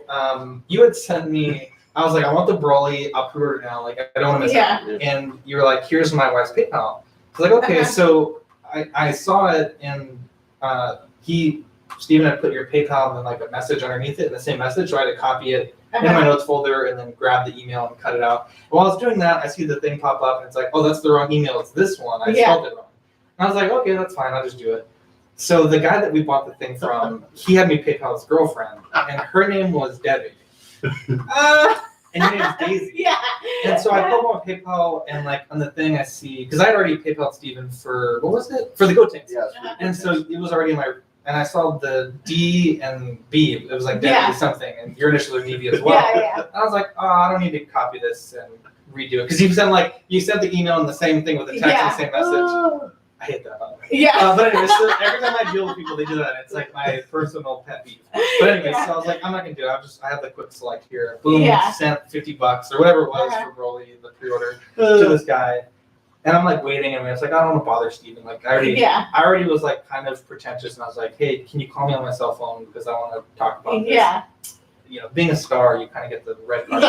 S4: you had sent me. I was like, I want the Broly. I'll pre-order it now. Like, I don't want to miss out. And you were like, here's my wife's PayPal. I was like, okay. So I saw it, and Steven had put your PayPal and then like a message underneath it in the same message. So I had to copy it in my notes folder and then grab the email and cut it out. While I was doing that, I see the thing pop up, and it's like, oh, that's the wrong email. It's this one. I spelled it wrong. And I was like, okay, that's fine. I'll just do it. So the guy that we bought the thing from, he had me PayPal his girlfriend, and her name was Debbie. And your name's Daisy.
S2: Yeah.
S4: And so I pull up on PayPal, and like on the thing I see, because I had already PayPal Steven for, what was it? For the GoTinks.
S3: Yeah.
S4: And so it was already in my, and I saw the D and B. It was like Debbie something, and your initials are DB as well.
S2: Yeah.
S4: And I was like, oh, I don't need to copy this and redo it because you sent the email and the same thing with the text and the same message. I hate that, by the way.
S2: Yeah.
S4: But anyway, so every time I deal with people, they do that. It's like my personal pet peeve. But anyway, so I was like, I'm not gonna do it. I have the quick select here. Boom, sent $50 or whatever it was for Broly, the pre-order to this guy. And I'm like waiting, and it's like I don't want to bother Steven. Like I already was like kind of pretentious, and I was like, hey, can you call me on my cell phone because I want to talk about this.
S2: Yeah.
S4: You know, being a star, you kind of get the red card.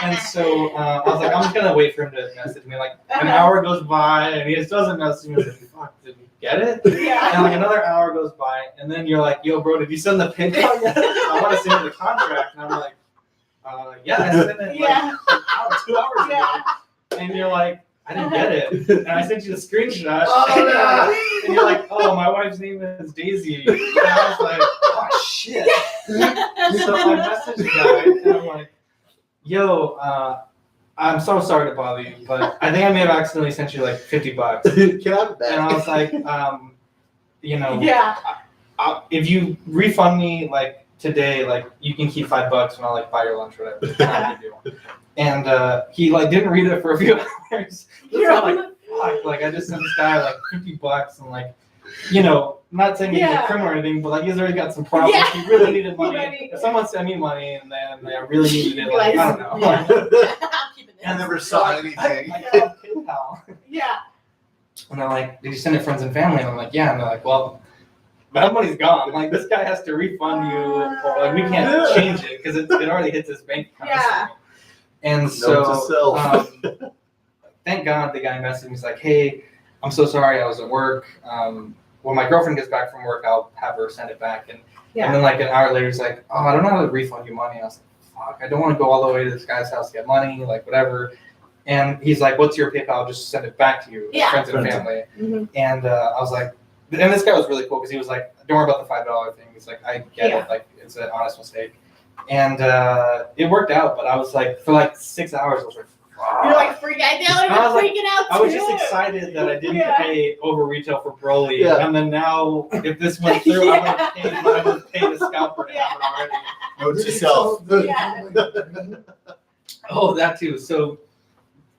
S4: And so I was like, I'm just gonna wait for him to message me. Like an hour goes by, and he just doesn't message me. I was like, fuck, did we get it?
S2: Yeah.
S4: And like another hour goes by, and then you're like, yo, bro, did you send the pin card yet? I want to send you the contract, and I'm like, yeah, I sent it like 2 hours ago. And you're like, I didn't get it. And I sent you the screenshot. And you're like, oh, my wife's name is Daisy. And I was like, oh, shit. So I messaged the guy, and I'm like, yo, I'm so sorry to bother you, but I think I may have accidentally sent you like $50.
S3: Can I have that?
S4: And I was like, you know, if you refund me like today, like you can keep $5 and I'll like buy your lunch or whatever. And he like didn't read it for a few hours. So I'm like, fuck, like I just sent this guy like $50 and like, you know, not saying he's a criminal or anything, but like he's already got some problems.
S2: Yeah.
S4: He really needed money. If someone sent me money and then I really needed it, like I don't know.
S3: I never saw anything.
S4: I got PayPal.
S2: Yeah.
S4: And they're like, did you send it to friends and family? And I'm like, yeah. And they're like, well, that money's gone. Like this guy has to refund you, or like we can't change it because it already hits his bank account.
S2: Yeah.
S4: And so, thank God the guy messaged me. He's like, hey, I'm so sorry, I was at work. When my girlfriend gets back from work, I'll have her send it back. And then like an hour later, he's like, oh, I don't know how to refund you money. I was like, fuck, I don't want to go all the way to this guy's house to get money, like whatever. And he's like, what's your PayPal? I'll just send it back to you, friends and family. Mm-hmm. And I was like, and this guy was really cool because he was like, don't worry about the $5 thing. He's like, I get it, like it's an honest mistake. And it worked out, but I was like, for like 6 hours, I was like,
S2: you're like freaking out.
S4: I was just excited that I didn't pay over retail for Broly, and then now if this went through, I would pay the scalper to have it already.
S3: Note to self.
S4: Oh, that too. So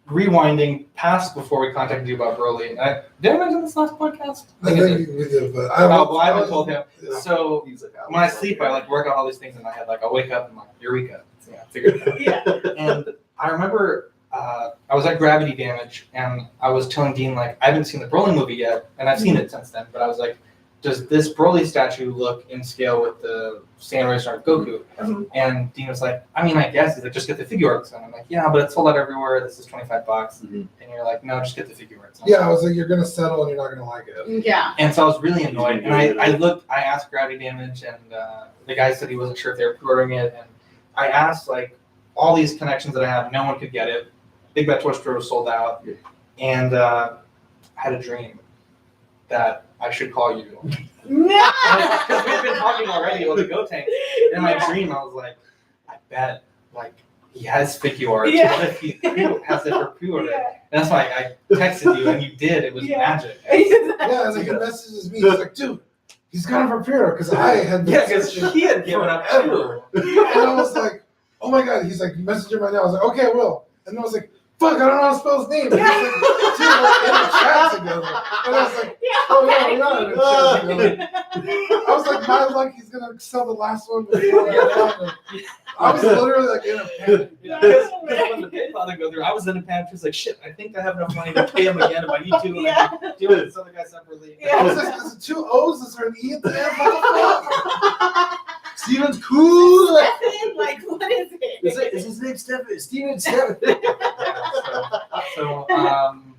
S4: rewinding past before we contacted you about Broly. Did I mention this last podcast?
S1: I think we did, but
S4: I haven't told him. So when I sleep, I like work out all these things in my head. Like I'll wake up and like Eureka, figure it out. And I remember I was at Gravity Damage, and I was telling Dean like I haven't seen the Broly movie yet, and I've seen it since then. But I was like, does this Broly statue look in scale with the Samurai Star Goku? Mm-hmm. And Dean was like, I mean, I guess. He's like, just get the figure arts. And I'm like, yeah, but it's sold out everywhere. This is $25. Mm-hmm. And you're like, no, just get the figure arts.
S1: Yeah, I was like, you're gonna settle and you're not gonna like it.
S2: Yeah.
S4: And so I was really annoyed. And I asked Gravity Damage, and the guy said he wasn't sure if they were pre-ordering it. And I asked like all these connections that I have, no one could get it. Big Bad Toy Store was sold out. Yeah. And I had a dream that I should call you.
S2: No!
S4: Because we've been talking already with the Go Tank. In my dream, I was like, I bet, like, he has figure art. What if he has it for pre-order? And that's why I texted you, and you did. It was magic.
S1: Yeah, and like, he messages me. He's like, dude, he's got it for pre-order. Because I had been
S4: because he had given up too.
S1: And I was like, oh my God. He's like, message him right now. I was like, okay, I will. And I was like, fuck, I don't know how to spell his name. And he's like, dude, we're in a chat together. And I was like, oh yeah, we're not in a chat together. I was like, my luck, he's gonna sell the last one before I was literally like in a panic.
S4: Because when the PayPal didn't go through, I was in a panic. She was like, shit, I think I have enough money to pay him again if I need to. And I can deal with this other guy separately.
S1: I was like, is it 2 O's? Is there an E at the end? What the fuck? Steven's cool.
S2: Stephen, like, what is it?
S3: Is his name Stephen? Steven Stephen.
S4: So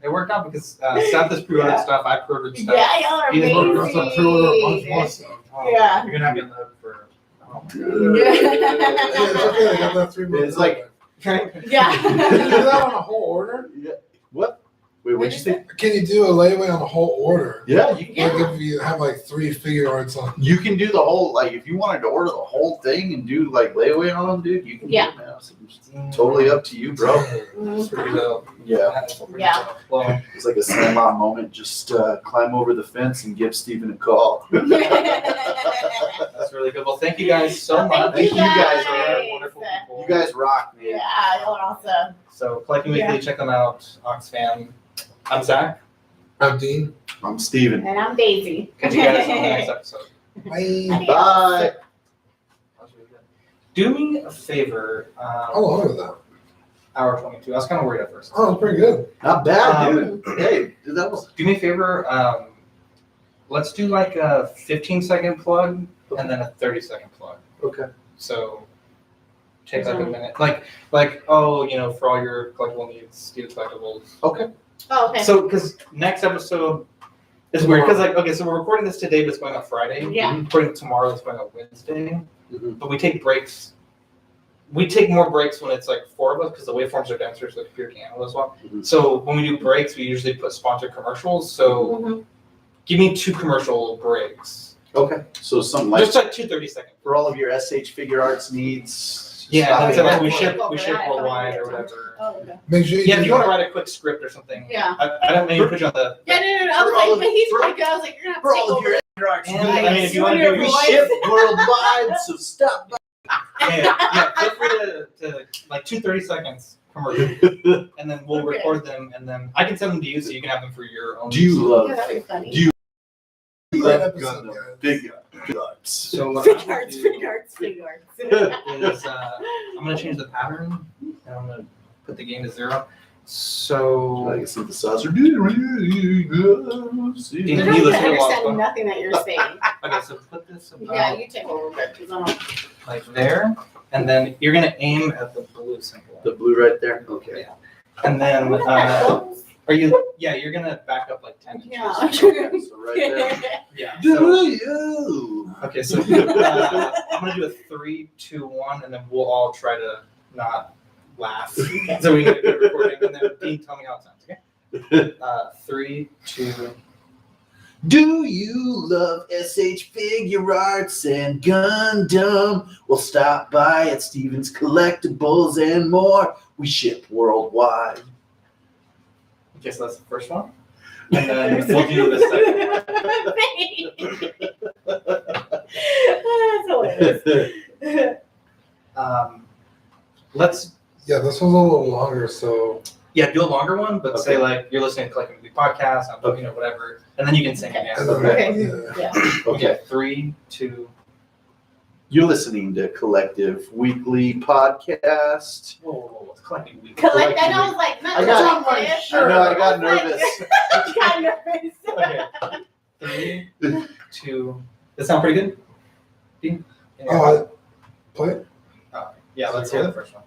S4: it worked out because Seth has pre-ordered stuff. I pre-ordered stuff.
S2: Yeah, y'all are amazing.
S1: Pre-order a bunch more stuff.
S2: Yeah.
S4: You're gonna have to get love for.
S1: It's okay. I got that 3 months.
S3: It's like,
S1: Can you do that on a whole order?
S3: Yeah. What? Wait, what'd you say?
S1: Can you do a layaway on a whole order?
S3: Yeah, you can.
S1: Like if you have like 3 figure arts on.
S3: You can do the whole, like, if you wanted to order the whole thing and do like layaway on them, dude, you can do it now. Totally up to you, bro.
S4: It's pretty dope.
S3: Yeah.
S4: That is pretty
S2: Yeah.
S4: dope. Well,
S3: It's like a Sandlot moment. Just climb over the fence and give Steven a call.
S4: that's really good. Well, thank you guys so
S2: Well,
S4: much.
S3: Thank you guys,
S4: You're
S3: man.
S4: wonderful people.
S3: You guys rock, man.
S2: Yeah, y'all are awesome.
S4: So, Collecting Weekly, check them out. Oxfam. I'm Zach.
S1: I'm Dean.
S3: I'm Steven.
S2: And I'm Daisy.
S4: Catch you guys on the next episode.
S1: Bye.
S3: Bye.
S4: That was really good. Do me a favor.
S1: How long was that?
S4: Hour 22. I was kind of worried at first.
S1: Oh, it's pretty good.
S3: Not bad, dude. Hey, dude, that was.
S4: Do me a favor. Let's do like a 15-second plug and then a 30-second plug.
S3: Okay.
S4: So take like a minute. Like oh, for all your collectible needs, do the collectibles.
S3: Okay.
S2: Oh, okay.
S4: So because next episode is weird because okay, so we're recording this today, but it's going on Friday.
S2: Yeah.
S4: Recording tomorrow, it's going on Wednesday.
S3: Mhm.
S4: But we take breaks. We take more breaks when it's like 4 of us because the waveforms are denser, so the computer can handle as well.
S3: Mhm.
S4: So when we do breaks, we usually put sponsored commercials. So
S2: Mhm.
S4: give me 2 commercial breaks.
S3: Okay. So something like
S4: Just like 2 30-second.
S3: for all of your SH figure arts needs.
S4: Yeah,
S3: stop
S4: that's
S3: it.
S4: it. Like
S2: Yeah.
S4: we ship
S2: Yeah.
S4: worldwide or whatever.
S2: Oh, okay.
S1: Make sure you
S4: Yeah,
S1: do
S4: if you want to
S1: that.
S4: write a quick script or something.
S2: Yeah.
S4: I don't mean to put you on the.
S2: Yeah, no. I was
S3: For all
S2: like,
S3: of-
S2: but he's
S3: for-
S2: like, I was like, you're gonna have to
S3: For
S2: take
S3: all of
S2: over.
S3: your SH arts
S4: And,
S3: needs.
S4: I mean, if you want to
S2: Your
S4: do
S3: We
S2: voice.
S3: ship worldwide, so stop by.
S4: yeah, feel free to like 2 30-seconds commercial, and then we'll
S2: Okay.
S4: record them, and then I can send them to you so you can have them for your own.
S3: Do you love
S2: Yeah, that'd be funny.
S3: Do you
S1: Great
S3: love
S1: episode,
S3: Gundam?
S1: guys.
S3: Big guts.
S4: So what
S2: Big
S4: I'm gonna
S2: arts,
S4: do
S2: big arts, big arts.
S4: is I'm gonna change the pattern, and I'm gonna put the gain to 0. So
S3: Like a synthesizer. Really goes.
S4: Dean,
S2: You're
S4: you
S2: not
S4: listen to
S2: understanding
S4: Lost
S2: nothing that you're saying.
S4: okay, so put this about
S2: Yeah, you take over, because I don't.
S4: like there, and then you're gonna aim at the blue symbol,
S3: The blue right there? Okay.
S4: Yeah. and then are you? Yeah, you're gonna back up like 10 inches.
S2: Yeah.
S3: Okay, so right there.
S4: Yeah.
S3: Do
S4: So,
S3: you?
S4: okay, so I'm gonna do a 3, 2, 1, and then we'll all try to not laugh, so we get a good recording. And then Dean, tell me how it sounds. Okay. 3, 2.
S3: Do you love SH figure arts and Gundam? Well, stop by at Steven's Collectibles and more. We ship worldwide.
S4: Okay, so that's the first one, and then we'll do the second. Let's
S1: Yeah, this one's a little longer, so
S4: do a longer one, but say
S3: Okay.
S4: like you're listening to Collecting Weekly podcast, I'm talking whatever, and then you can sing
S2: Okay.
S4: again.
S1: and then
S2: Okay.
S1: yeah.
S2: Yeah.
S3: Okay.
S4: 3, 2.
S3: You're listening to Collective Weekly Podcast.
S4: Whoa, it's Collecting Weekly.
S2: Collect. I know. I was like, not
S3: I got-
S2: collective.
S3: I know, I got
S2: was like-
S3: nervous.
S2: I got nervous.
S4: Okay. 3, 2. That sound pretty good? Dean?
S1: Play it.
S4: Yeah, let's hear the first one.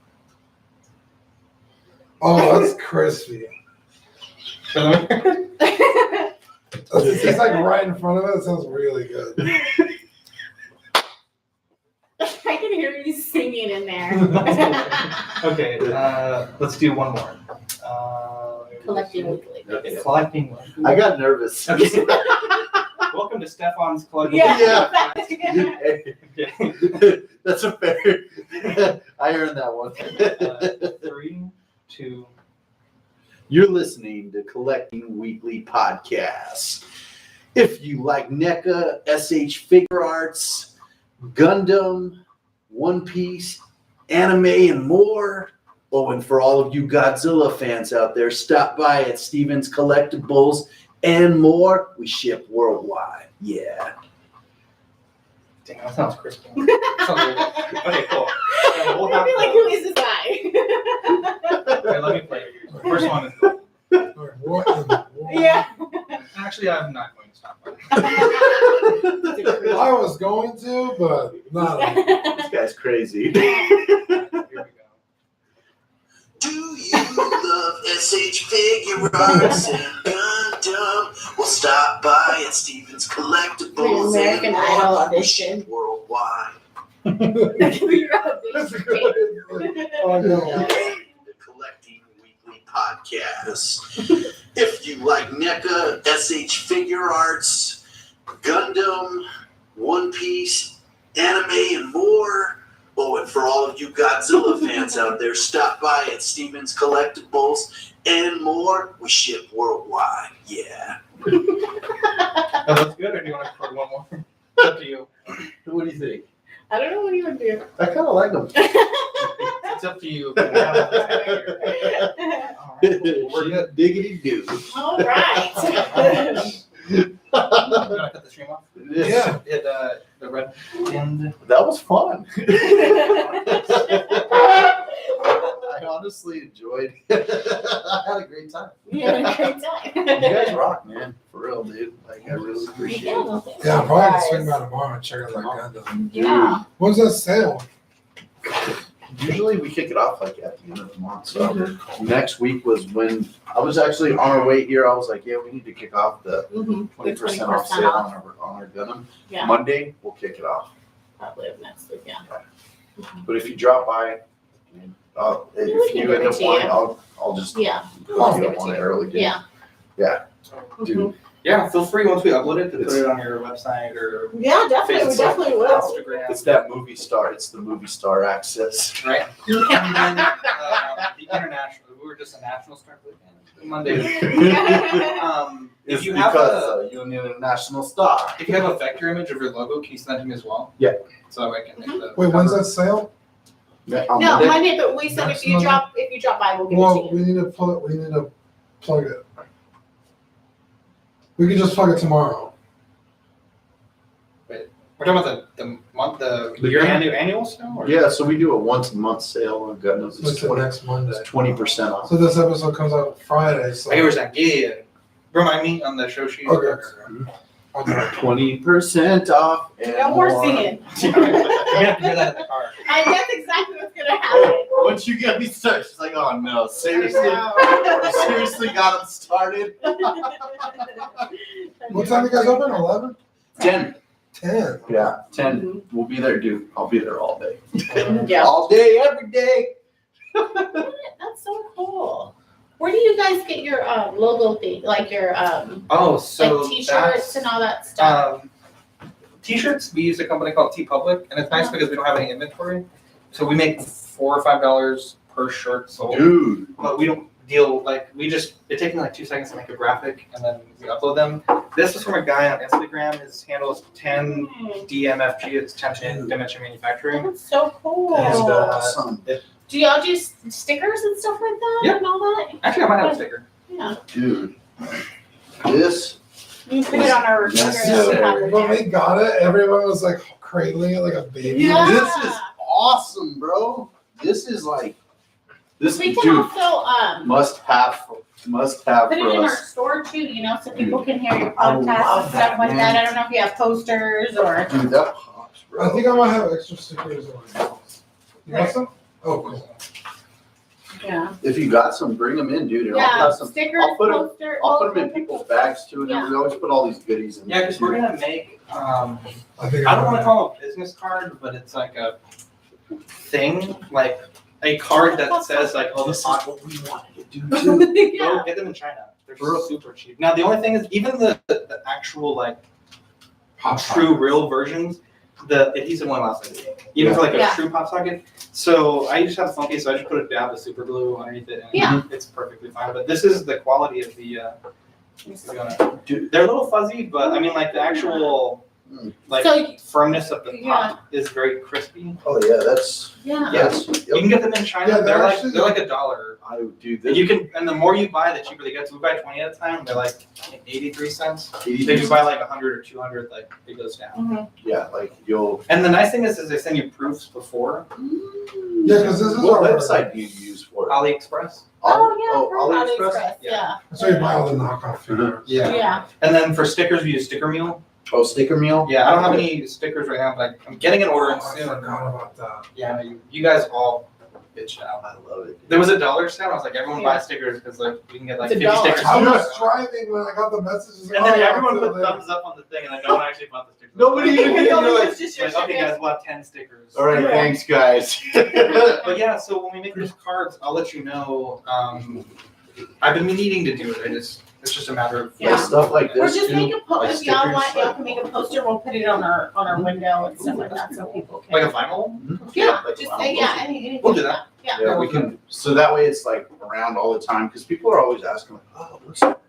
S1: Oh, that's crispy. It's like right in front of it. It sounds really good.
S2: I can hear you singing in there.
S4: Okay, let's do one more.
S2: Collecting Weekly.
S3: Okay.
S4: Collecting Weekly.
S3: I got nervous.
S4: Okay. Welcome to Stefan's Collecting
S2: Yeah.
S4: Weekly.
S3: That's a fair. I earned that one.
S4: 3, 2.
S3: You're listening to Collecting Weekly Podcast. If you like NECA, SH figure arts, Gundam, One Piece, anime, and more. Oh, and for all of you Godzilla fans out there, stop by at Steven's Collectibles and more. We ship worldwide. Yeah.
S4: Dang, that sounds crispy. That sounds really good. Okay, cool. So we'll
S2: I'd
S4: have
S2: be like,
S4: those.
S2: who is this guy?
S4: Okay, let me play. First one is cool.
S1: Alright, what in the world?
S2: Yeah.
S4: Actually, I'm not going to stop.
S1: I was going to, but not.
S3: This guy's crazy.
S4: Here we go.
S3: Do you love SH figure arts and Gundam? Well, stop by at Steven's Collectibles
S2: American
S3: and
S2: Idol
S3: more. We
S2: audition.
S3: ship worldwide.
S1: That's a good idea. Oh, no.
S3: The Collecting Weekly Podcast. If you like NECA, SH figure arts, Gundam, One Piece, anime, and more.
S5: Oh, and for all of you Godzilla fans out there, stop by at Steven's Collectibles and more. We ship worldwide. Yeah.
S4: That looks good, or do you want to record one more? It's up to you.
S3: What do you think?
S2: I don't know what you would do.
S3: I kind of like them.
S4: It's up to you. All right, we're good.
S3: Diggity do.
S2: All right.
S4: You want to cut the stream off?
S1: Yeah.
S4: Hit the red end.
S3: That was fun. I honestly enjoyed it. I had a great time.
S2: You had a great time.
S3: You guys rock, man. For real, dude. Like, I really appreciate it.
S1: Yeah, I'm probably gonna swing by tomorrow and check out that gun.
S2: Yeah.
S1: When's that sale?
S3: Usually we kick it off like at the end of the month. So next week was when I was actually on our way here. I was like, yeah, we need to kick off the
S2: Mm-hmm.
S3: 20% off sale on our Gundam.
S2: Yeah.
S3: Monday, we'll kick it off.
S2: Probably next week, yeah.
S3: But if you drop by, if you end up wanting, I'll just
S2: Yeah.
S3: call you up on it early. Dude.
S2: Yeah.
S3: Yeah.
S2: Mhm.
S3: Dude.
S4: Yeah, feel free once we upload it to put it on your website or
S2: Yeah, definitely. We
S4: Facebook,
S2: definitely will.
S4: Instagram.
S3: It's that movie star. It's the movie star access.
S4: Right? And then the international, we were just a national start weekend. Monday. If
S3: It's
S4: you have
S3: because you're an international star.
S4: if you have a vector image of your logo, can you send it to me as well?
S3: Yeah.
S4: So I can make the
S1: Wait, when's that sale?
S3: Yeah,
S2: No, Monday, but we said
S1: Next
S2: if you drop by, we'll give
S1: Well,
S2: it to you.
S1: we need to plug it. We can just plug it tomorrow.
S4: We're talking about the month, the year annual sale? Or?
S3: Yeah, so we do a once a month sale on Gundams.
S1: So it's the next Monday.
S3: It's 20% off.
S1: So this episode comes out Friday. So
S4: I hear that. Yeah. Remind me on the show sheet.
S1: Okay. I'll do it.
S3: 20% off. And
S2: No more singing.
S4: You're gonna have to hear that in the car.
S2: That's exactly what's gonna happen.
S3: Once you get me started, she's like, oh no, seriously?
S2: No.
S3: You seriously got them started?
S1: What time you guys open? 11?
S3: 10.
S1: 10.
S3: Yeah, 10. We'll be there, dude. I'll be there all day.
S2: Yeah.
S3: All day, every day.
S2: That's so cool. Where do you guys get your logo thing? Like your
S4: Oh, so
S2: like t-shirts and all that stuff?
S4: T-shirts, we use a company called T-Public, and it's nice because we don't have any inventory. So we make $4 or $5 per shirt sold.
S3: Dude.
S4: But we don't deal, it takes me like 2 seconds to make a graphic, and then we upload them. This is from a guy on Instagram. His handle is 10DMFG. It's 10 Dimension Manufacturing.
S2: That's so cool.
S4: And,
S3: Awesome.
S2: Do y'all do stickers and stuff like that
S4: Yeah.
S2: and all that?
S4: Actually, I might have a sticker.
S2: Yeah.
S3: Dude. This.
S2: You put it on our refrigerator.
S3: Necessary.
S2: and have it
S1: When
S2: there.
S1: we got it, everyone was like cradling it like a baby.
S2: Yeah.
S3: This is awesome, bro. This is like, this
S2: We
S3: is,
S2: can
S3: dude,
S2: also
S3: must have
S2: put
S3: for
S2: it in our
S3: us.
S2: store too, so people can hear your
S3: I
S2: podcast
S3: love
S2: and
S3: that,
S2: stuff like
S3: man.
S2: that. I don't know if you have posters or.
S3: Dude, that pops, bro.
S1: I think I might have extra stickers in my house. You want some? Oh, cool.
S2: Yeah.
S3: If you got some, bring them in, dude. And I'll
S2: Yeah.
S3: have some.
S2: Stickers,
S3: I'll put 'em-
S2: poster.
S3: I'll put them in people's bags too, and then we always put all these goodies in.
S4: Yeah, because we're
S3: too.
S4: gonna make.
S1: I think
S4: I don't want to call it a business card, but it's like a thing, like a card that says like, "Oh,
S3: This
S4: this
S3: is what we wanted to do too.
S2: Yeah.
S4: Go get them in China. They're
S3: For real?
S4: super cheap. Now the only thing is, even the actual like true real versions, the adhesive one lasts like a day. Even for like a
S2: Yeah.
S4: true pop socket. So I just have a phone case, so I just put a dab of super glue underneath it, and
S2: Yeah.
S4: it's perfectly fine. But this is the quality of the. They're a little fuzzy, but I mean, like the actual like
S2: So-
S4: firmness of the
S2: Yeah.
S4: top is very crispy.
S3: Oh yeah, that's
S2: Yeah.
S3: yes.
S4: You can get them in China.
S1: Yeah,
S4: they're
S1: they're
S4: like
S1: actually-
S4: they're like $1.
S3: I would do
S4: And
S3: this.
S4: you can, and the more you buy, the cheaper they get. So we buy 20 at a time. They're like 83 cents. If you buy like 100 or 200, like it goes down.
S2: Mhm.
S3: Yeah, like you'll.
S4: And the nice thing is they send you proofs before
S1: Yeah, because this is
S3: What
S1: our
S3: website do you use for it?
S4: AliExpress.
S2: Oh, yeah. from
S3: AliExpress.
S2: AliExpress. Yeah.
S1: That's where you buy all the knockoff figures.
S2: Yeah.
S4: And then for stickers, we use Sticker Mule.
S3: Oh, sticker meal.
S4: Yeah, I don't have any stickers right now, but I'm getting an order
S1: I
S4: soon.
S1: forgot about that.
S4: Yeah, you guys all bitched out.
S3: I love it.
S4: There was a $1 set. I was like, everyone
S2: Yeah.
S4: buy stickers because like we can get like
S2: It's
S4: 50
S2: $1.
S4: stickers.
S1: I was driving when I got the messages.
S4: And then
S1: oh,
S4: everyone
S1: I'll do
S4: put
S1: it later.
S4: thumbs up on the thing, and then no one actually bought the stickers.
S3: Nobody even did. You're like,
S2: It's just your
S4: Like, okay,
S2: sticker.
S4: guys, we'll have 10 stickers.
S3: all right,
S2: Yeah.
S3: thanks, guys.
S4: But yeah, so when we make those cards, I'll let you know. I've been needing to do it. It's just a matter of
S2: Yeah.
S3: Stuff like
S2: Or
S3: this
S2: just
S3: too,
S2: make a
S3: like
S2: post, if y'all
S3: stickers,
S2: want, y'all
S3: like-
S2: can make a poster, we'll put it on our window and stuff like that, so people can.
S4: like a vinyl.
S2: Yeah,
S3: like
S2: just
S3: around
S2: say,
S3: those.
S2: yeah, anything.
S4: We'll do that.
S2: Yeah.
S3: Yeah, we can, so that way it's like around all the time, because people are always asking, like, oh, what's that?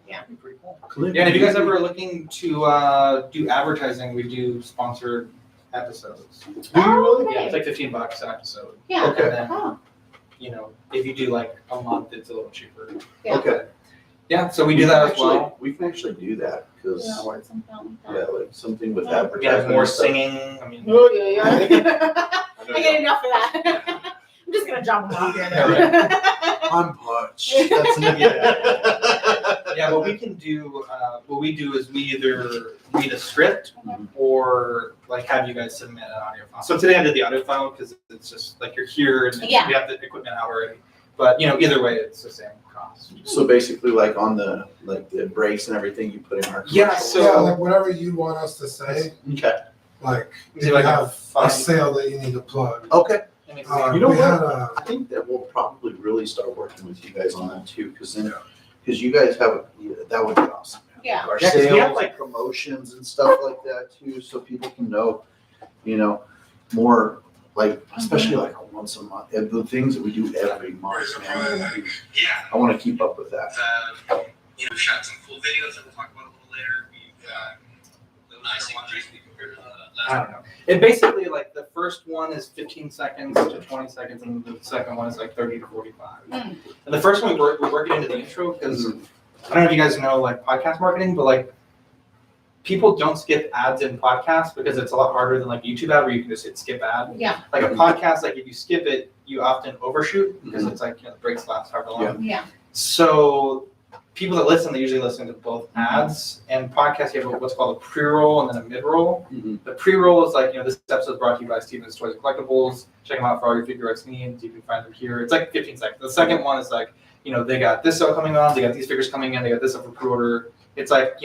S2: Yeah.
S4: That'd be pretty cool.
S3: Collectibles?
S4: Yeah, and if you guys ever are looking to do advertising, we do sponsored episodes.
S2: Oh,
S4: Yeah, it's
S2: okay.
S4: like $15 an episode.
S2: Yeah.
S3: Okay.
S4: And then,
S2: Oh,
S4: you know, if you do like a month, it's a little cheaper.
S2: Yeah.
S3: Okay.
S4: Yeah, so we do that as well.
S3: We can actually do that, because,
S2: yeah, or something like
S3: yeah,
S2: that.
S3: like something with
S2: Yeah.
S4: We have
S3: advertising.
S4: more
S3: and stuff.
S4: singing. I mean,
S2: Oh, yeah,
S3: I
S2: yeah.
S3: know
S2: I get enough of that. I'm just gonna drop them off here.
S4: Yeah,
S3: I'm Butch. That's
S4: yeah, what we can do, what we do is we either read a script or like have you guys submit an audio file. So today I did the audio file because it's just like you're here and
S2: Yeah.
S4: we have the equipment out already. But you know, either way, it's the same cost.
S3: So basically, like on the breaks and everything, you put in our
S4: Yeah,
S3: commercials.
S4: so-
S1: Yeah, like whatever you want us to say,
S3: Okay.
S1: like if
S4: See
S1: you
S4: if I can
S1: have a
S4: find
S1: sale that you need to plug.
S3: Okay.
S4: an
S3: You
S4: example.
S3: know
S1: we
S3: what?
S1: had
S3: I think that we'll probably really start working with you guys on that too, because you guys have that would be awesome.
S2: Yeah.
S3: Our
S4: Yeah, 'cause we have,
S3: sales, like promotions and stuff like that too, so people can know, more like, especially like once a month, and the things that we do every month, man.
S5: Yeah.
S3: I want to keep up with that.
S5: We've shot some cool videos that we'll talk about a little later. We've the nice increase compared to the
S4: I don't know. It basically like the first one is 15 seconds to 20 seconds, and the second one is like 30 to 45.
S2: Mm.
S4: And the first one we work it into the intro because I don't know if you guys know like podcast marketing, but like people don't skip ads in podcasts because it's a lot harder than like YouTube ad where you can just hit skip ad.
S2: Yeah.
S4: Like a podcast, like if you skip it, you often overshoot because it's like the breaks last however long.
S2: Yeah.
S4: So people that listen, they usually listen to both ads. And podcasts, you have what's called a pre-roll and then a mid-roll.
S3: Mhm.
S4: The pre-roll is like, this episode is brought to you by Steven's Toys and Collectibles. Check them out for all your figure arts needs. You can find them here. It's like 15 seconds. The second one is like, they got this sale coming on, they got these figures coming in, they got this up for pre-order. It's like,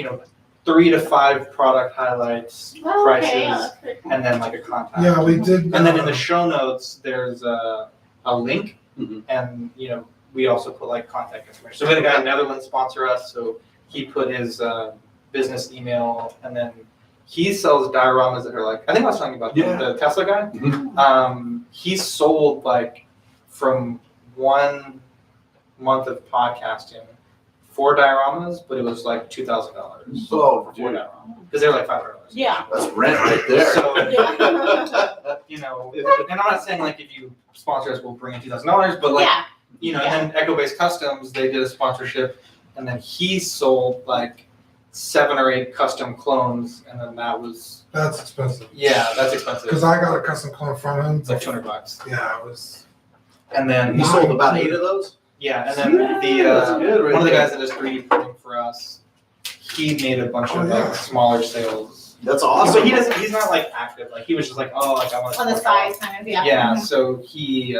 S4: 3 to 5 product highlights,
S2: Oh,
S4: prices,
S2: okay, yeah, that's pretty cool.
S4: and then like a contact.
S1: Yeah, we did.
S4: And then in the show notes, there's a link,
S3: Mhm.
S4: and we also put like contact information. So we had a guy in Netherlands sponsor us, so he put his business email, and then he sells dioramas that are like, I think I was talking about the Tesla guy.
S3: Mhm.
S4: He sold like from 1 month of podcasting 4 dioramas, but it was like $2,000
S3: Oh,
S4: for 4
S3: dude,
S4: dioramas because they're like $500.
S2: Yeah.
S3: that's rent right there.
S4: So,
S2: Yeah.
S4: and I'm not saying like if you sponsor us, we'll bring in $2,000, but like,
S2: Yeah.
S4: and then Echo Base Customs, they did a sponsorship, and then he sold like 7 or 8 custom clones, and then that was,
S1: That's expensive.
S4: that's expensive.
S1: Because I got a custom clone from him.
S4: It's like $200.
S1: Yeah, it was.
S4: And then,
S3: You sold about 8 of those?
S4: and then
S3: That's good right
S4: one of the
S3: there.
S4: guys that does 3D printing for us, he made a bunch of
S1: yeah.
S4: like smaller sales.
S3: That's
S4: So
S3: awesome.
S4: he's not like active, like he was just like, I want to
S2: On the side, kind of, yeah.
S4: Yeah, so he